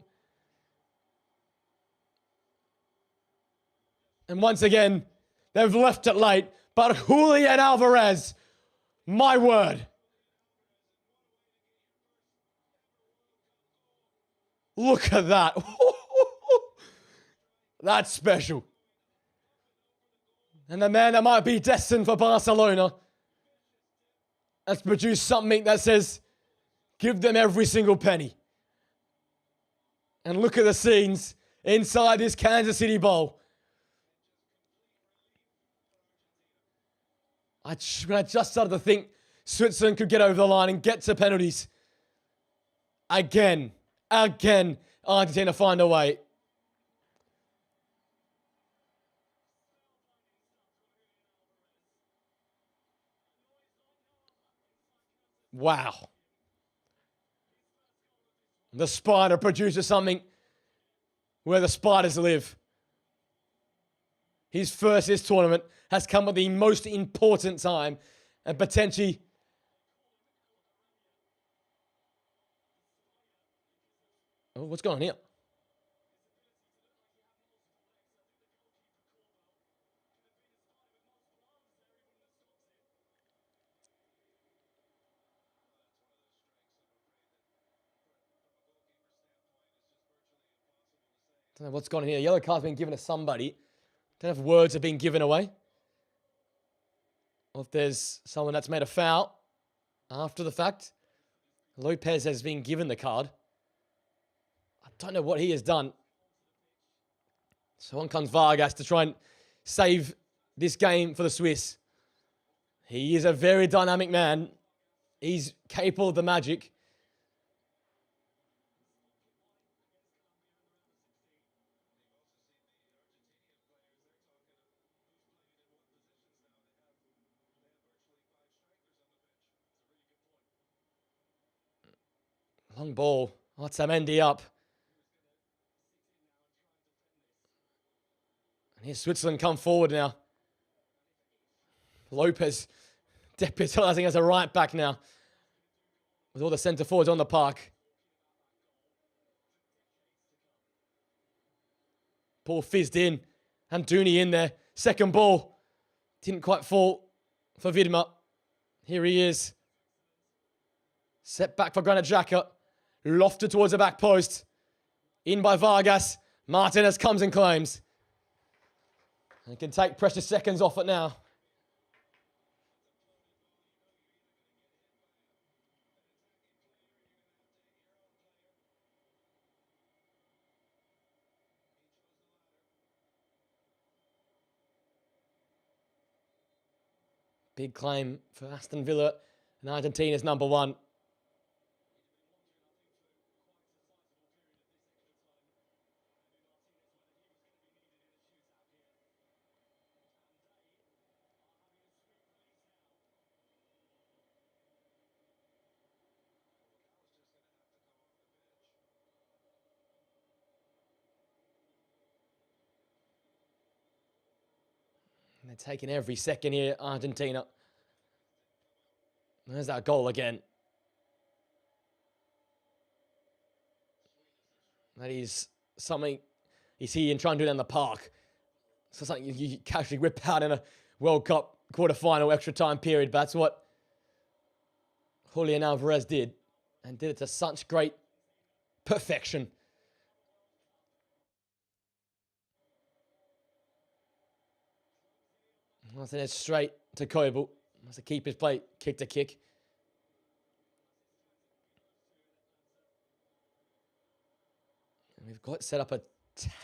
And once again, they've left it late. But Julian Alvarez, my word. Look at that. That's special. And the man that might be destined for Barcelona has produced something that says, give them every single penny. And look at the scenes inside this Kansas City Bowl. When I just started to think Switzerland could get over the line and get to penalties. Again, Argentina find a way. Wow. The spider produces something where the spiders live. His first this tournament has come at the most important time and potentially what's going on here? Don't know what's going on here. Yellow card's been given to somebody. Don't know if words have been given away. Or if there's someone that's made a foul after the fact. Lopez has been given the card. I don't know what he has done. So on comes Vargas to try and save this game for the Swiss. He is a very dynamic man. He's capable of the magic. Long ball. Otamendi up. Here's Switzerland come forward now. Lopez deputising as a right back now, with all the centre forwards on the park. Ball fizzed in. Antunes in there. Second ball. Didn't quite fall for Widmer. Here he is. Set back for Granit Xhaka. Lofted towards the back post. In by Vargas. Martinez comes and claims. And can take precious seconds off it now. Big claim for Aston Villa, and Argentina's number one. And they're taking every second here, Argentina. There's that goal again. That is something you see and try and do it in the park. So something you casually whip out in a World Cup quarter-final extra time period. But that's what Julian Alvarez did. And did it to such great perfection. Once it's straight to Koibel. That's a keeper's play, kick to kick. And we've got set up a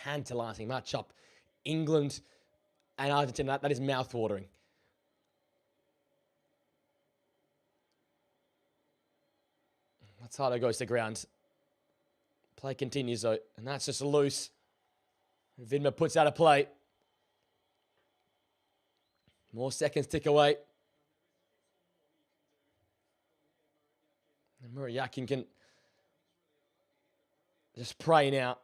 tantalising matchup. England and Argentina, that is mouth-watering. Lautaro goes to ground. Play continues though, and that's just loose. Widmer puts out a play. More seconds tick away. And Muriakin can just pray now.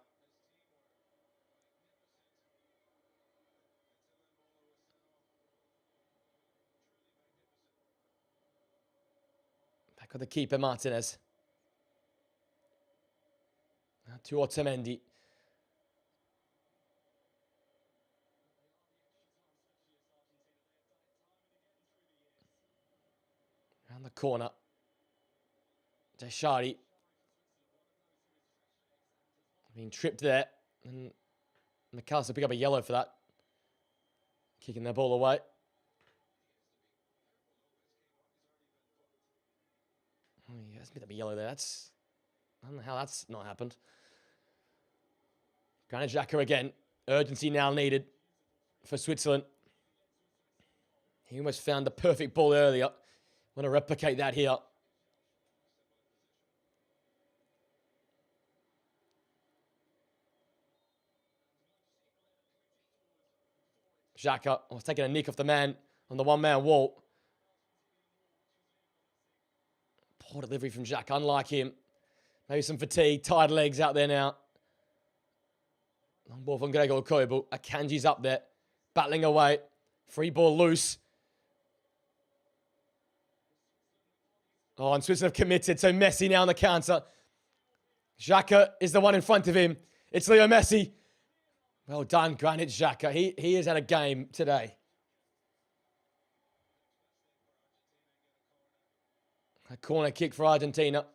Back with the keeper, Martinez. Now to Otamendi. Around the corner. Deshari. Being tripped there. And McAllister pick up a yellow for that. Kicking the ball away. Oh, yeah, that's a bit of a yellow there. I don't know how that's not happened. Granit Xhaka again. Urgency now needed for Switzerland. He almost found the perfect ball earlier. Want to replicate that here. Xhaka was taking a nick off the man on the one-man wall. Poor delivery from Xhaka, unlike him. Maybe some fatigue, tired legs out there now. Long ball from Gregor Koibel. Akanji's up there, battling away. Free ball loose. Oh, and Switzerland have committed, so Messi now on the counter. Xhaka is the one in front of him. It's Leo Messi. Well done, Granit Xhaka. He has had a game today. A corner kick for Argentina.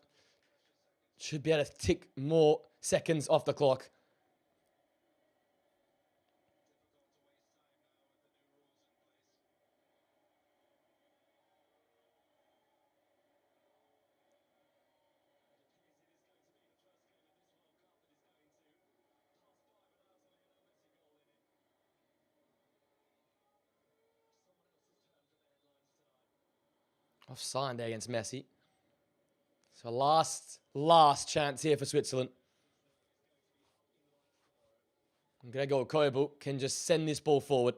Should be able to tick more seconds off the clock. Offside there against Messi. So last chance here for Switzerland. And Gregor Koibel can just send this ball forward.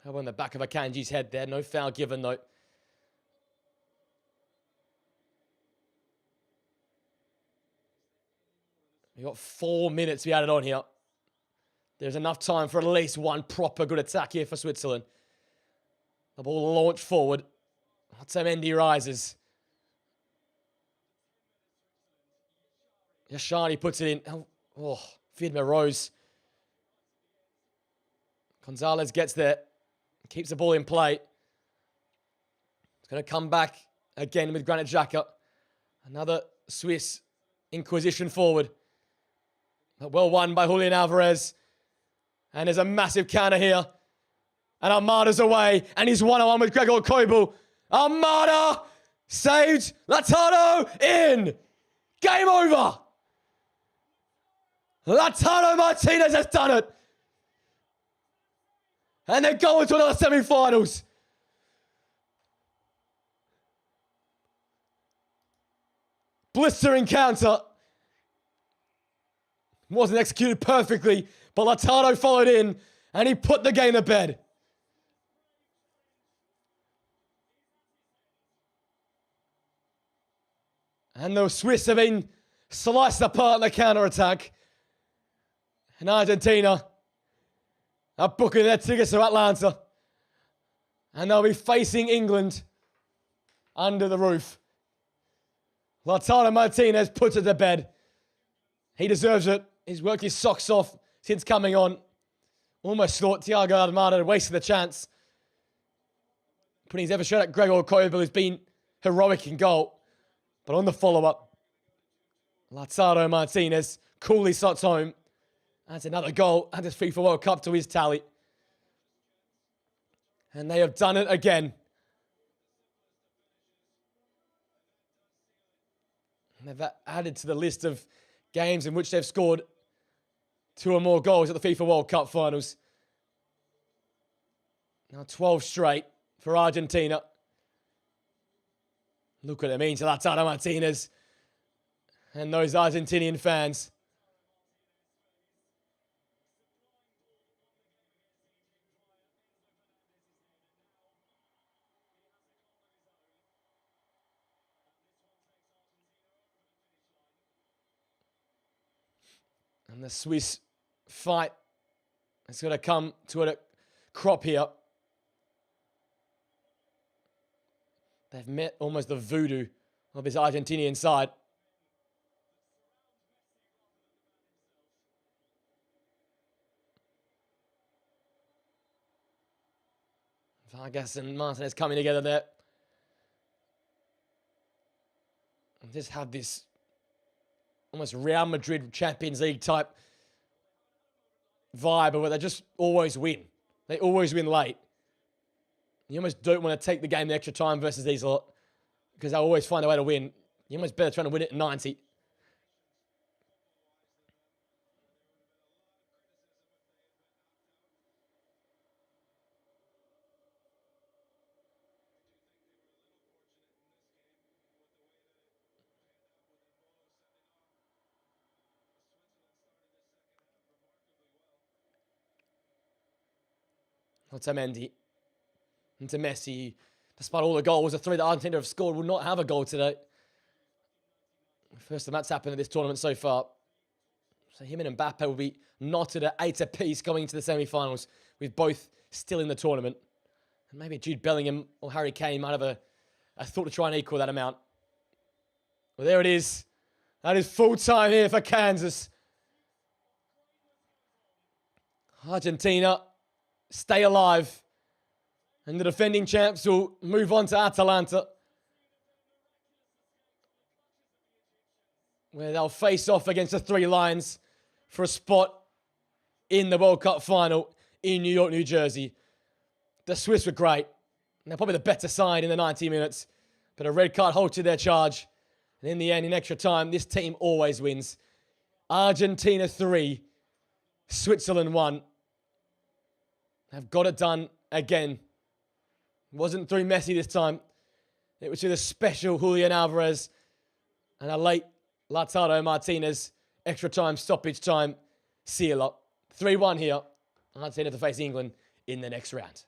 On the back of Akanji's head there. No foul given, though. We've got 4 minutes to be added on here. There's enough time for at least one proper good attack here for Switzerland. The ball launched forward. Otamendi rises. Yashani puts it in. Oh, Vidma rose. Gonzalez gets there. Keeps the ball in play. It's going to come back again with Granit Xhaka. Another Swiss inquisition forward. Well won by Julian Alvarez. And there's a massive counter here. And Armada's away. And he's 1-on-1 with Gregor Kobel. Armada saved. Lautaro in. Game over. Lautaro Martinez has done it. And they're going to another semi-finals. Blistering counter. Wasn't executed perfectly, but Lautaro followed in and he put the game to bed. And the Swiss have been sliced apart in the counter-attack. And Argentina are booking their tickets to Atlanta. And they'll be facing England under the roof. Lautaro Martinez puts it to bed. He deserves it. He's worked his socks off since coming on. Almost thought Thiago Almada had wasted the chance. Putting his effort shot at Gregor Kobel, who's been heroic in goal. But on the follow-up, Lautaro Martinez coolly slots home. That's another goal. And this FIFA World Cup to his tally. And they have done it again. And they've added to the list of games in which they've scored 2 or more goals at the FIFA World Cup finals. Now 12 straight for Argentina. Look what it means to Lautaro Martinez and those Argentinian fans. And the Swiss fight is going to come to a crop here. They've met almost the voodoo of this Argentinian side. Vargas and Martinez coming together there. And just have this almost Real Madrid Champions League type vibe where they just always win. They always win late. You almost don't want to take the game the extra time versus these lot because they'll always find a way to win. You're almost better trying to win it at 90. Otamendi into Messi. Despite all the goals, the 3 that Argentina have scored will not have a goal today. First time that's happened in this tournament so far. So him and Mbappe will be knotted at 8 apiece going into the semi-finals, with both still in the tournament. And maybe Jude Bellingham or Harry Kane might have a thought to try and equal that amount. Well, there it is. That is full time here for Kansas. Argentina stay alive. And the defending champs will move on to Atalanta, where they'll face off against the 3 Lions for a spot in the World Cup final in New York, New Jersey. The Swiss were great. And they're probably the better side in the 90 minutes. But a red card halted their charge. And in the end, in extra time, this team always wins. Argentina 3, Switzerland 1. They've got it done again. It wasn't through Messi this time. It was through the special Julian Alvarez and a late Lautaro Martinez extra time, stoppage time, sealer. 3-1 here. Argentina to face England in the next round.